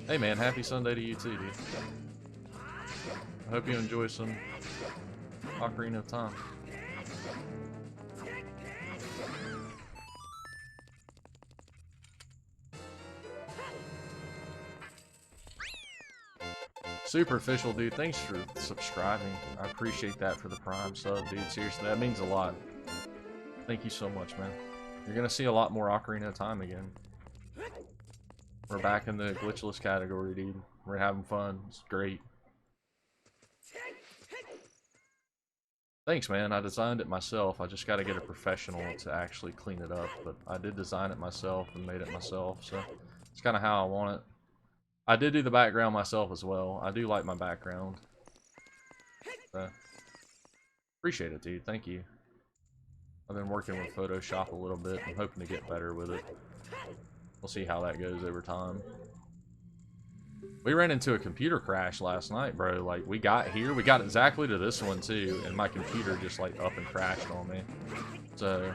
Hey, man. Happy Sunday to you, too, dude. I hope you enjoy some Ocarina of Time. Superficial, dude, thanks for subscribing. I appreciate that for the Prime sub, dude. Seriously, that means a lot. Thank you so much, man. You're gonna see a lot more Ocarina of Time again. We're back in the glitchless category, dude. We're having fun. It's great. Thanks, man. I designed it myself. I just got to get a professional to actually clean it up. But I did design it myself and made it myself, so it's kind of how I want it. I did do the background myself as well. I do like my background. So, appreciate it, dude. Thank you. I've been working with Photoshop a little bit. I'm hoping to get better with it. We'll see how that goes over time. We ran into a computer crash last night, bro. Like, we got here, we got exactly to this one, too, and my computer just, like, up and crashed on me. So...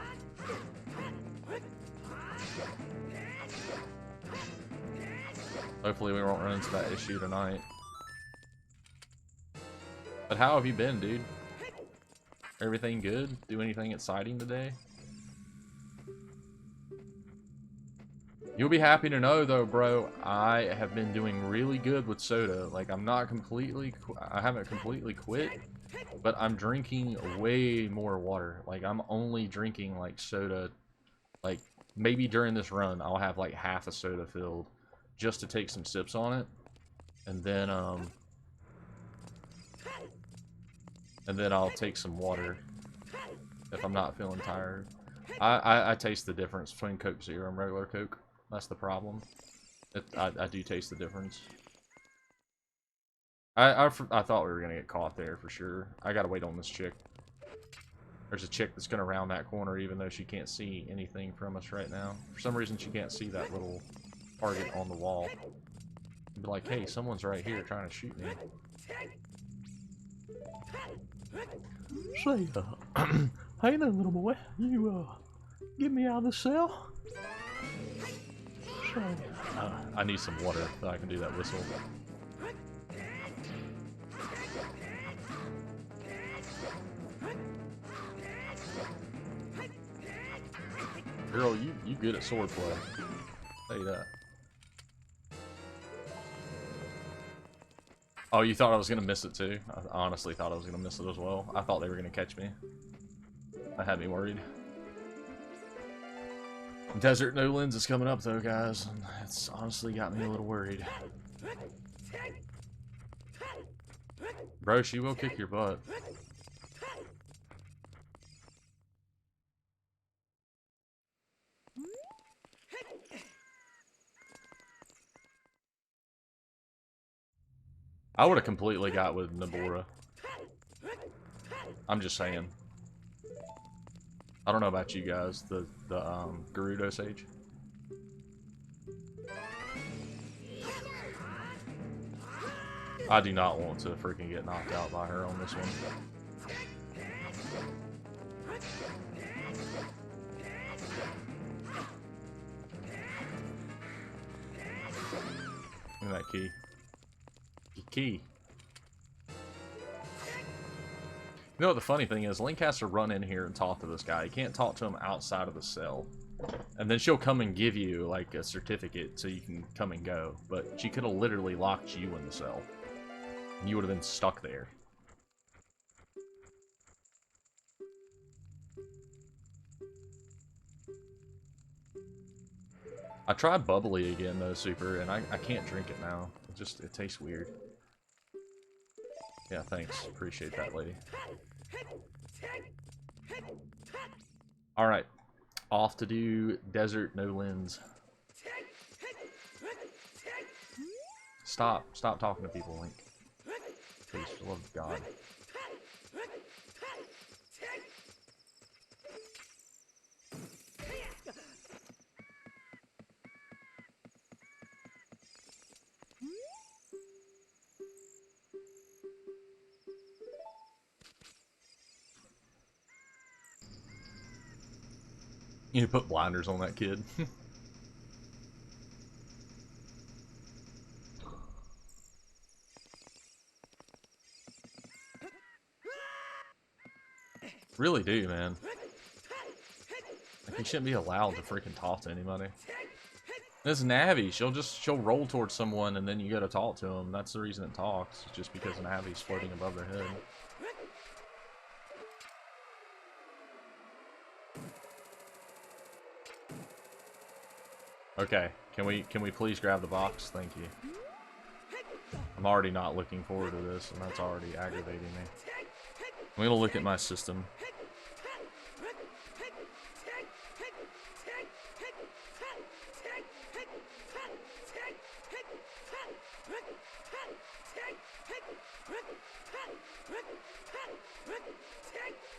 hopefully we won't run into that issue tonight. But how have you been, dude? Everything good? Do anything exciting today? You'll be happy to know, though, bro, I have been doing really good with soda. Like, I haven't completely quit, but I'm drinking way more water. Like, I'm only drinking, like, soda, like, maybe during this run, I'll have, like, half a soda filled just to take some sips on it. And then I'll take some water if I'm not feeling tired. I taste the difference between Coke Zero and regular Coke. That's the problem. I do taste the difference. I thought we were gonna get caught there for sure. I gotta wait on this chick. There's a chick that's gonna round that corner even though she can't see anything from us right now. For some reason she can't see that little target on the wall. Be like, hey, someone's right here trying to shoot me. Say, hey there, little boy. You, get me out of the cell? Say, I need some water so I can do that whistle. Girl, you good at sword play. I'll tell you that. Oh, you thought I was gonna miss it too? I honestly thought I was gonna miss it as well. I thought they were gonna catch me. That had me worried. Desert No Lens is coming up though, guys. And it's honestly got me a little worried. Bro, she will kick your butt. I would have completely got with Nabora. I'm just saying. I don't know about you guys, the Gerudo Sage. I do not want to freaking get knocked out by her on this one. Look at that key. Key. You know what the funny thing is? Link has to run in here and talk to this guy. He can't talk to him outside of the cell. And then she'll come and give you, like, a certificate so you can come and go. But she could have literally locked you in the cell. And you would have been stuck there. I tried bubbly again, though, Super, and I can't drink it now. It tastes weird. Yeah, thanks. Appreciate that, lady. Alright. Off to do Desert No Lens. Stop talking to people, Link. Please, for the love of God. You need to put blinders on that kid. Really do, man. Like, you shouldn't be allowed to freaking talk to anybody. This Navi, she'll roll towards someone and then you gotta talk to them. That's the reason it talks, just because Navi's floating above their head. Okay, can we please grab the box? Thank you. I'm already not looking forward to this, and that's already aggravating me. I'm gonna look at my system.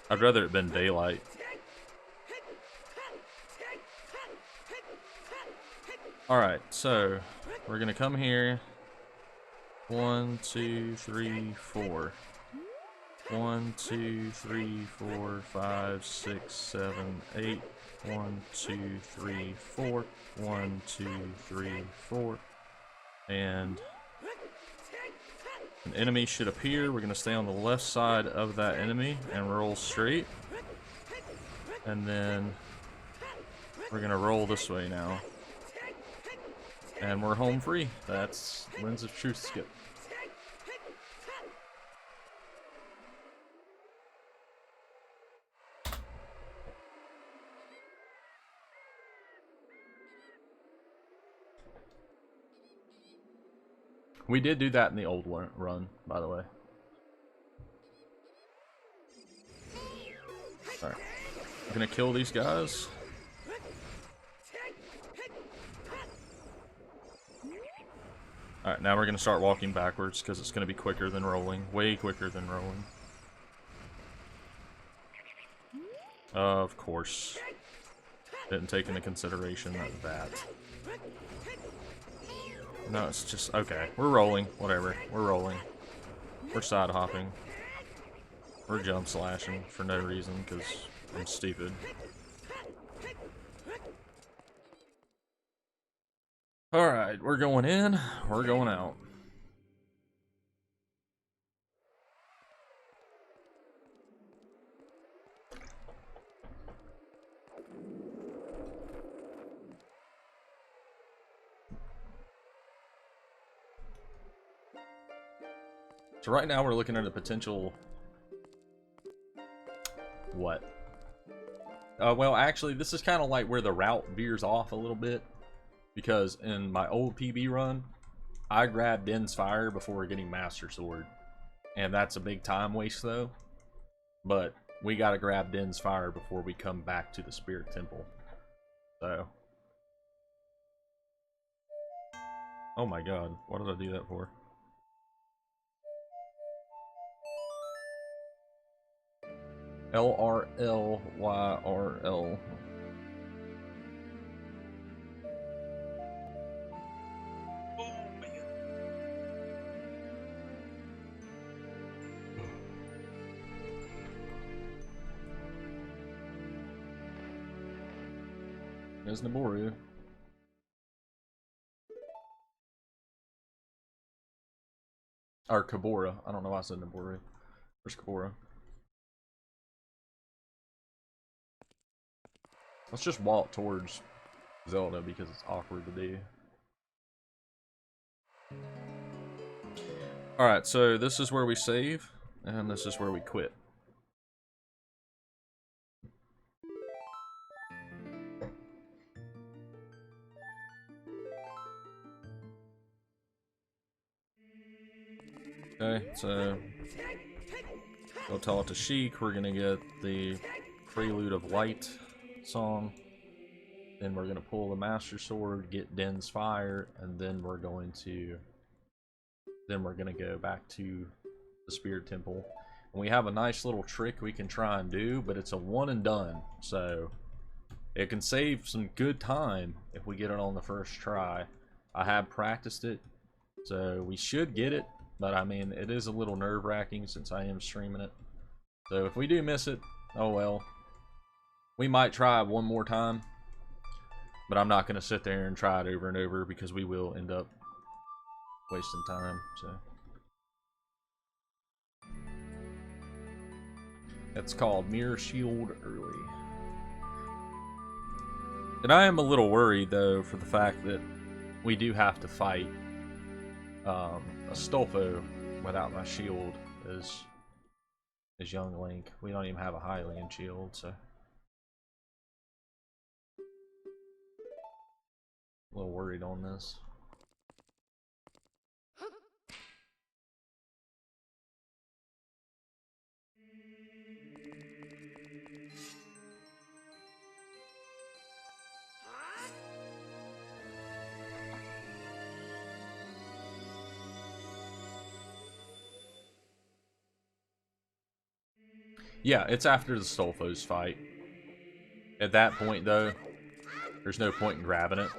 I'd rather it been daylight. Alright, so we're gonna come here. 1, 2, 3, 4. 1, 2, 3, 4, 5, 6, 7, 8. 1, 2, 3, 4. 1, 2, 3, 4. And an enemy should appear. We're gonna stay on the left side of that enemy and roll straight. And then we're gonna roll this way now. And we're home free. That's Lens of Truth skip. We did do that in the old run, by the way. Alright. I'm gonna kill these guys. Alright, now we're gonna start walking backwards because it's gonna be quicker than rolling. Way quicker than rolling. Of course. Didn't take into consideration that. No, it's just, okay. We're rolling. Whatever. We're rolling. We're side hopping. We're jump slashing for no reason because I'm stupid. Alright, we're going in, we're going out. So right now we're looking at a potential... What? Well, actually, this is kind of like where the route veers off a little bit. Because in my old PB run, I grabbed Din's Fire before getting Master Sword. And that's a big time waste though. But we gotta grab Din's Fire before we come back to the Spirit Temple. So. Oh my god, what did I do that for? LRLYRL. There's Naboru. Or Kabora. I don't know why I said Naboru. Where's Kabora? Let's just walk towards Zelda because it's awkward to do. Alright, so this is where we save, and this is where we quit. Okay, so we'll tell it to Sheik. We're gonna get the Prelude of Light song. Then we're gonna pull the Master Sword, get Din's Fire, and then we're gonna go back to the Spirit Temple. And we have a nice little trick we can try and do, but it's a one and done, so it can save some good time if we get it on the first try. I have practiced it, so we should get it. But I mean, it is a little nerve-wracking since I am streaming it. So if we do miss it, oh well. We might try one more time. But I'm not going to sit there and try it over and over because we will end up wasting time. So it's called Mirror Shield Early. And I am a little worried though for the fact that we do have to fight Astolfo without my shield as young Link. We don't even have a Hylian shield, so a little worried on this. Yeah, it's after the Stolfos fight. At that point, though, there's no point in grabbing it.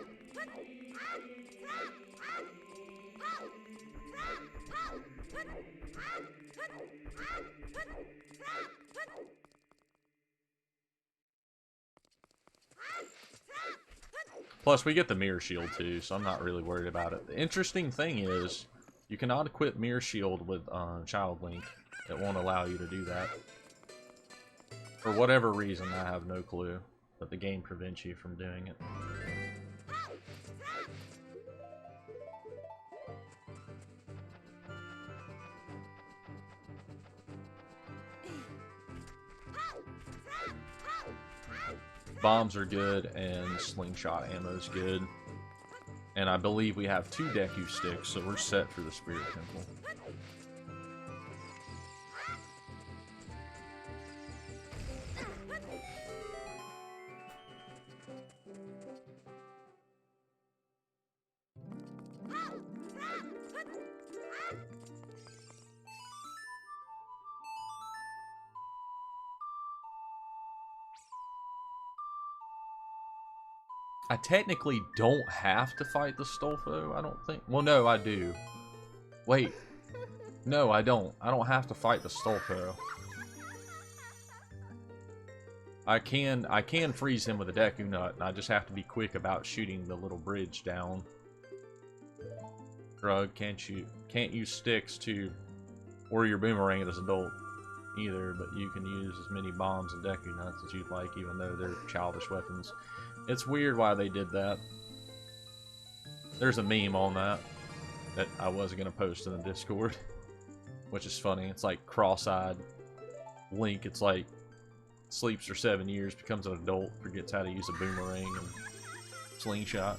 Plus, we get the Mirror Shield, too, so I'm not really worried about it. The interesting thing is, you cannot equip Mirror Shield with Child Link. It won't allow you to do that. For whatever reason, I have no clue. But the game prevents you from doing it. Bombs are good, and slingshot ammo's good. And I believe we have 2 Deku sticks, so we're set for the Spirit Temple. I technically don't have to fight the Stolfo, I don't think. Well, no, I do. Wait. No, I don't. I don't have to fight the Stolfo. I can freeze him with a Deku Nut, and I just have to be quick about shooting the little bridge down. Drug, can't use sticks to, or your boomerang as an adult either, but you can use as many bombs and Deku Nuts as you'd like, even though they're childish weapons. It's weird why they did that. There's a meme on that I was going to post in the Discord, which is funny. It's like cross-eyed Link. It's like sleeps for 7 years, becomes an adult, forgets how to use a boomerang and slingshot,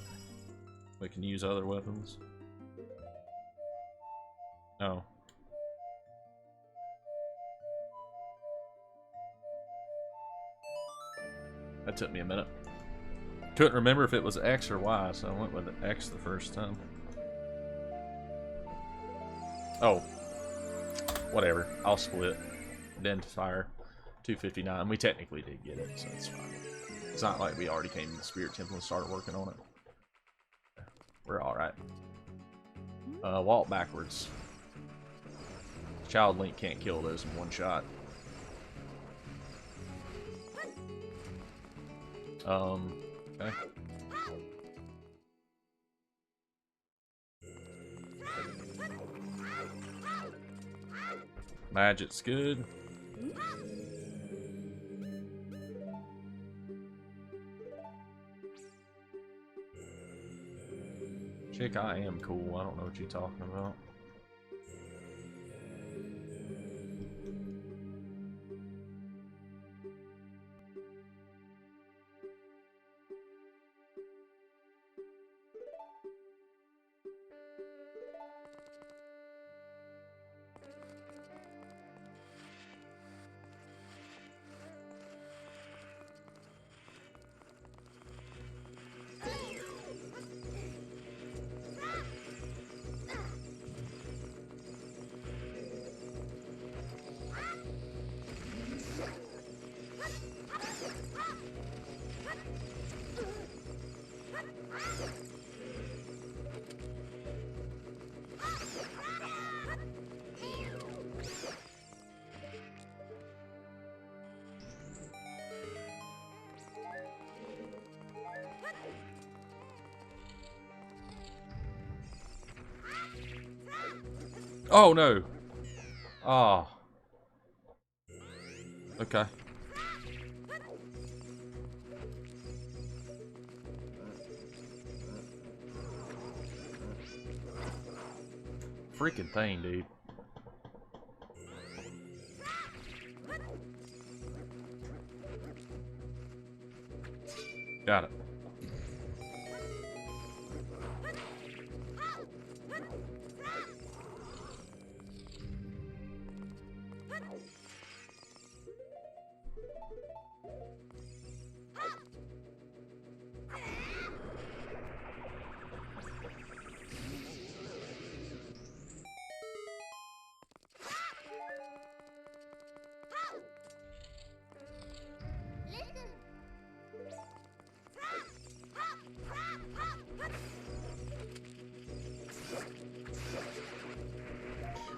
but can use other weapons. Oh. That took me a minute. Couldn't remember if it was X or Y, so I went with X the first time. Oh. Whatever. I'll split. Identifier 259. We technically did get it, so it's fine. It's not like we already came to the Spirit Temple and started working on it. We're alright. Walk backwards. Child Link can't kill those in one shot. Okay. Magic's good. Chick, I am cool. I don't know what you're talking about. Oh no! Ah. Oh. Okay. Freaking thing, dude. Got it.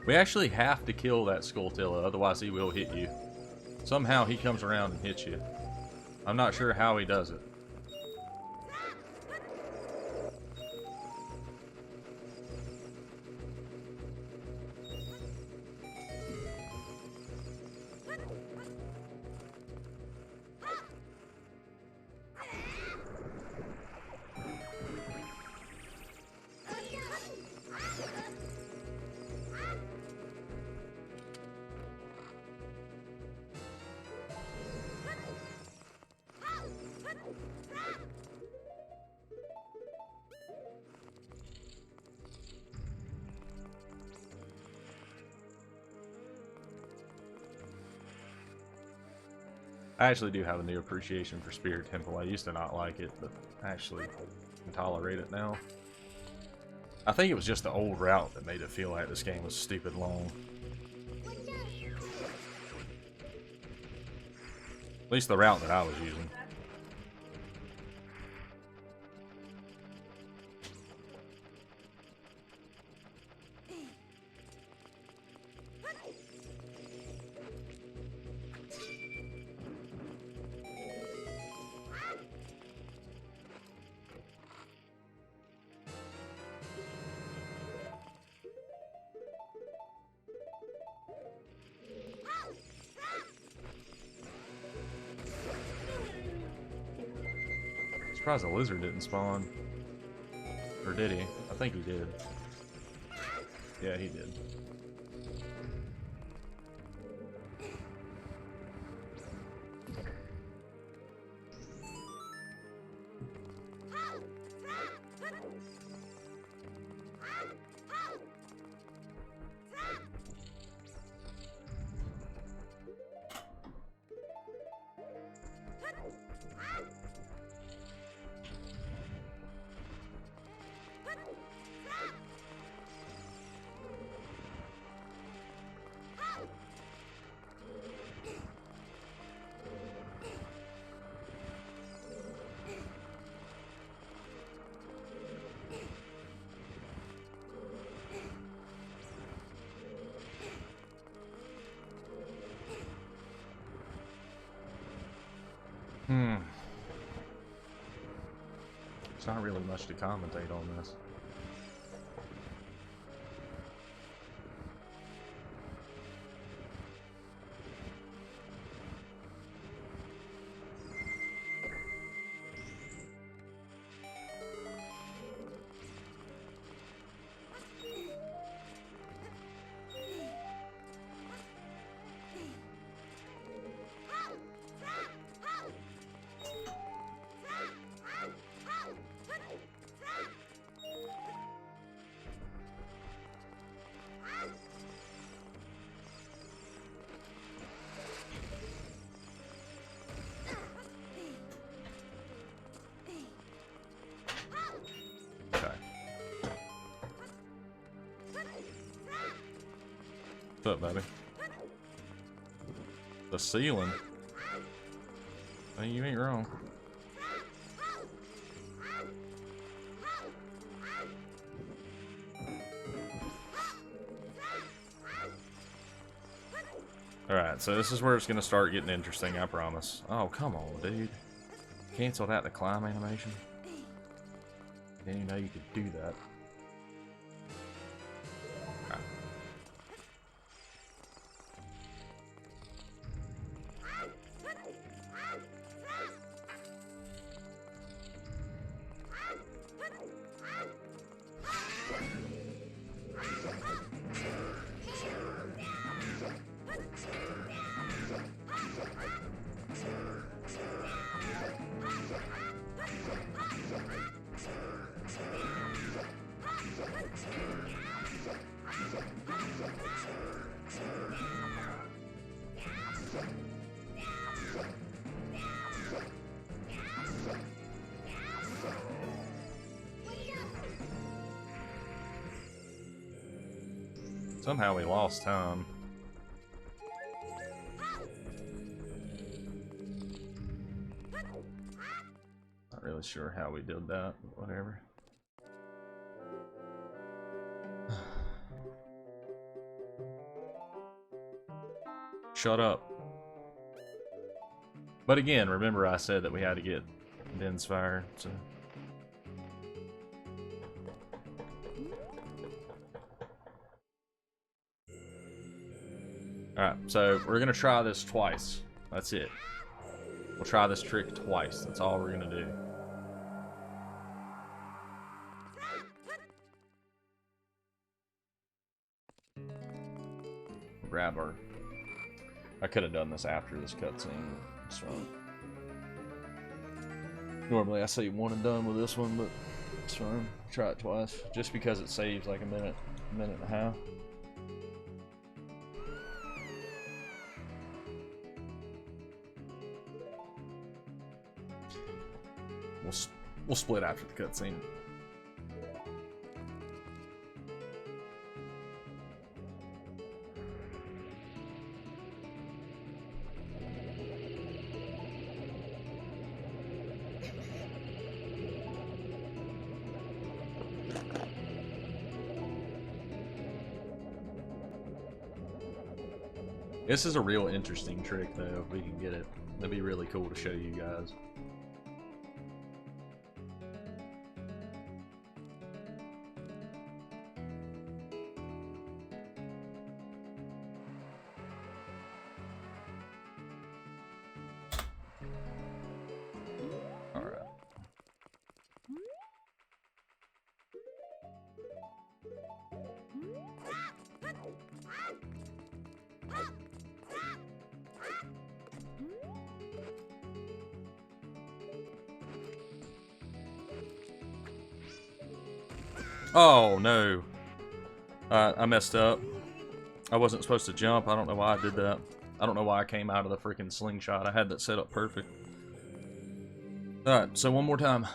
We actually have to kill that Skulltilla, otherwise he will hit you. Somehow he comes around and hits you. I'm not sure how he does it. I actually do have a new appreciation for Spirit Temple. I used to not like it, but I actually can tolerate it now. I think it was just the old route that made it feel like this game was stupid long. At least the route that I was using. Surprised the lizard didn't spawn. Or did he? I think he did. Yeah, he did. There's not really much to commentate on this. What's up, baby? The ceiling? I mean, you ain't wrong. Alright, so this is where it's gonna start getting interesting, I promise. Oh, come on, dude. Cancel that, the climb animation. Didn't even know you could do that. Somehow we lost time. Not really sure how we did that, but whatever. shut up. But again, remember I said that we had to get Ben's fire, so... Alright, so we're gonna try this twice. That's it. We'll try this trick twice. That's all we're gonna do. Grab our... I could have done this after this cutscene. So normally I say one and done with this one, but it's fine. Try it twice, just because it saves like a minute and a half. We'll split after the cutscene. This is a real interesting trick, though, if we can get it. That'd be really cool to show you guys. Alright. Oh no. I messed up. I wasn't supposed to jump. I don't know why I did that. I don't know why I came out of the freaking slingshot. I had that set up perfect. Alright, so one more time.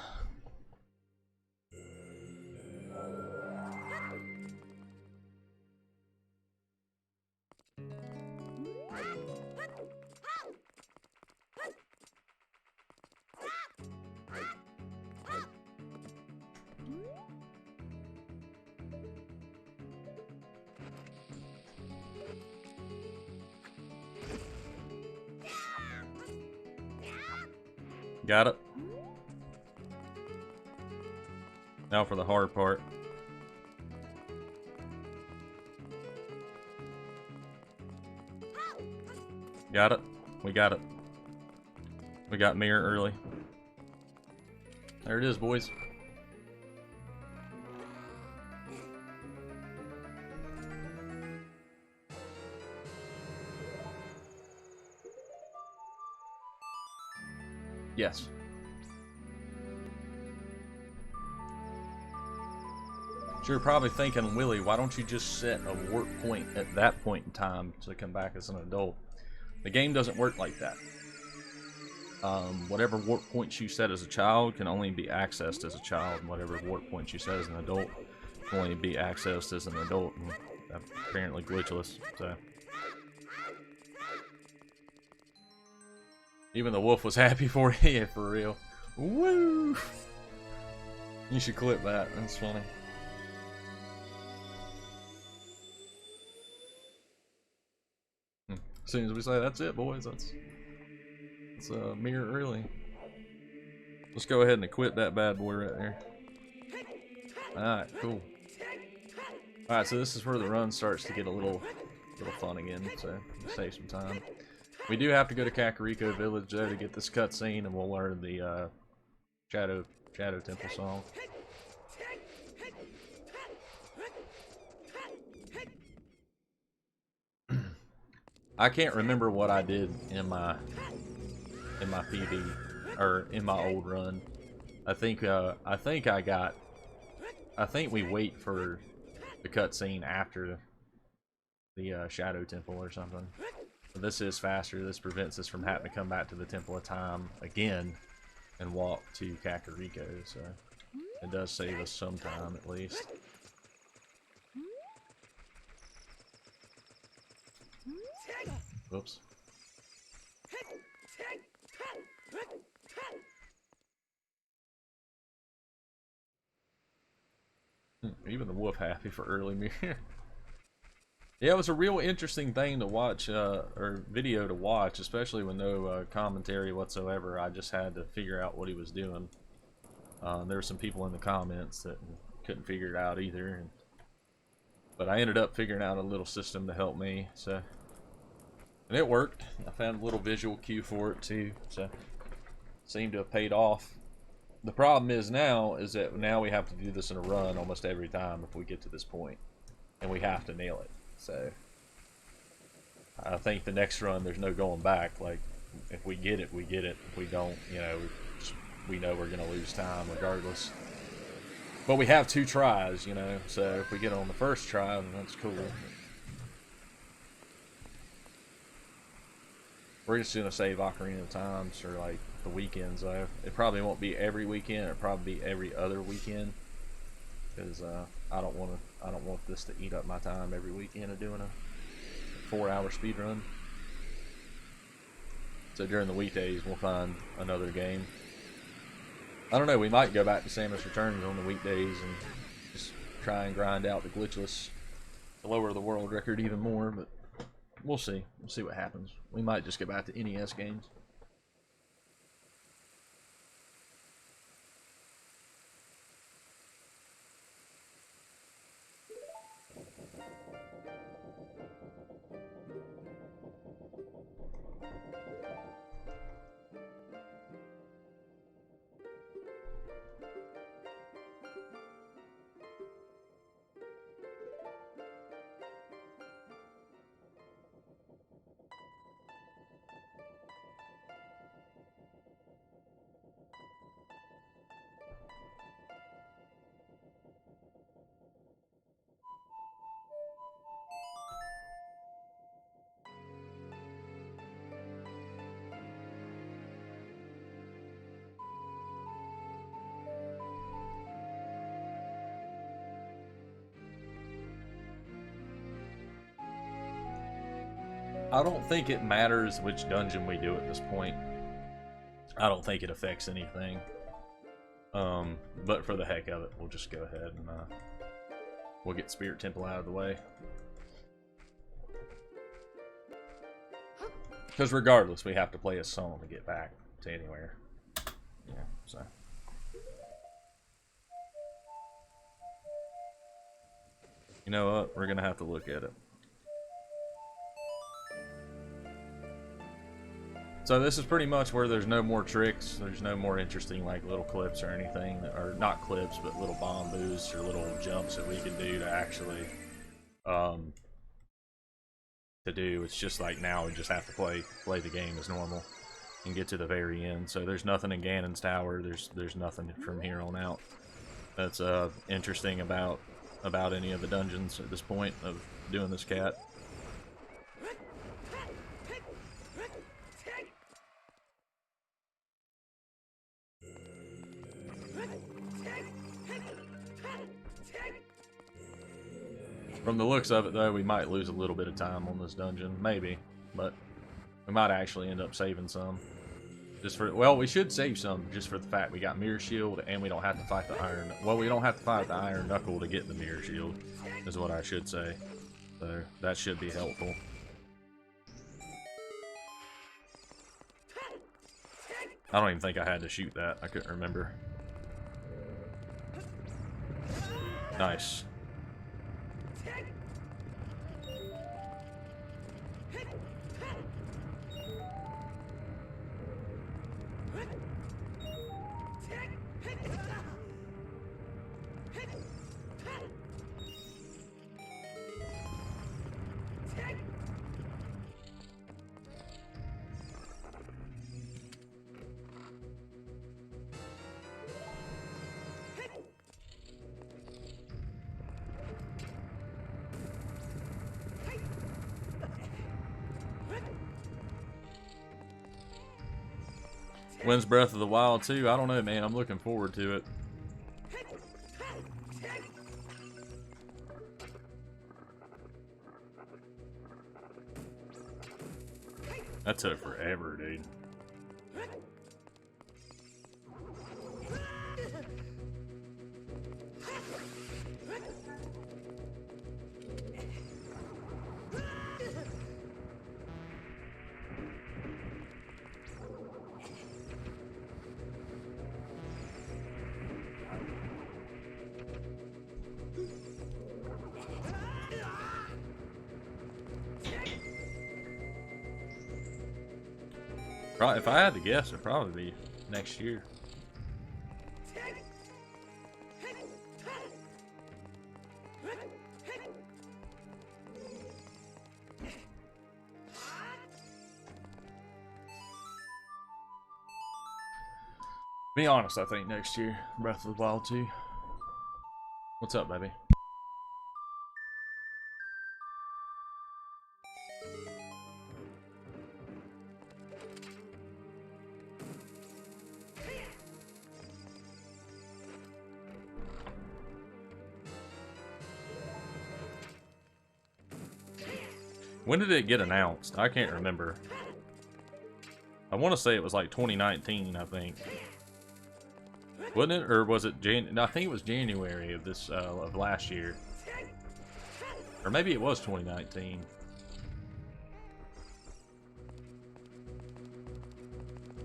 Got it. Now for the hard part. Got it. We got it. We got mirror early. There it is, boys. Yes. So you're probably thinking, Willie, why don't you just set a warp point at that point in time to come back as an adult? The game doesn't work like that. Whatever warp points you set as a child can only be accessed as a child, and whatever warp points you set as an adult can only be accessed as an adult, and apparently glitchless, so... Even the wolf was happy for you, yeah, for real. Woo! You should clip that, that's funny. As soon as we say that's it, boys, that's mirror early. Let's go ahead and equip that bad boy right there. Alright, cool. Alright, so this is where the run starts to get a little fun again, so save some time. We do have to go to Kakariko Village though to get this cutscene, and we'll learn the Shadow Temple song. I can't remember what I did in my PB or in my old run. I think we wait for the cutscene after the Shadow Temple or something. But this is faster. This prevents us from having to come back to the Temple of Time again and walk to Kakariko, so it does save us some time at least. Whoops. Even the wolf happy for early mirror. Yeah, it was a real interesting thing to watch, or video to watch, especially with no commentary whatsoever. I just had to figure out what he was doing. There were some people in the comments that couldn't figure it out either, but I ended up figuring out a little system to help me. So, and it worked. I found a little visual cue for it too. So, seemed to have paid off. The problem is that now we have to do this in a run almost every time if we get to this point, and we have to nail it. So I think the next run there's no going back. Like, if we get it, we get it. If we don't, you know, we know we're gonna lose time regardless. But we have 2 tries, you know, so if we get it on the first try, then that's cool. We're just gonna save Ocarina of Times for like the weekends though. It probably won't be every weekend. It'll probably be every other weekend, because I don't want this to eat up my time every weekend of doing a 4-hour speed run. So during the weekdays we'll find another game. I don't know, we might go back to Samus Returns on the weekdays and just try and grind out the Glitchless to lower the world record even more, but we'll see. We'll see what happens. We might just go back to NES games. I don't think it matters which dungeon we do at this point. I don't think it affects anything. But for the heck of it, we'll just go ahead and we'll get Spirit Temple out of the way. Because regardless, we have to play a song to get back to anywhere. Yeah, so. You know what? We're gonna have to look at it. So this is pretty much where there's no more tricks. There's no more interesting like little clips or anything, or not clips, but little bomb boosts or little jumps that we can do to actually to do. It's just like now we just have to play the game as normal and get to the very end. So there's nothing in Ganon's Tower. There's nothing from here on out that's interesting about any of the dungeons at this point of doing this cat. From the looks of it, though, we might lose a little bit of time on this dungeon, maybe, but we might actually end up saving some. Just for, well, we should save some just for the fact we got Mirror Shield and we don't have to fight the Iron. Well, we don't have to fight the Iron Knuckle to get the Mirror Shield, is what I should say. So that should be helpful. I don't even think I had to shoot that. I couldn't remember. Nice. When's Breath of the Wild 2? I don't know, man. I'm looking forward to it. That took forever, dude. If I had to guess, it'd probably be next year. Be honest, I think next year, Breath of the Wild 2. What's up, baby? When did it get announced? I can't remember. I want to say it was like 2019, I think. Wasn't it? Or was it I think it was January of this of last year. Or maybe it was 2019.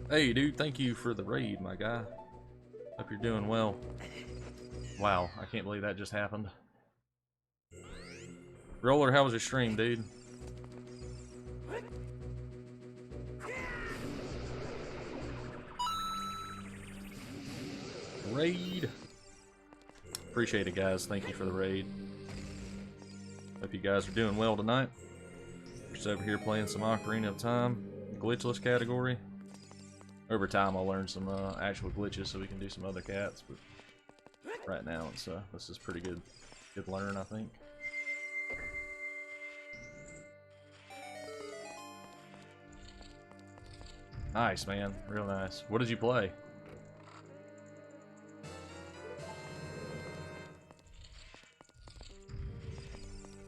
Hey dude, thank you for the raid, my guy. Hope you're doing well. Wow, I can't believe that just happened. Roller, how was your stream, dude? Raid. Appreciate it, guys. Thank you for the raid. Hope you guys are doing well tonight. Just over here playing some Ocarina of Time, glitchless category. Over time, I'll learn some actual glitches so we can do some other cats. But right now, it's this is pretty good. Good learn, I think. Nice, man. Real nice. What did you play?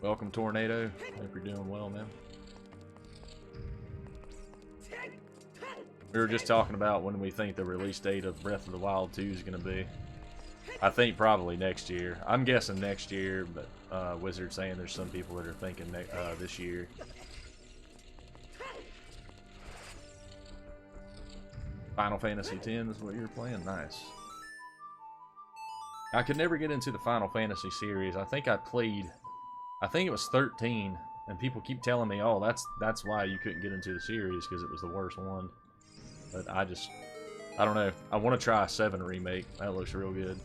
Welcome, Tornado. Hope you're doing well, man. We were just talking about when we think the release date of Breath of the Wild 2 is going to be. I think probably next year. I'm guessing next year, but Wizard's saying there's some people that are thinking this year. Final Fantasy X is what you're playing? Nice. I could never get into the Final Fantasy series. I think it was 13, and people keep telling me, oh, that's why you couldn't get into the series, because it was the worst one. But I don't know. I want to try a 7 remake. That looks real good.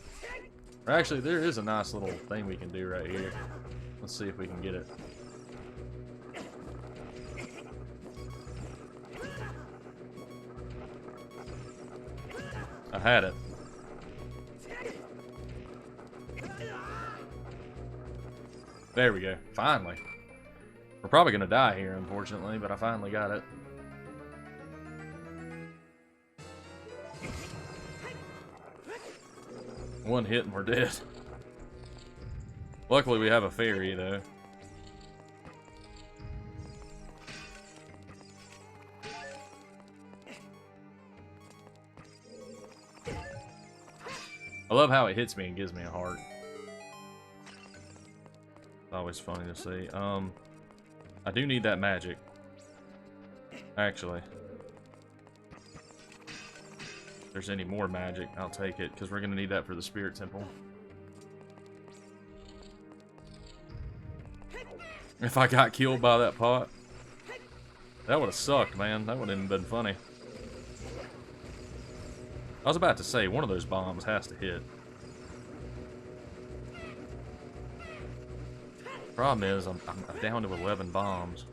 Or actually, there is a nice little thing we can do right here. Let's see if we can get it. I had it. There we go. Finally. We're probably going to die here, unfortunately, but I finally got it. One hit and we're dead. Luckily, we have a fairy, though. I love how it hits me and gives me a heart. It's always funny to see. I do need that magic. Actually. If there's any more magic, I'll take it, because we're going to need that for the Spirit Temple. If I got killed by that pot, that would have sucked, man. That wouldn't have been funny. I was about to say, one of those bombs has to hit. Problem is, I'm down to 11 bombs.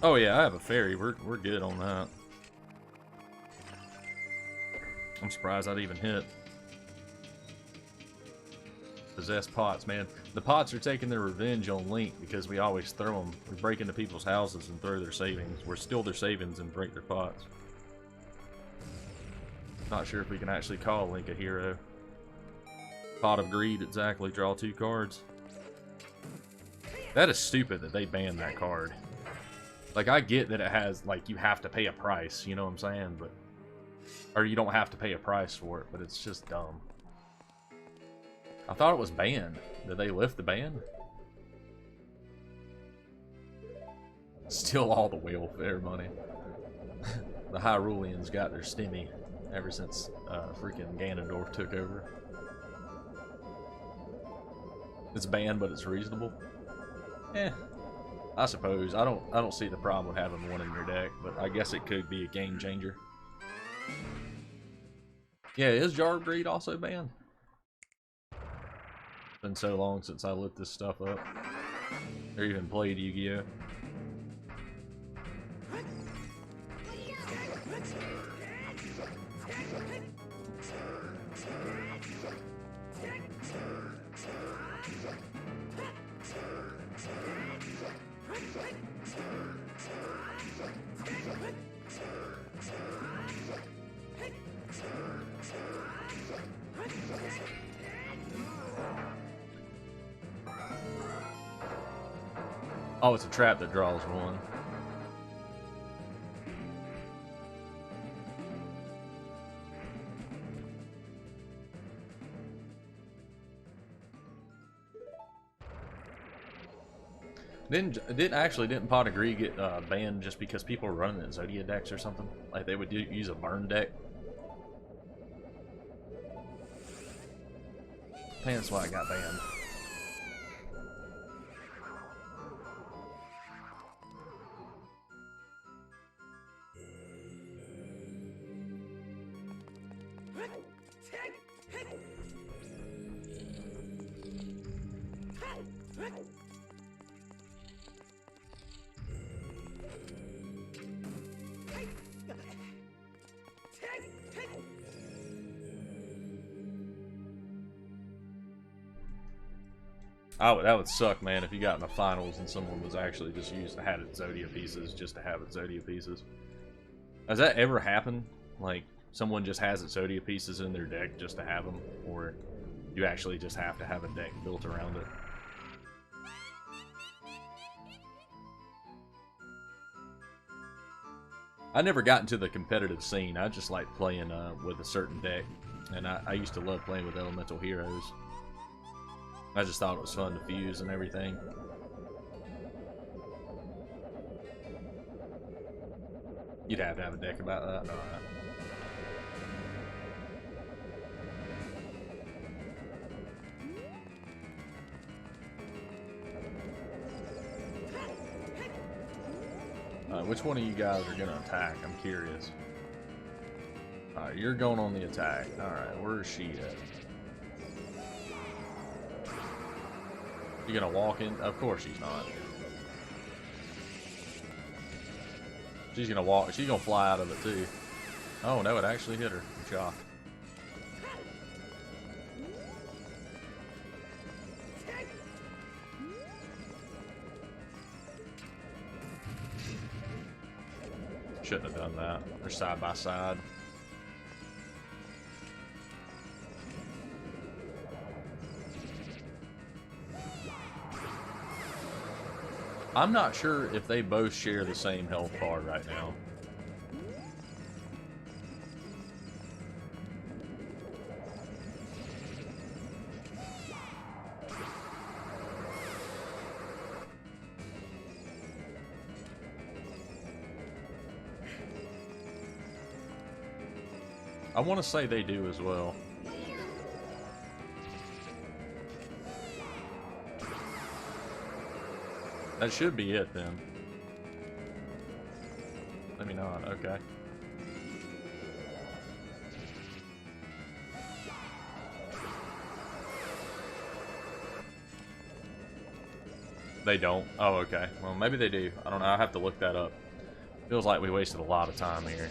Oh yeah, I have a fairy. We're good on that. I'm surprised I'd even hit. Possessed pots, man. The pots are taking their revenge on Link because we always throw them. We break into people's houses and throw their savings. We're steal their savings and break their pots. Not sure if we can actually call Link a hero. Pot of Greed, exactly. Draw 2 cards. That is stupid that they banned that card. Like, I get that it has, like, you have to pay a price, you know what I'm saying? But, or you don't have to pay a price for it, but it's just dumb. I thought it was banned. Did they lift the ban? Still all the welfare money. The Hyruleans got their stimmy. ever since freaking Ganondorf took over. It's banned, but it's reasonable. Eh, I suppose. I don't see the problem with having one in your deck, but I guess it could be a game changer. Yeah, is Jar Breed also banned? Been so long since I looked this stuff up. Or even played Yu-Gi-Oh! Oh, it's a trap that draws one. Didn't Pot Agree get banned just because people were running the Zodia decks or something? Like they would use a burn deck? I think that's why it got banned. Oh, that would suck, man, if you got in the finals and someone was actually just had its Zodia pieces just to have its Zodia pieces. Has that ever happened? Like, someone just has its Zodia pieces in their deck just to have them? Or you actually just have to have a deck built around it? I never got into the competitive scene. I just like playing with a certain deck. And I used to love playing with Elemental Heroes. I just thought it was fun to fuse and everything. You'd have to have a deck about that. Alright, which one of you guys are going to attack? I'm curious. Alright, you're going on the attack. Alright, where's she at? You gonna walk in? Of course she's not. She's gonna walk. She's gonna fly out of it too. Oh no, it actually hit her. I'm shocked. Shouldn't have done that. They're side by side. I'm not sure if they both share the same health bar right now. I want to say they do as well. That should be it then. Let me know. Okay. They don't? Oh, okay. Well, maybe they do. I don't know. I'll have to look that up. Feels like we wasted a lot of time here.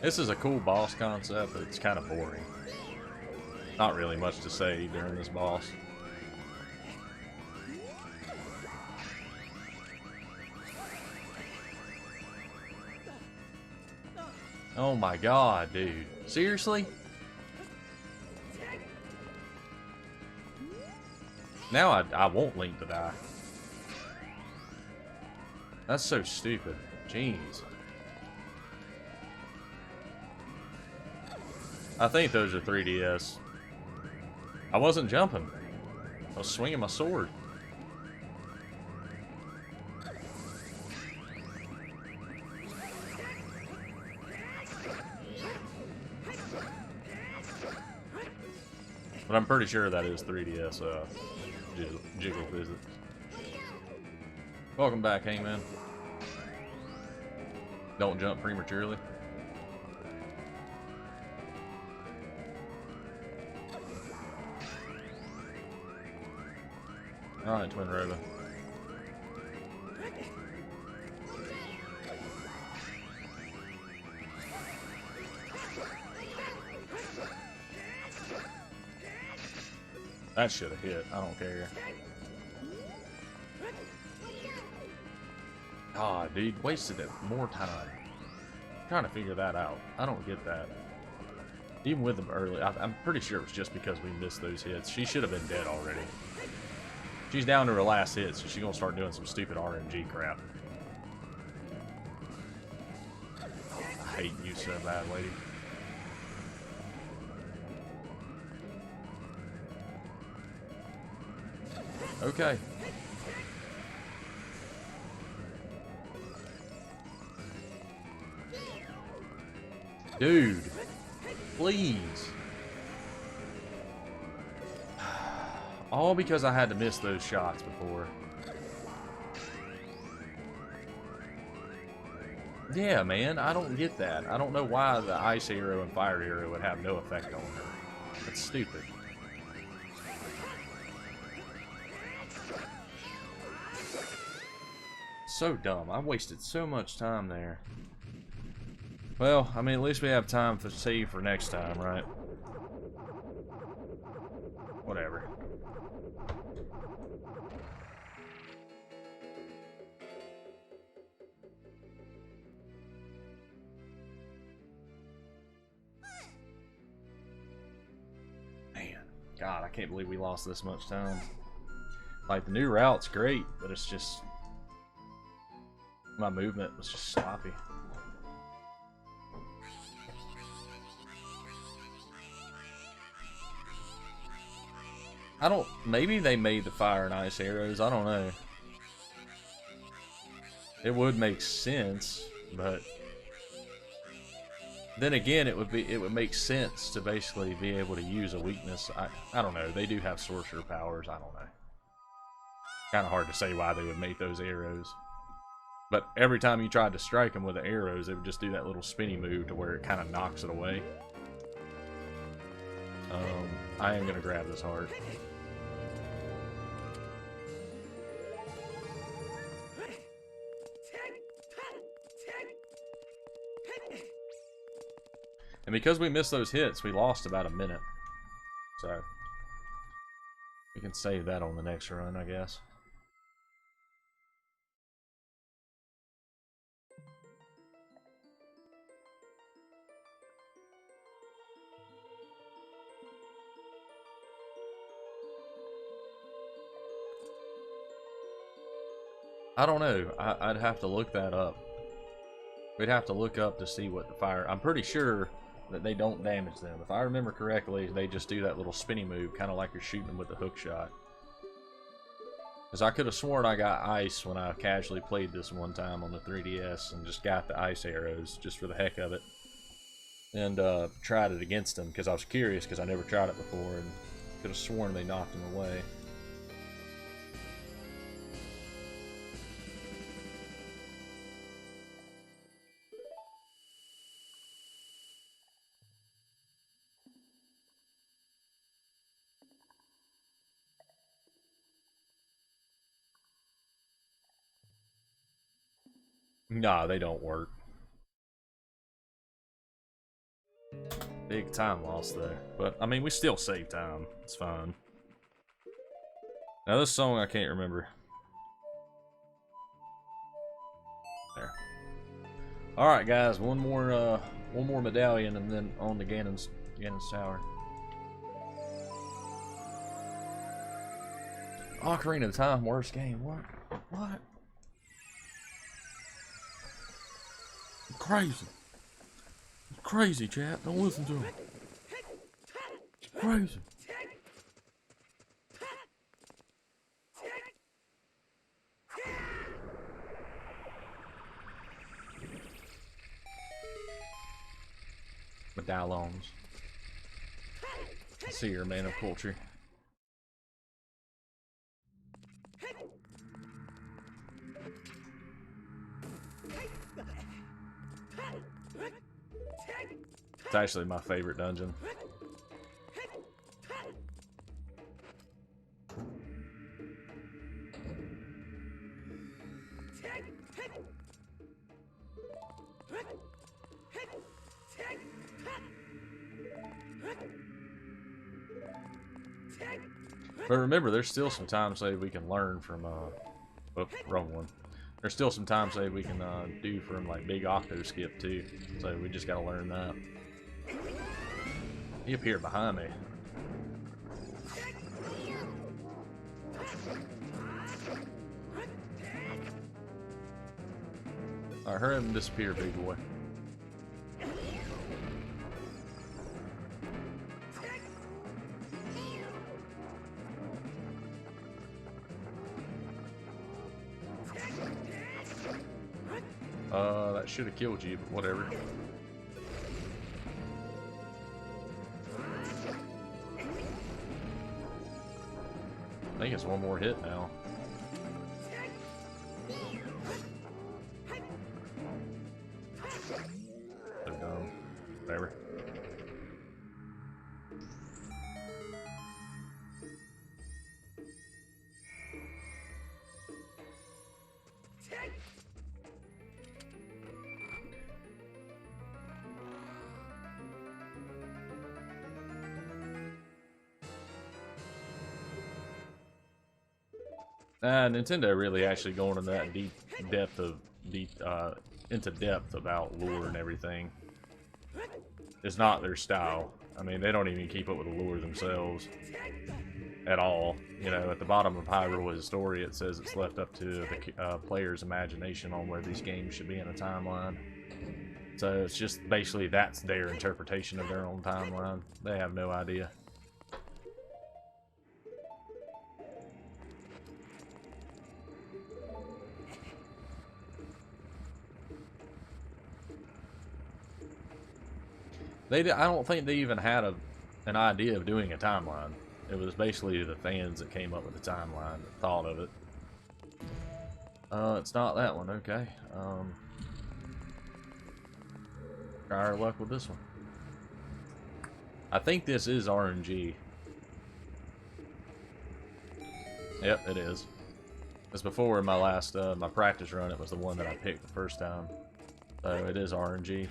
This is a cool boss concept, but it's kind of boring. Not really much to say during this boss. Oh my god, dude. Seriously? Now I want Link to die. That's so stupid. Jeez. I think those are 3DS. I wasn't jumping. I was swinging my sword. But I'm pretty sure that is 3DS jiggle physics. Welcome back, Hangman. Don't jump prematurely. Alright, Twin Rover. That should have hit. I don't care. Ah, dude, wasted it more time. I'm trying to figure that out. I don't get that. Even with them early, I'm pretty sure it was just because we missed those hits. She should have been dead already. She's down to her last hit, so she's gonna start doing some stupid RNG crap. I hate you so bad, lady. Okay. Dude, please. All because I had to miss those shots before. Yeah, man, I don't get that. I don't know why the ice arrow and fire arrow would have no effect on her. That's stupid. So dumb. I wasted so much time there. Well, I mean, at least we have time to save for next time, right? Whatever. Man, God, I can't believe we lost this much time. Like, the new route's great, but it's just... my movement was just sloppy. I don't... maybe they made the fire and ice arrows, I don't know. It would make sense, but... then again, it would make sense to basically be able to use a weakness. I don't know, they do have sorcerer powers, I don't know. Kinda hard to say why they would make those arrows. But every time you tried to strike them with the arrows, it would just do that little spinny move to where it kind of knocks it away. I am going to grab this heart. And because we missed those hits, we lost about a minute. So, we can save that on the next run, I guess. I don't know. I'd have to look that up. We'd have to look up to see what the fire... I'm pretty sure that they don't damage them. If I remember correctly, they just do that little spinny move, kind of like you're shooting them with a hook shot. Because I could have sworn I got ice when I casually played this one time on the 3DS and just got the ice arrows just for the heck of it. And tried it against them because I was curious because I never tried it before and could have sworn they knocked them away. Nah, they don't work. Big time loss there. But, I mean, we still save time. It's fine. Now, this song I can't remember. There. Alright, guys. One more medallion and then on to Ganon's Tower. Ocarina of Time, worst game. What? Crazy. He's crazy, chat. Don't listen to him. He's crazy. Medallions. See your man of culture. It's actually my favorite dungeon. But remember, there's still some time saved we can learn from, oops, wrong one. There's still some time saved we can, do from, like, Big Octo Skip, too. So we just gotta learn that. He appeared behind me. Alright, hurry up and disappear, big boy. That should have killed you, but whatever. I think it's one more hit now. So dumb. Whatever. Nintendo really actually going in that into depth about lore and everything. It's not their style. I mean, they don't even keep up with the lore themselves at all. You know, at the bottom of Hyrule's story, it says it's left up to the player's imagination on where these games should be in a timeline. So it's just basically that's their interpretation of their own timeline. They have no idea. I don't think they even had an idea of doing a timeline. It was basically the fans that came up with the timeline that thought of it. It's not that one, okay. Try our luck with this one. I think this is RNG. Yep, it is. As before in my last, my practice run, it was the one that I picked the first time. So it is RNG.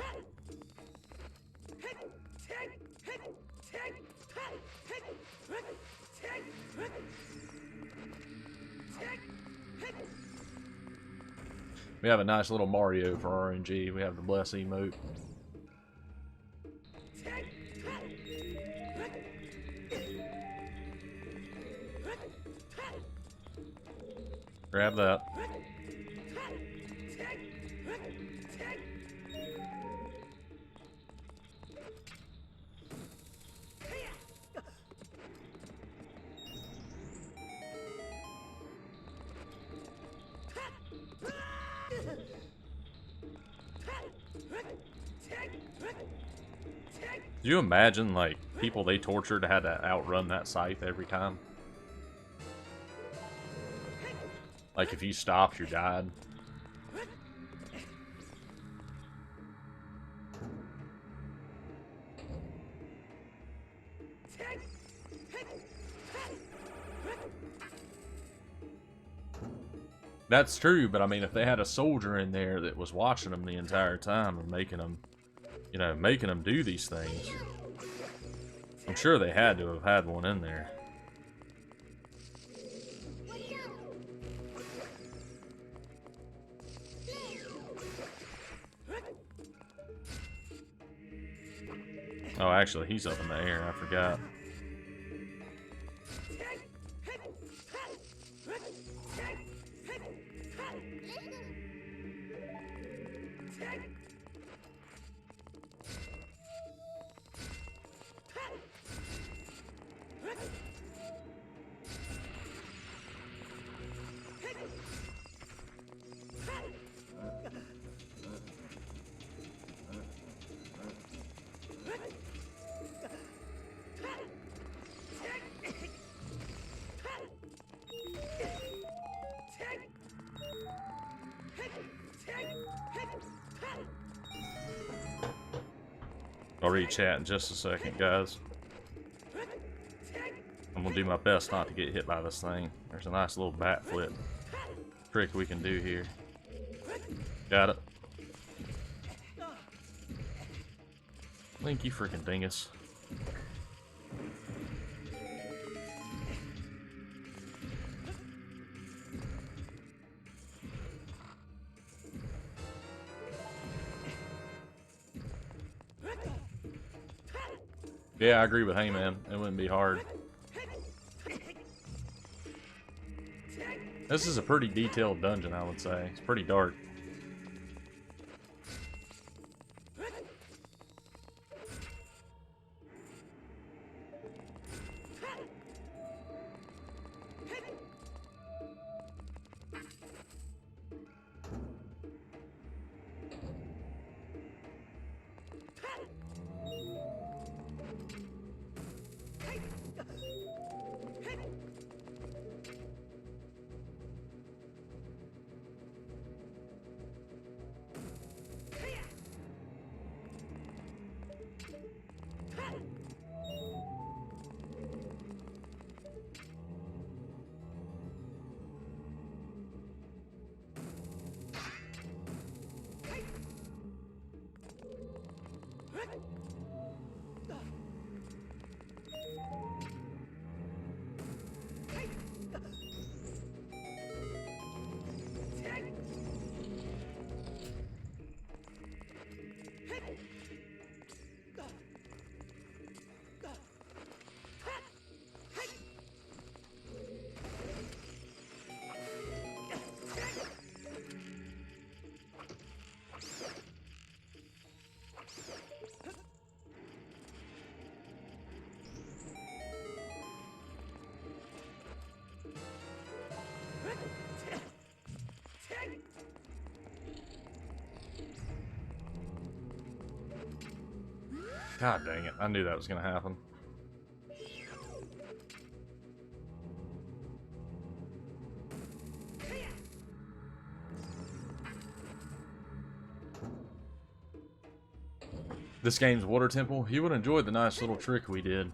We have a nice little Mario for RNG. We have the bless emote. Grab that. Could you imagine, like, people they tortured had to outrun that scythe every time? Like, if you stopped, you died. That's true, but I mean, if they had a soldier in there that was watching them the entire time and making them, you know, making them do these things, I'm sure they had to have had one in there. Oh, actually, he's up in the air. I forgot. I'll read chat in just a second, guys. I'm gonna do my best not to get hit by this thing. There's a nice little bat flip trick we can do here. Got it. Link, you freaking dingus. Yeah, I agree with Heyman. It wouldn't be hard. This is a pretty detailed dungeon, I would say. It's pretty dark. God dang it, I knew that was gonna happen. This game's water temple. You would enjoy the nice little trick we did.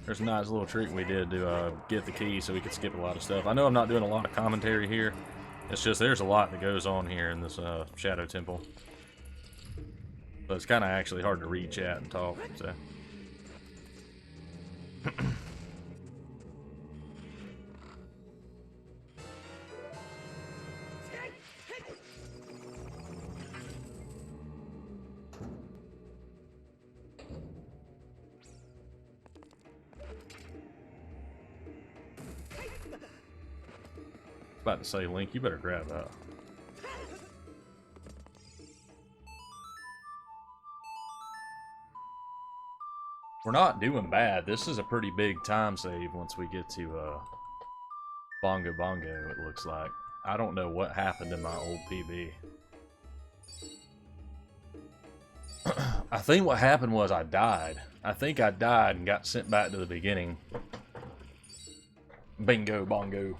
There's a nice little trick we did to get the key so we could skip a lot of stuff. I know I'm not doing a lot of commentary here. It's just there's a lot that goes on here in this Shadow Temple. But it's kind of actually hard to read chat and talk, so. About to say, Link, you better grab that. We're not doing bad. This is a pretty big time save once we get to Bongo Bongo, it looks like. I don't know what happened in my old PB. I think what happened was I died. I think I died and got sent back to the beginning. Bingo Bongo.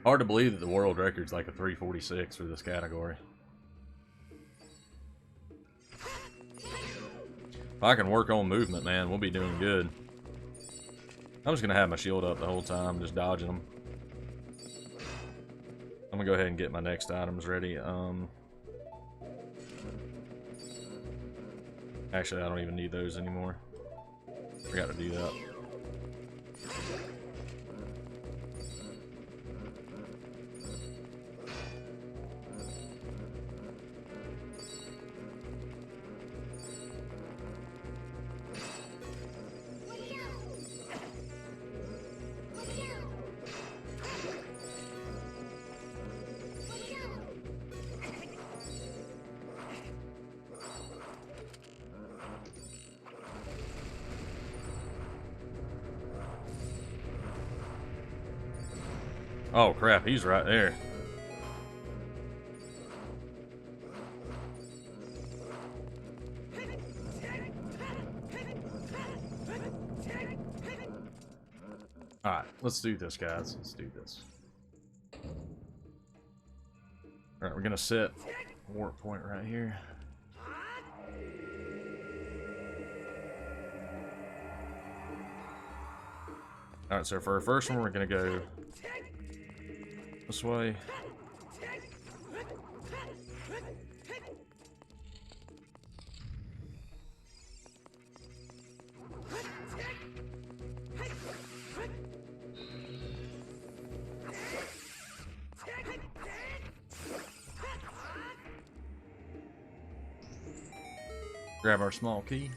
Hard to believe that the world record's like a 346 for this category. If I can work on movement, man, we'll be doing good. I'm just gonna have my shield up the whole time, just dodging them. I'm gonna go ahead and get my next items ready. Actually, I don't even need those anymore. Forgot to do that. Oh crap, he's right there. Alright, let's do this, guys. Let's do this. Alright, we're gonna set warp point right here. Alright, so for our first one, we're gonna go this way. Grab our small key.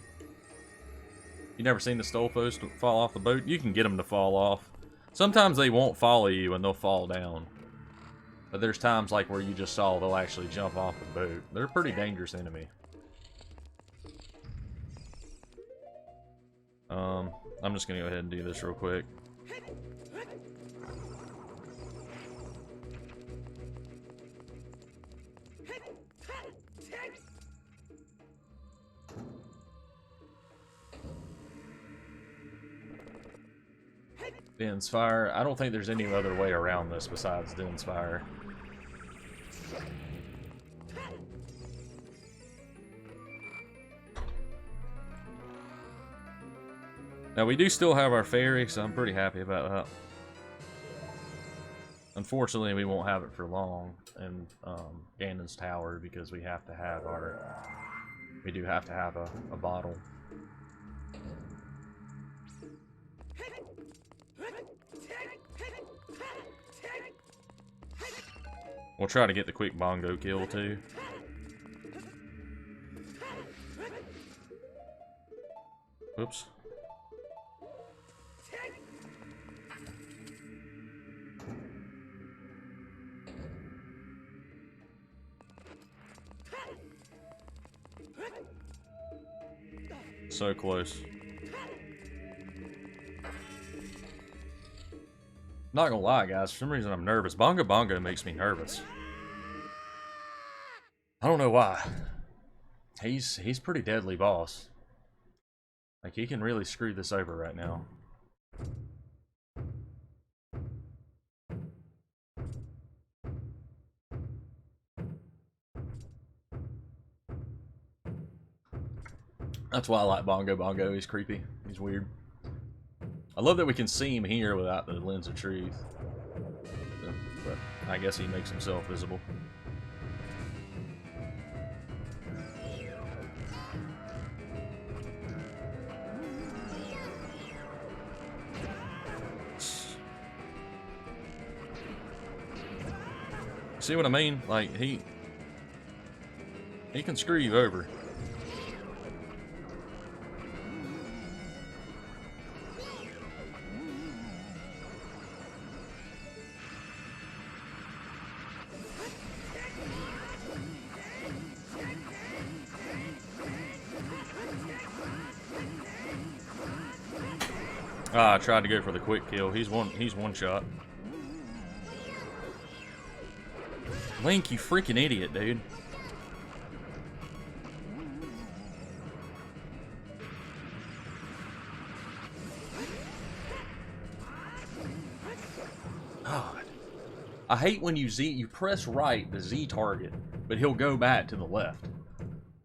You never seen the Stolfos fall off the boat? You can get them to fall off. Sometimes they won't follow you and they'll fall down. But there's times like where you just saw they'll actually jump off the boat. They're a pretty dangerous enemy. I'm just gonna go ahead and do this real quick. Den's Fire. I don't think there's any other way around this besides Den's Fire. Now we do still have our ferry, so I'm pretty happy about that. Unfortunately, we won't have it for long in Ganon's Tower because we have to have our... We do have to have a bottle. We'll try to get the quick bongo kill too. Oops. So close. Not gonna lie, guys, for some reason I'm nervous. Bongo Bongo makes me nervous. I don't know why. He's pretty deadly boss. Like, he can really screw this over right now. That's why I like Bongo Bongo. He's creepy. He's weird. I love that we can see him here without the lens of truth. But I guess he makes himself visible. See what I mean? Like, he can screw you over. Ah, I tried to go for the quick kill. He's one shot. Link, you freaking idiot, dude. God. I hate when you press right, the Z target, but he'll go back to the left.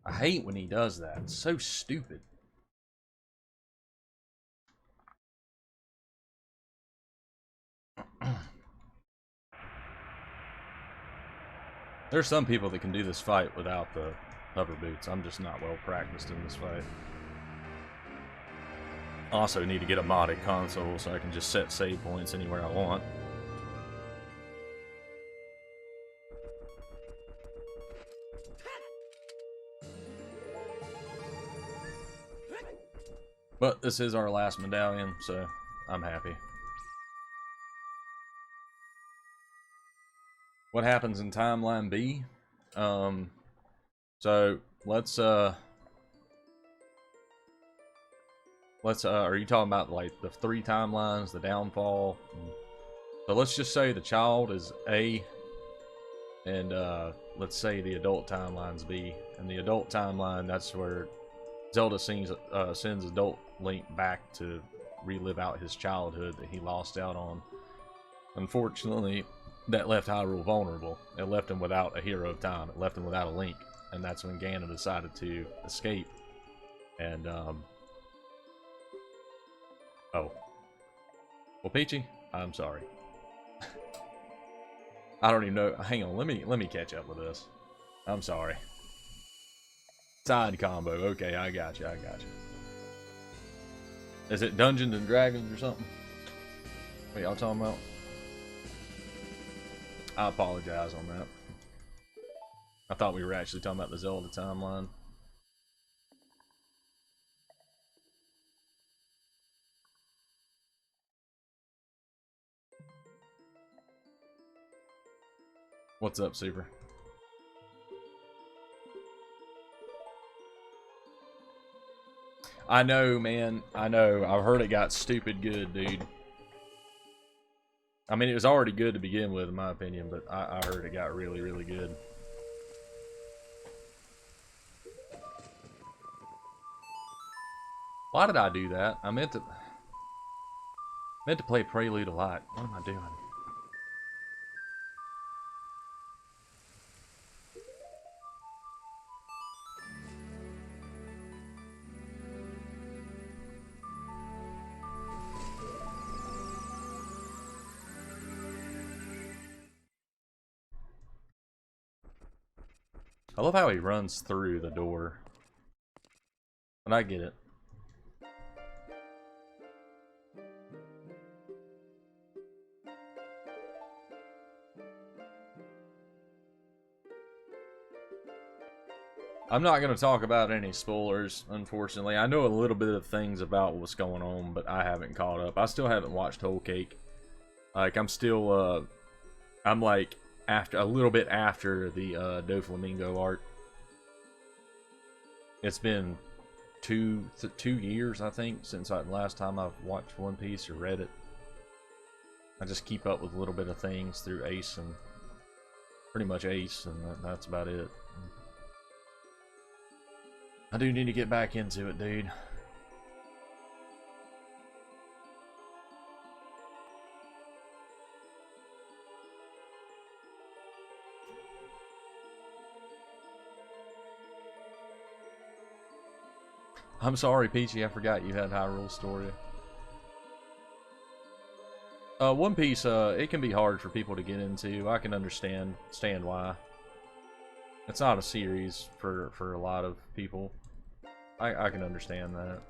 I hate when he does that. It's so stupid. There's some people that can do this fight without the hover boots. I'm just not well practiced in this fight. I also need to get a modded console so I can just set save points anywhere I want. But this is our last medallion, so I'm happy. What happens in timeline B? So let's are you talking about like the 3 timelines, the downfall? So let's just say the child is A, and let's say the adult timeline's B. And the adult timeline, that's where Zelda sends adult Link back to relive out his childhood that he lost out on. Unfortunately, that left Hyrule vulnerable. It left him without a hero of time. It left him without a Link. And that's when Ganon decided to escape. And, oh. Well, Peachy, I'm sorry. I don't even know. Hang on, let me catch up with this. I'm sorry. Side combo. Okay, I got you. Is it Dungeons and Dragons or something? What y'all talking about? I apologize on that. I thought we were actually talking about the Zelda timeline. What's up, Super? I know, man. I know. I've heard it got stupid good, dude. I mean, it was already good to begin with, in my opinion, but I heard it got really, really good. Why did I do that? I meant to play Prelude a lot. What am I doing? I love how he runs through the door. And I get it. I'm not going to talk about any spoilers, unfortunately. I know a little bit of things about what's going on, but I haven't caught up. I still haven't watched Whole Cake. Like, I'm still, I'm like, after a little bit after the Doflamingo arc. It's been two years, I think, since last time I've watched One Piece or read it. I just keep up with a little bit of things through Ace and pretty much Ace, and that's about it. I do need to get back into it, dude. I'm sorry, Peachy, I forgot you had Hyrule Story. One Piece, it can be hard for people to get into. I can understand why. It's not a series for a lot of people. I can understand that.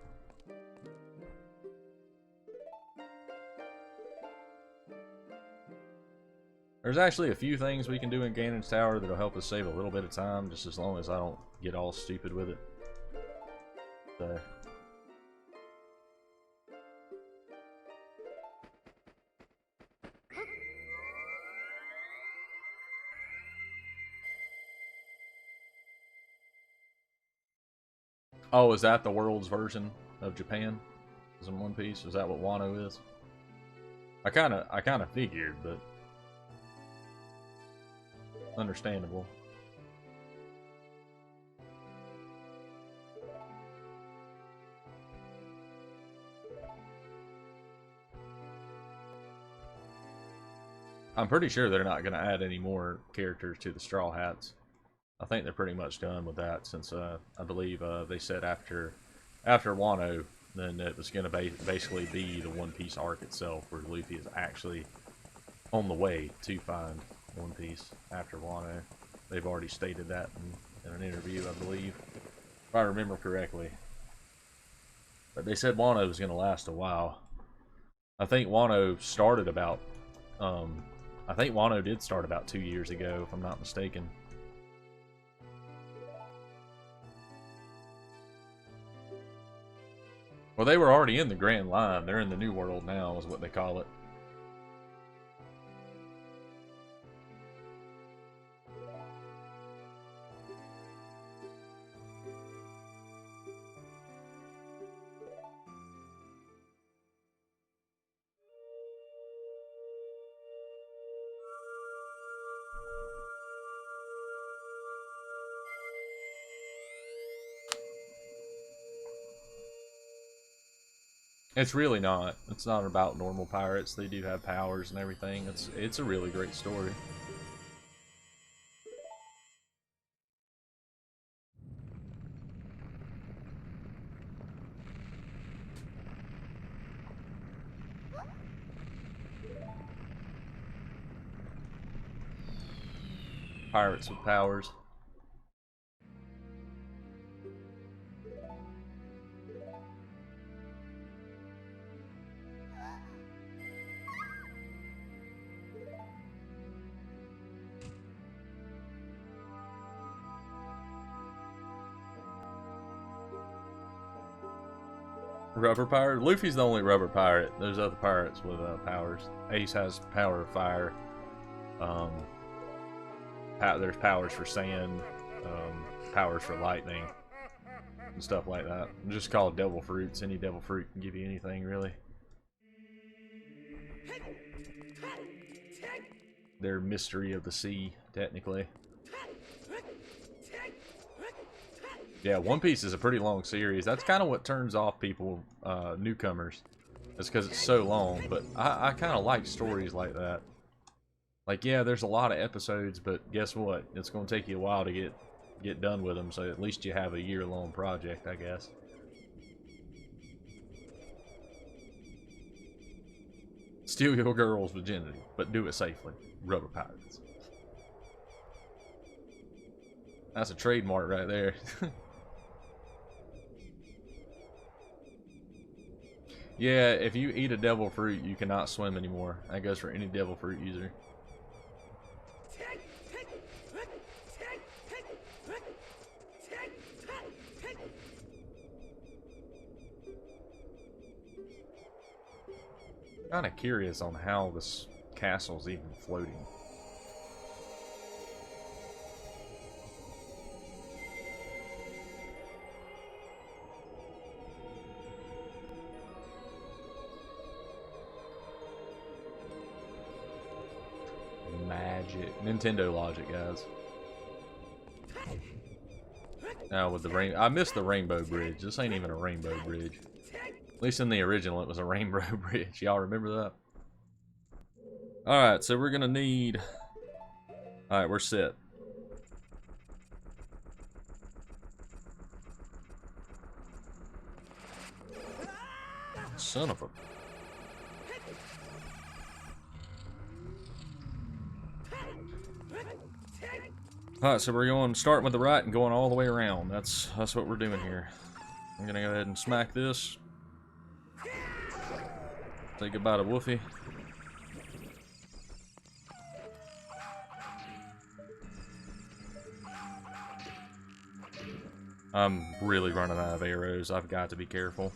There's actually a few things we can do in Ganon's Tower that'll help us save a little bit of time, just as long as I don't get all stupid with it. So. Oh, is that the world's version of Japan? Is in One Piece? Is that what Wano is? I kind of figured, but understandable. I'm pretty sure they're not going to add any more characters to the Straw Hats. I think they're pretty much done with that, since I believe they said after Wano, then it was going to basically be the One Piece arc itself, where Luffy is actually on the way to find One Piece after Wano. They've already stated that in an interview, I believe, if I remember correctly. But they said Wano was going to last a while. I think Wano started about, I think Wano did start about 2 years ago, if I'm not mistaken. Well, they were already in the Grand Line. They're in the New World now, is what they call it. It's really not. It's not about normal pirates. They do have powers and everything. It's a really great story. Pirates with powers. Rubber pirate? Luffy's the only rubber pirate. There's other pirates with powers. Ace has power of fire. There's powers for sand, powers for lightning, and stuff like that. Just call it devil fruits. Any devil fruit can give you anything, really. They're mystery of the sea, technically. Yeah, One Piece is a pretty long series. That's kind of what turns off people, newcomers. It's because it's so long, but I kind of like stories like that. Like, yeah, there's a lot of episodes, but guess what? It's going to take you a while to get done with them, so at least you have a year-long project, I guess. Steal your girl's virginity, but do it safely. Rubber pirates. That's a trademark right there. Yeah, if you eat a devil fruit, you cannot swim anymore. That goes for any devil fruit user. Kind of curious on how this castle's even floating. Magic. Nintendo logic, guys. Now with the rain, I missed the rainbow bridge. This ain't even a rainbow bridge. At least in the original, it was a rainbow bridge. Y'all remember that? Alright, so we're gonna need... Alright, we're set. Son of a... Alright, so we're going starting with the right and going all the way around. That's what we're doing here. I'm gonna go ahead and smack this. Say goodbye to Woofy. I'm really running out of arrows. I've got to be careful.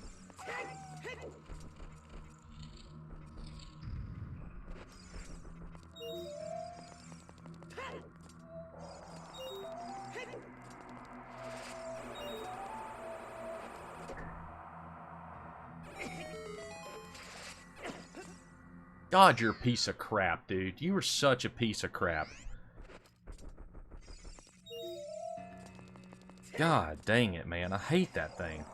God, you're a piece of crap, dude. You were such a piece of crap. God dang it, man. I hate that thing.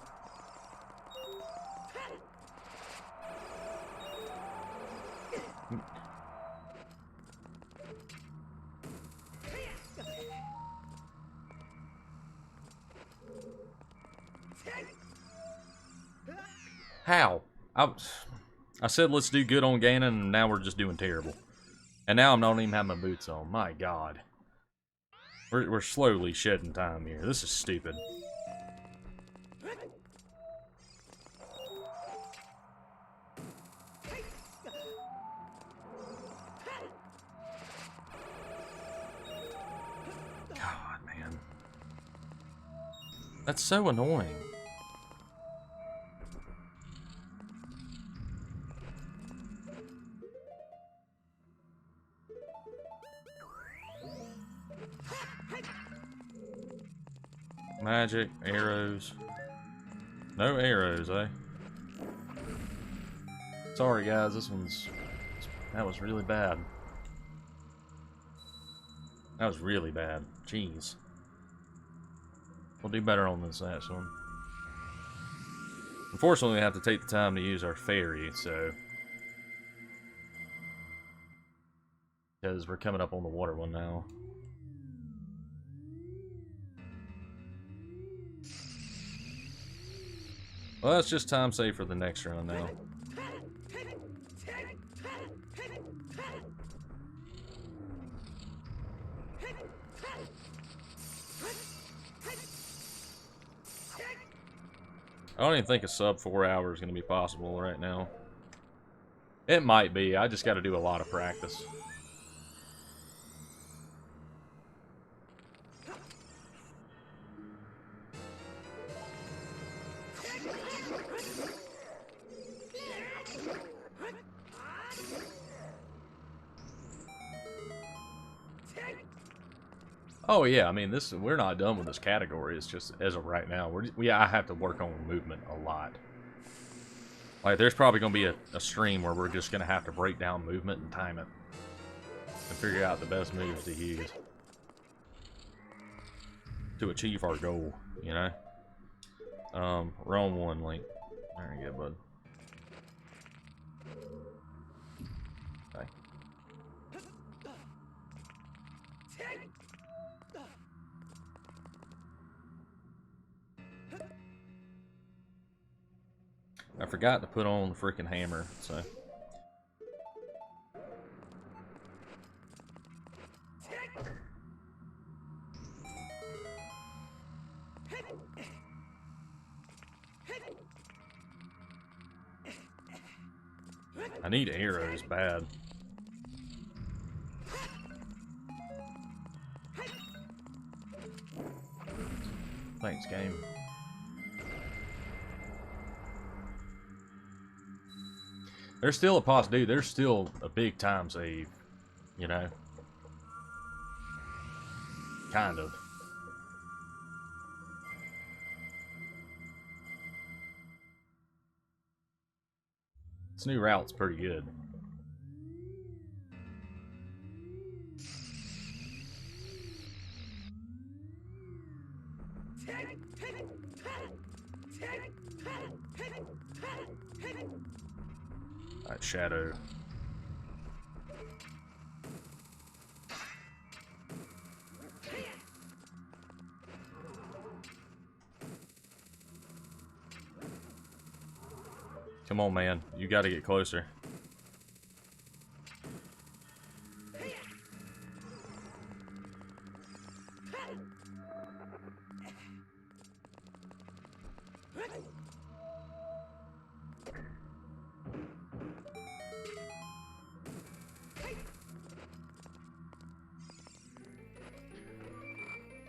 How? I said let's do good on Ganon, and now we're just doing terrible. And now I'm not even having my boots on. My God. We're slowly shedding time here. This is stupid. God, man. That's so annoying. Magic, arrows. No arrows, eh? Sorry, guys, that was really bad. That was really bad. Jeez. We'll do better on this next one. Unfortunately, we have to take the time to use our ferry, so... Because we're coming up on the water one now. Well, it's just time save for the next run now. I don't even think a sub 4 hours is going to be possible right now. It might be. I just got to do a lot of practice. Oh yeah, I mean we're not done with this category. It's just as of right now, I have to work on movement a lot. Like there's probably gonna be a stream where we're just gonna have to break down movement and time it, and figure out the best moves to use to achieve our goal. You know. We're on one link. There you go, bud. Okay. I forgot to put on the freaking hammer, so. I need arrows bad. Thanks, game. There's still a possibility. There's still a big time save, you know? Kind of. This new route's pretty good. Alright, Shadow. Come on, man. You gotta get closer.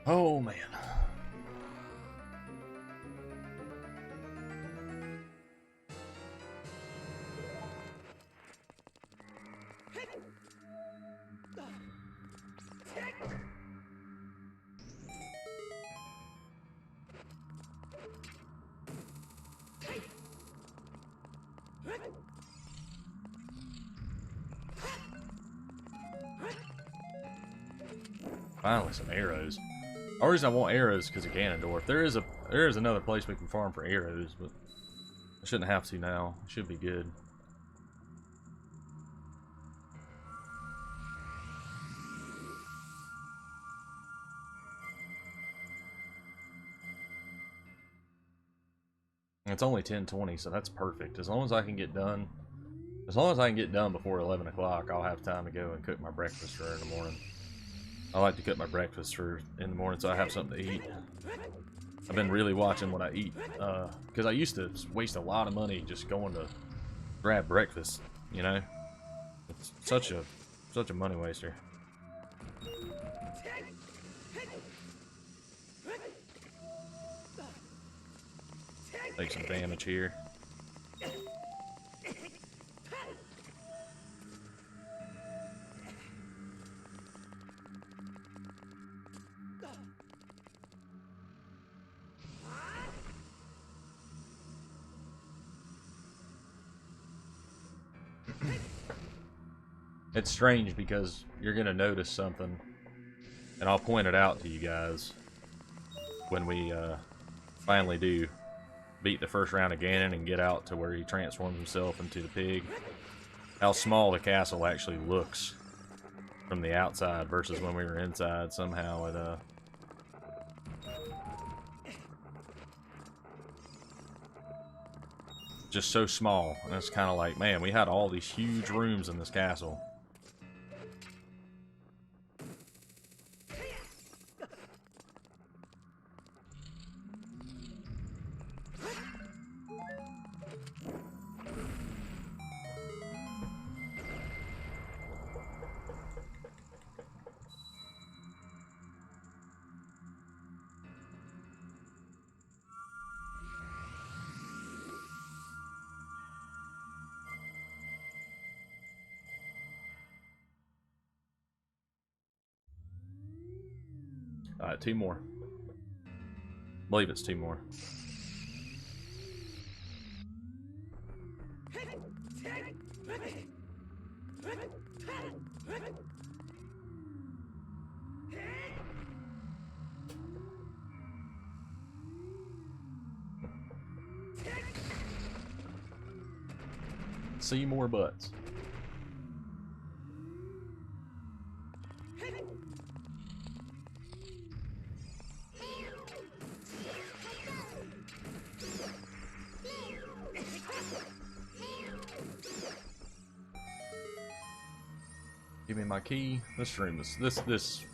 Oh, man. Finally, some arrows. The only reason I want arrows is because of Ganondorf. There is another place we can farm for arrows, but I shouldn't have to now. It should be good. It's only 10:20, so that's perfect. As long as I can get done before 11 o'clock, I'll have time to go and cook my breakfast for her in the morning. I like to cook my breakfast in the morning so I have something to eat. I've been really watching what I eat, because I used to waste a lot of money just going to grab breakfast, you know? It's such a money waster. Take some damage here. It's strange because you're gonna notice something, and I'll point it out to you guys when we finally do beat the first round of Ganon and get out to where he transforms himself into the pig, how small the castle actually looks from the outside versus when we were inside. Somehow it just so small, and it's kind of like, man, we had all these huge rooms in this castle. Alright, 2 more. I believe it's 2 more. See more butts. Give me my key. This room is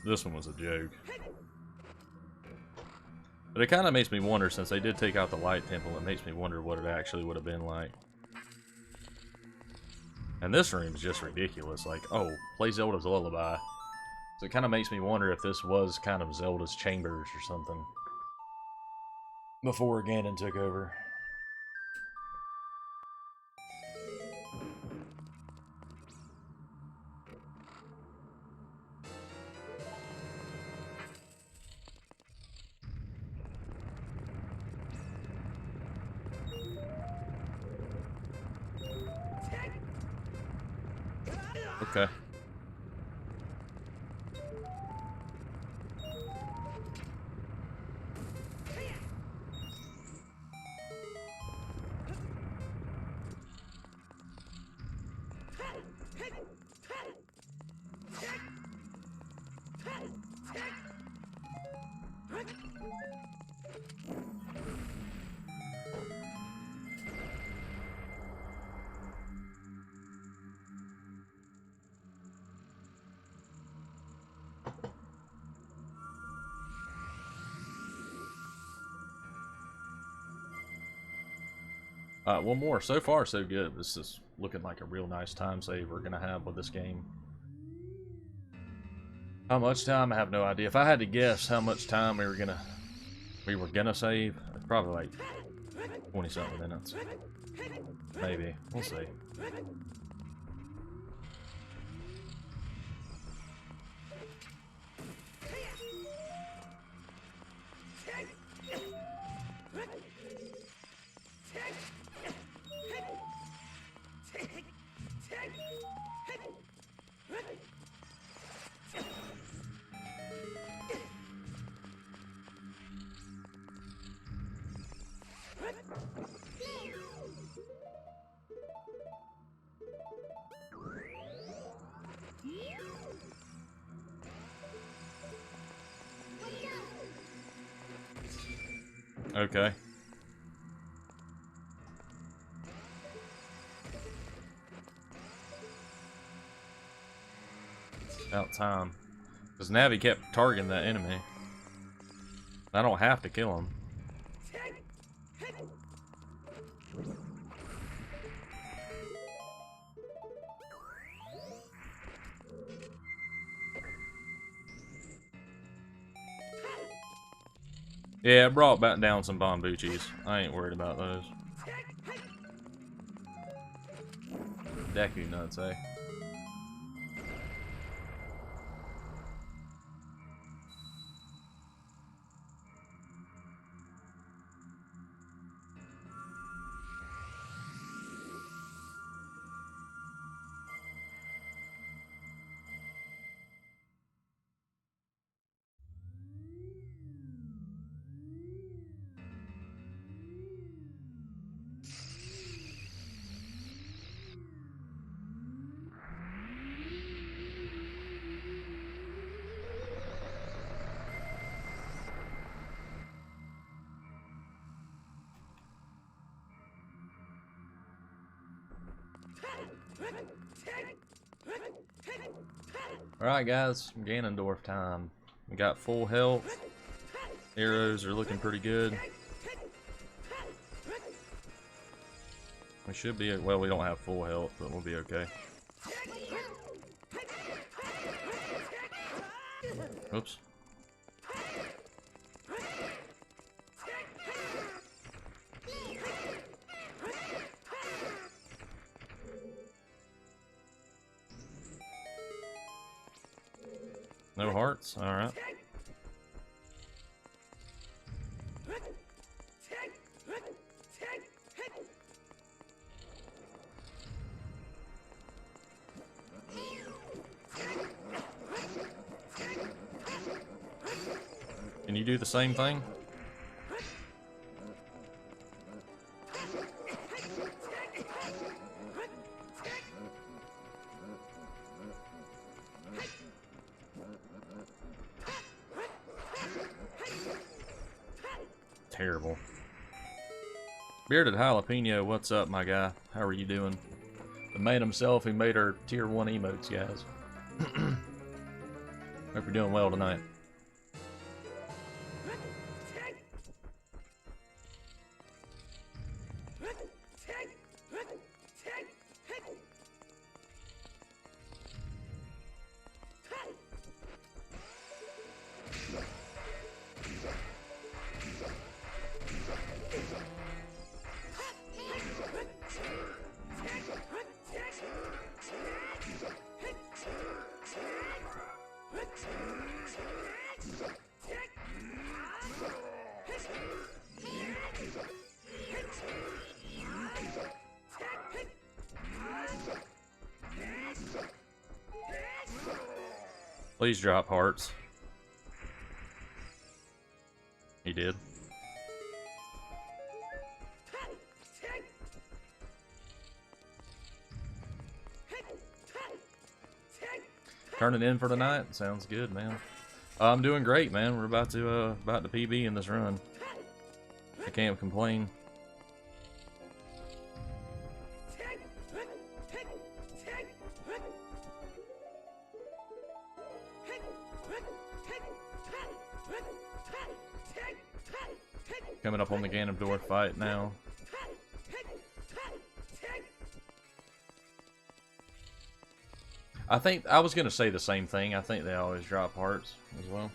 this one was a joke. But it kind of makes me wonder, since they did take out the light temple, it makes me wonder what it actually would have been like. And this room is just ridiculous. Like, oh, play Zelda's Lullaby. So it kind of makes me wonder if this was kind of Zelda's chambers or something before Ganon took over. Okay. One more. So far, so good. This is looking like a real nice time save we're gonna have with this game. How much time? I have no idea. If I had to guess how much time we were gonna save, probably like 20-something minutes. Maybe. We'll see. Okay. About time. Because Navi kept targeting that enemy. I don't have to kill him. Yeah, it brought back down some Bombuchis. I ain't worried about those. Deku nuts, eh? Alright guys, Ganondorf time. We got full health. Arrows are looking pretty good. We should be, well, we don't have full health, but we'll be okay. Oops. No hearts? Alright. Can you do the same thing? Terrible. Bearded Jalapeno, what's up, my guy? How are you doing? The man himself who made our tier 1 emotes, guys. Hope you're doing well tonight. Please drop hearts. He did. Turn it in for tonight. Sounds good, man. I'm doing great, man. We're about to PB in this run. I can't complain. Coming up on the Ganondorf fight now. I think I was gonna say the same thing. I think they always drop hearts as well.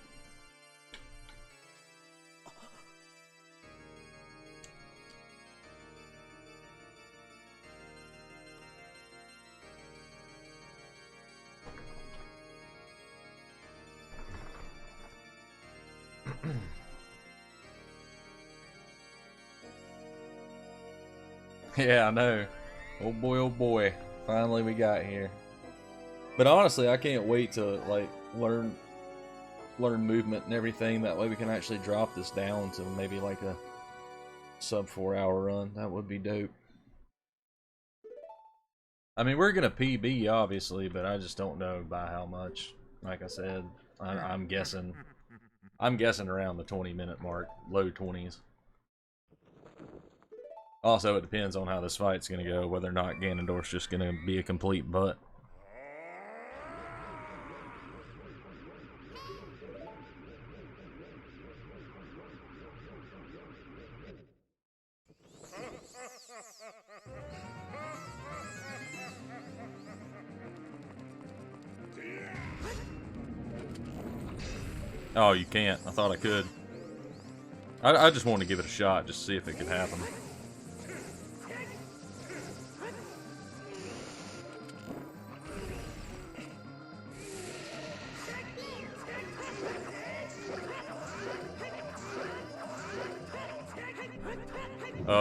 Yeah, I know. Oh boy, finally we got here. But honestly, I can't wait to like learn movement and everything. That way we can actually drop this down to maybe like a sub 4-hour run. That would be dope. I mean, we're gonna PB obviously, but I just don't know by how much. Like I said, I'm guessing around the 20-minute mark, low 20s. Also, it depends on how this fight's gonna go, whether or not Ganondorf's just gonna be a complete butt. Oh, you can't. I thought I could. I just wanted to give it a shot, just to see if it could happen.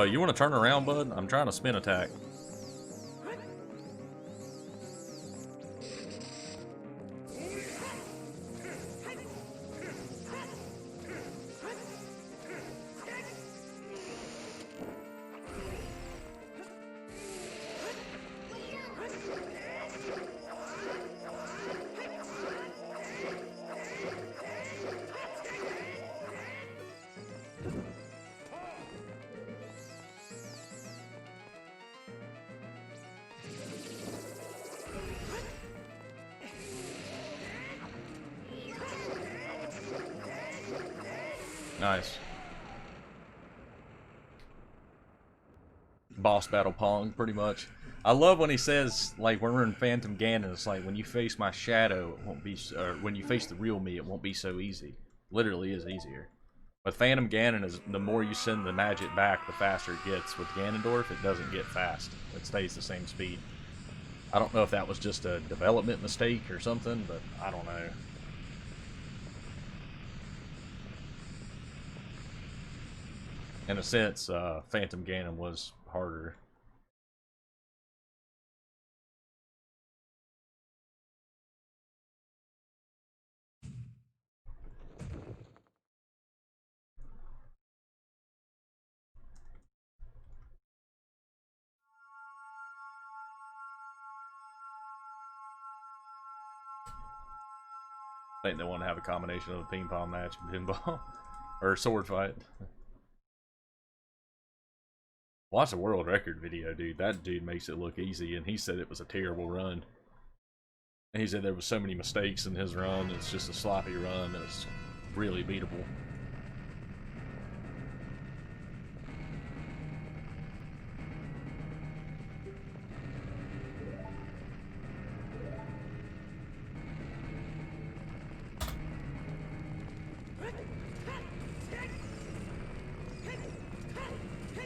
You want to turn around, bud? I'm trying to spin attack. Nice. Boss battle Pong, pretty much. I love when he says, like, when we're in Phantom Ganon, it's like, when you face my shadow, it won't be, or when you face the real me, it won't be so easy. Literally is easier. But Phantom Ganon is, the more you send the magic back, the faster it gets. With Ganondorf, it doesn't get fast. It stays the same speed. I don't know if that was just a development mistake or something, but I don't know. In a sense, Phantom Ganon was harder. I think they want to have a combination of a ping pong match and pinball. Or a sword fight. Watch the world record video, dude. That dude makes it look easy, and he said it was a terrible run. And he said there was so many mistakes in his run, it's just a sloppy run, it's really beatable.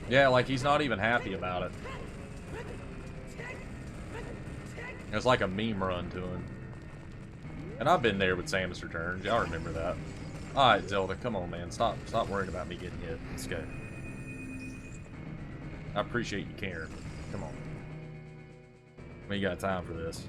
Yeah, like he's not even happy about it. It's like a meme run to him. And I've been there with Samus Returns. Y'all remember that. Alright, Zelda, come on, man. Stop worrying about me getting hit. Let's go. I appreciate you caring. Come on. We ain't got time for this.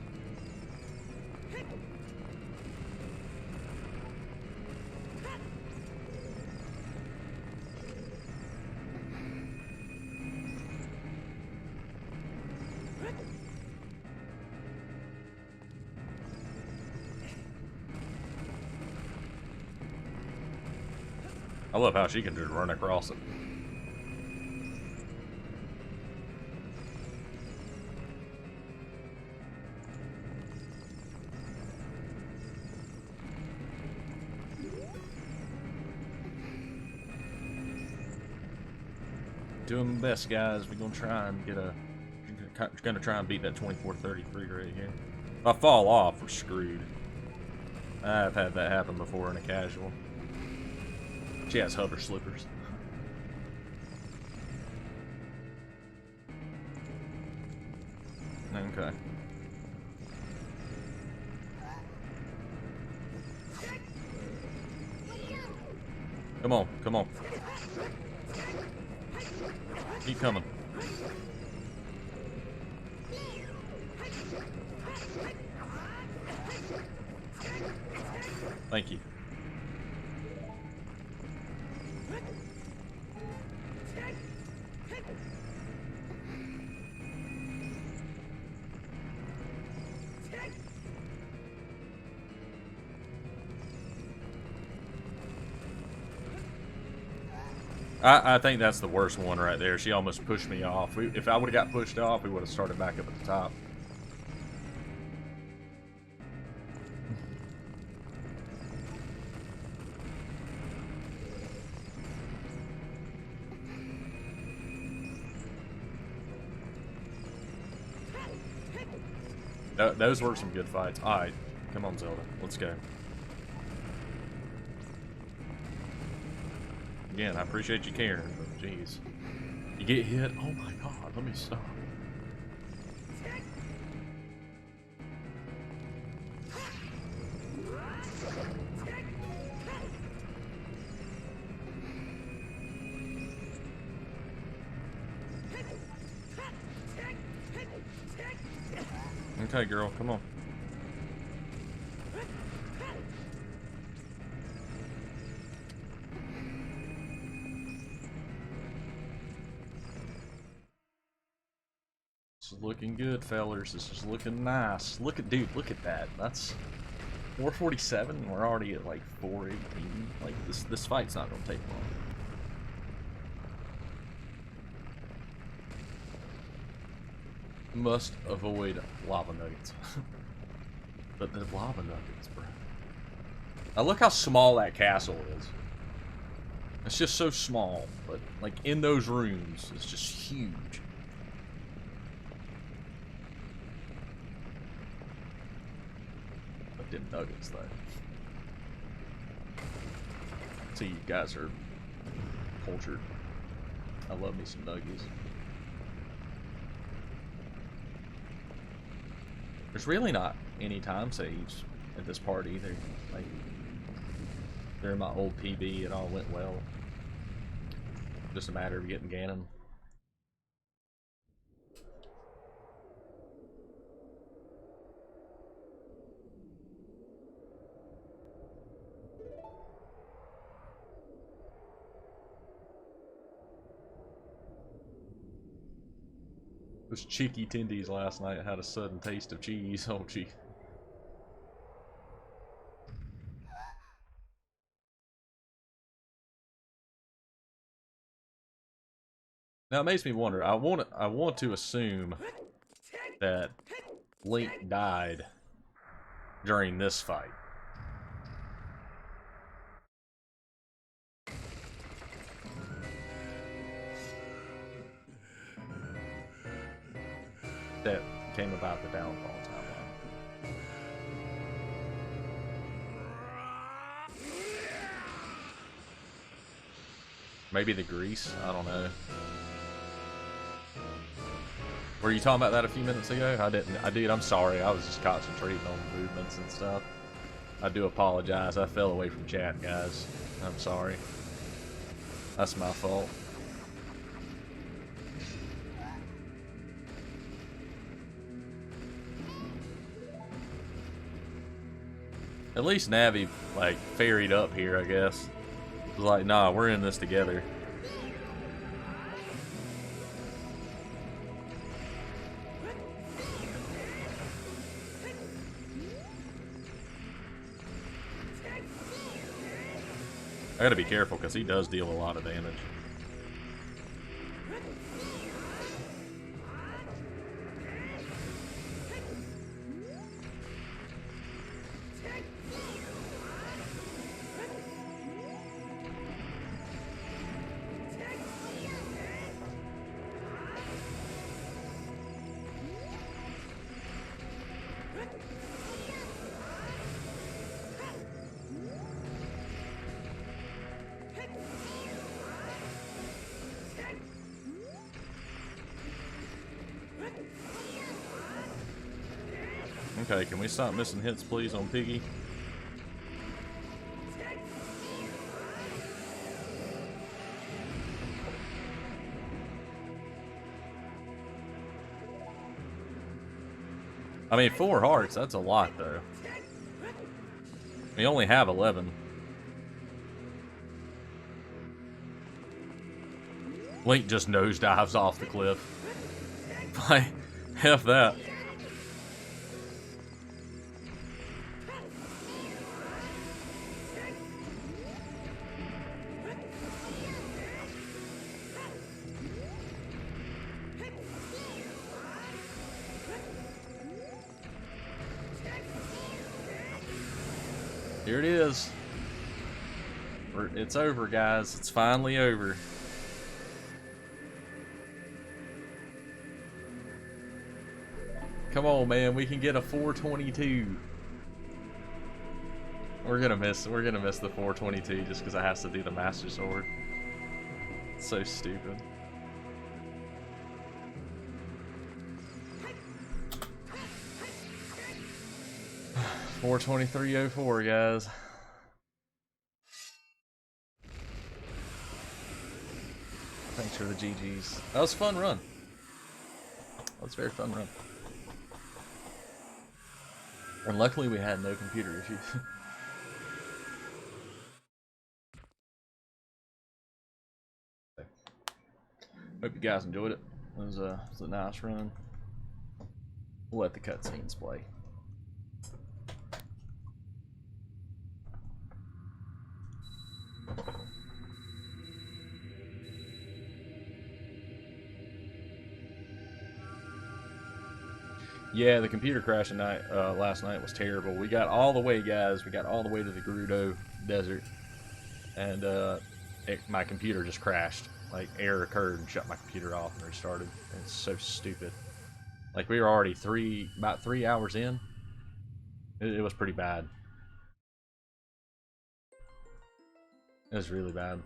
I love how she can just run across it. Doing my best, guys. We're gonna try and get a. Gonna try and beat that 24:33 right here. If I fall off, we're screwed. I've had that happen before in a casual. She has hover slippers. Okay. Come on, come on. Keep coming. Thank you. I think that's the worst one right there. She almost pushed me off. If I would have got pushed off, we would have started back up at the top. Those were some good fights. Alright, come on, Zelda. Let's go. Again, I appreciate you caring, but jeez. You get hit? Oh my god, let me stop. Okay, girl, come on. This is looking good, fellers. This is looking nice. Look at, dude, look at that. That's 447. We're already at like 418. Like this fight's not gonna take long. Must avoid lava nuggets. But the lava nuggets, bro. Now look how small that castle is. It's just so small, but like in those rooms, it's just huge. But them nuggets, though. So you guys are cultured. I love me some nuggies. There's really not any time saves at this part either. Like, during my old PB, it all went well. Just a matter of getting Ganon. Those cheeky tendies last night had a sudden taste of cheese. Oh, gee. Now it makes me wonder. I want to assume that Link died during this fight. That came about the downfall timeline. Maybe the grease? I don't know. Were you talking about that a few minutes ago? I didn't. Dude, I'm sorry. I was just concentrating on movements and stuff. I do apologize. I fell away from chat, guys. I'm sorry. That's my fault. At least Navi, like, ferried up here, I guess. It was like, nah, we're in this together. I gotta be careful, because he does deal a lot of damage. Okay, can we stop missing hits, please, on Piggy? I mean, 4 hearts, that's a lot, though. We only have 11. Link just nosedives off the cliff. Like, F that. Here it is. It's over, guys. It's finally over. Come on, man. We can get a 422. We're gonna miss the 422 just because I have to do the Master Sword. It's so stupid. $423.04, guys. Thanks for the GGs. That was a fun run. That was a very fun run. And luckily we had no computer issues. Hope you guys enjoyed it. It was a nice run. We'll let the cutscenes play. Yeah, the computer crash last night was terrible. We got all the way, guys. We got all the way to the Gerudo Desert. And my computer just crashed. Like, error occurred and shut my computer off and restarted. It's so stupid. Like, we were already about 3 hours in. It was pretty bad. It was really bad.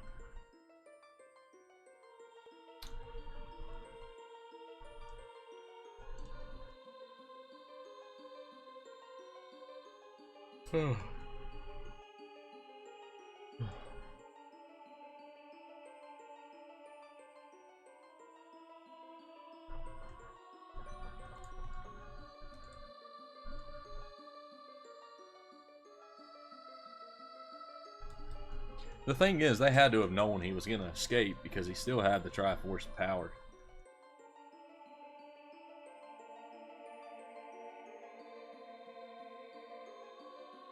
The thing is, they had to have known he was going to escape because he still had the Triforce power.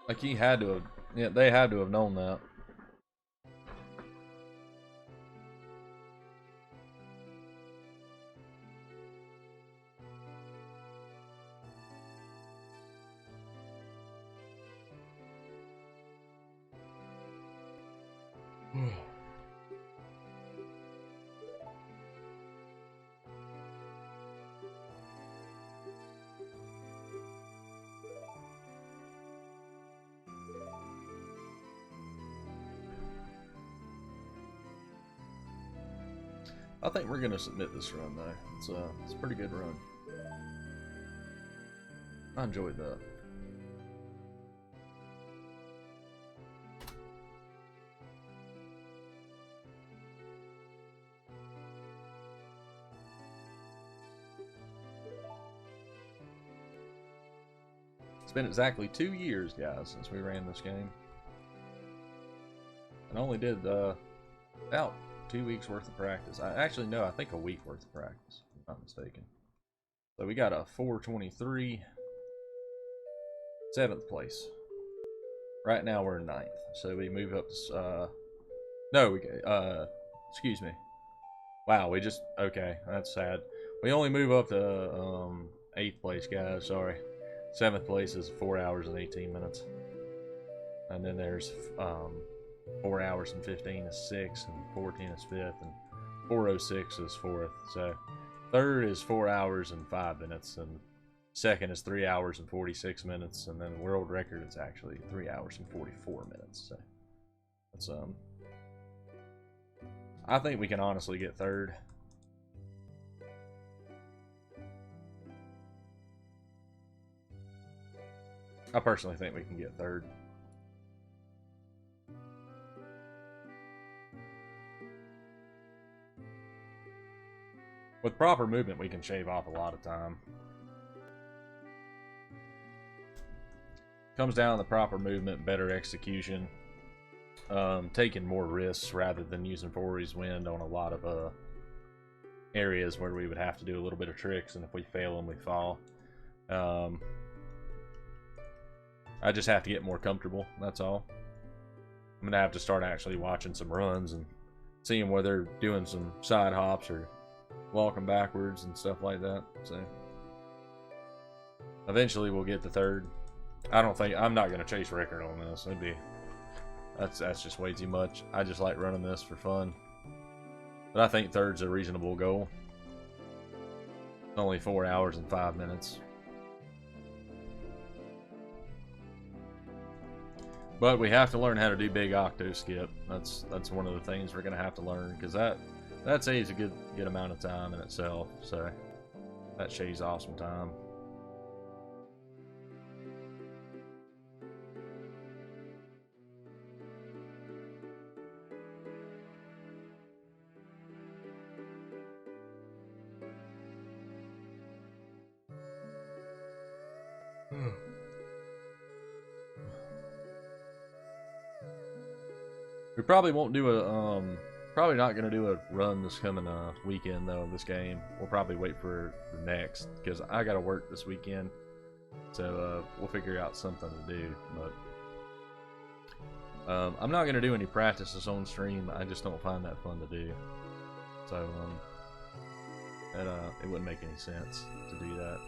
Like, he had to have... Yeah, they had to have known that. I think we're gonna submit this run though. It's a pretty good run. I enjoyed that. It's been exactly 2 years, guys, since we ran this game. And only did about 2 weeks worth of practice. Actually, no, I think a week worth of practice, if I'm not mistaken. So we got a 423, 7th place. Right now we're in 9th. So we move up to, excuse me. Wow, we just, okay, that's sad. We only move up to 8th place, guys, sorry. 7th place is 4 hours and 18 minutes. And then there's 4 hours and 15 is 6th, and 14 is 5th, and 406 is 4th. So 3rd is 4 hours and 5 minutes, and 2nd is 3 hours and 46 minutes, and then the world record is actually 3 hours and 44 minutes. So that's I think we can honestly get 3rd. I personally think we can get 3rd. With proper movement, we can shave off a lot of time. Comes down to the proper movement, better execution, taking more risks rather than using Fouri's Wind on a lot of areas where we would have to do a little bit of tricks, and if we fail them, we fall. I just have to get more comfortable, that's all. I'm going to have to start actually watching some runs and seeing where they're doing some side hops or walking backwards and stuff like that. So eventually we'll get to 3rd. I'm not going to chase record on this. That's just way too much. I just like running this for fun. But I think 3rd's a reasonable goal. Only 4 hours and 5 minutes. But we have to learn how to do big octo skip. That's one of the things we're gonna have to learn, because that saves a good amount of time in itself. So that shaves off some time. We probably won't do a probably not gonna do a run this coming weekend though of this game. We'll probably wait for the next, because I gotta work this weekend, so we'll figure out something to do. But I'm not gonna do any practices on stream. I just don't find that fun to do. So it wouldn't make any sense to do that.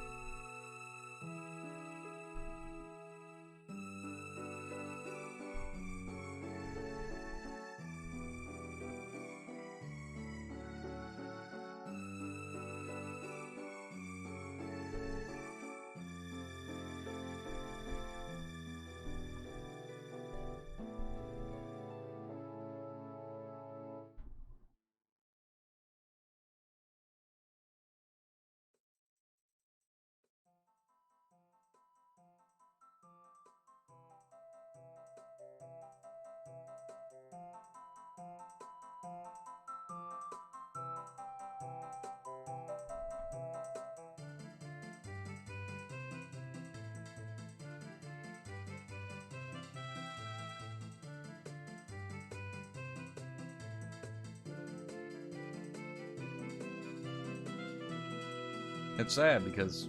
It's sad because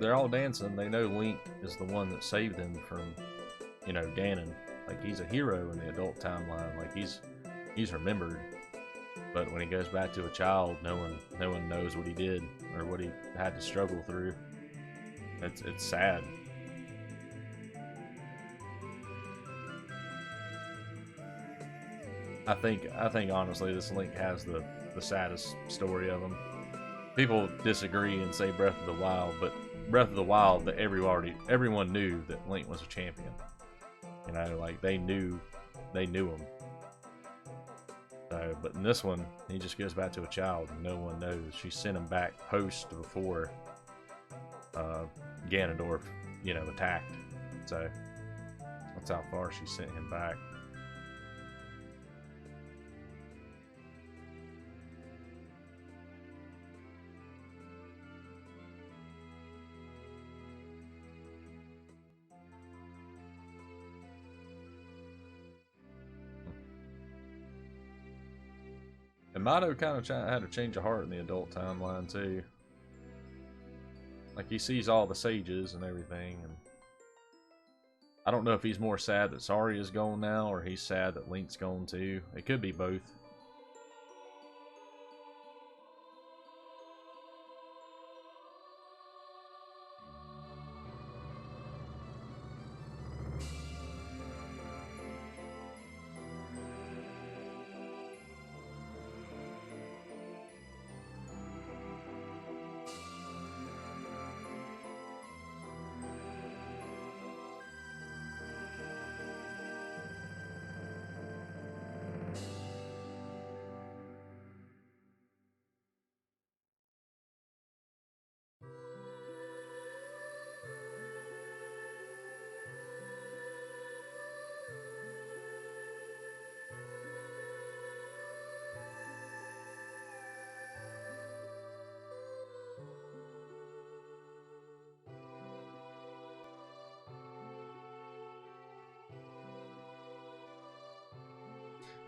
they're all dancing. They know Link is the one that saved them from, you know, Ganon. Like, he's a hero in the adult timeline. Like, he's remembered. But when he goes back to a child, no one knows what he did or what he had to struggle through. It's sad. I think honestly this Link has the saddest story of them. People disagree and say Breath of the Wild, but Breath of the Wild, that everyone knew that Link was a champion. You know, like they knew him. So, but in this one, he just goes back to a child and no one knows. She sent him back before Ganondorf, you know, attacked. So that's how far she sent him back. And Mato kind of had a change of heart in the adult timeline too. Like he sees all the sages and everything, and I don't know if he's more sad that Sari is gone now, or he's sad that Link's gone too. It could be both.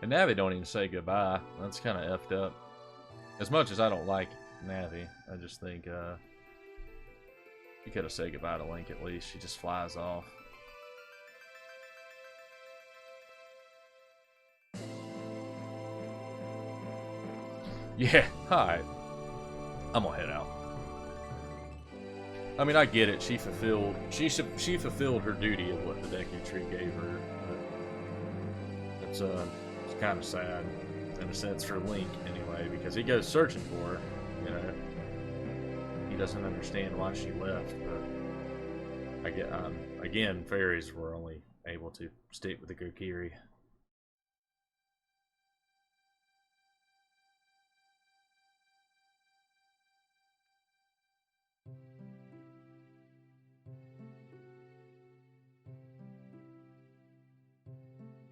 And Navi don't even say goodbye. That's kind of effed up. As much as I don't like Navi, I just think he could have said goodbye to Link at least. She just flies off. Yeah, alright. I'm gonna head out. I mean, I get it. She fulfilled her duty of what the Deku Tree gave her. But it's kind of sad in a sense for Link anyway, because he goes searching for her. You know, he doesn't understand why she left. But I get again, fairies were only able to stick with the Kokiri.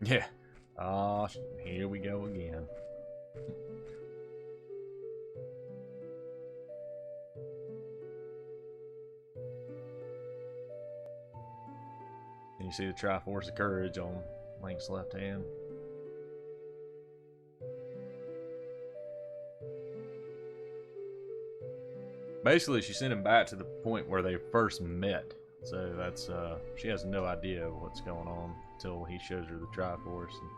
Yeah. Ah, here we go again. And you see the Triforce of Courage on Link's left hand. Basically, she sent him back to the point where they first met. So that's she has no idea what's going on until he shows her the Triforce, and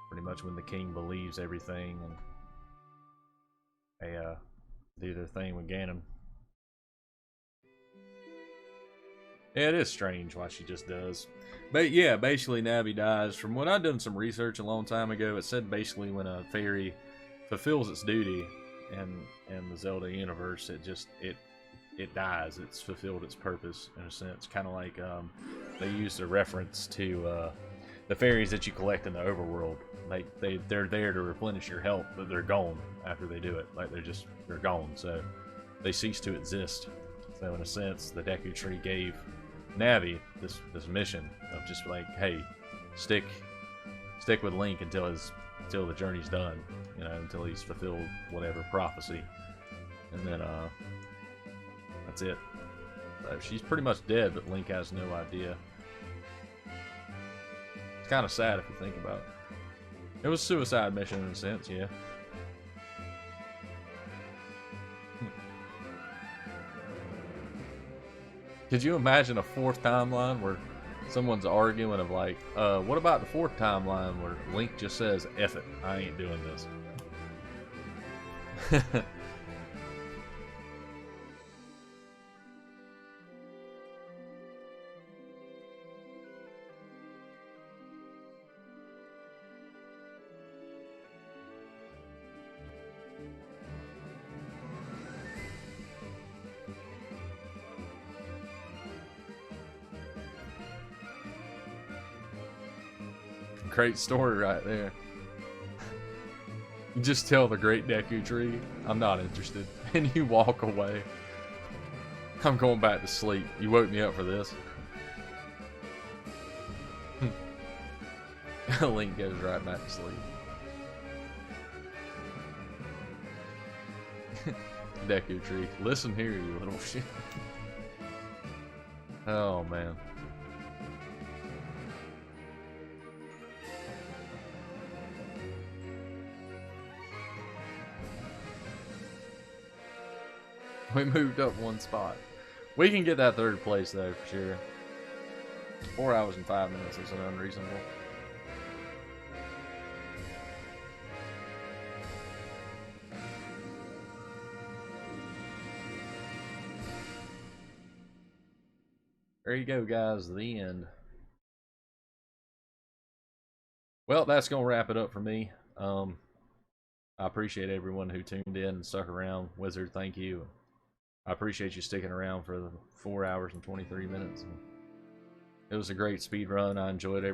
pretty much when the king believes everything, and they do their thing with Ganon. Yeah, it is strange why she just does. But yeah, basically Navi dies. From when I've done some research a long time ago, it said basically when a fairy fulfills its duty in the Zelda universe, it dies. It's fulfilled its purpose in a sense. Kind of like they use a reference to the fairies that you collect in the overworld. They're there to replenish your health, but they're gone after they do it. Like they're gone, so they cease to exist. So in a sense, the Deku Tree gave Navi this mission of just like, hey, stick with Link until the journey's done, you know, until he's fulfilled whatever prophecy, and then that's it. So she's pretty much dead, but Link has no idea. It's kind of sad if you think about it. It was a suicide mission in a sense, yeah. Could you imagine a fourth timeline where someone's arguing of like, what about the fourth timeline where Link just says, F it, I ain't doing this. Great story right there. You just tell the Great Deku Tree, I'm not interested, and you walk away. I'm going back to sleep. You woke me up for this. Link goes right back to sleep. Deku Tree, listen here, you little shit. Oh man. We moved up one spot. We can get that third place though, for sure. 4 hours and 5 minutes isn't unreasonable. There you go, guys, the end. Well, that's going to wrap it up for me. I appreciate everyone who tuned in and stuck around. Wizard, thank you. I appreciate you sticking around for the 4 hours and 23 minutes. It was a great speed run. I enjoyed every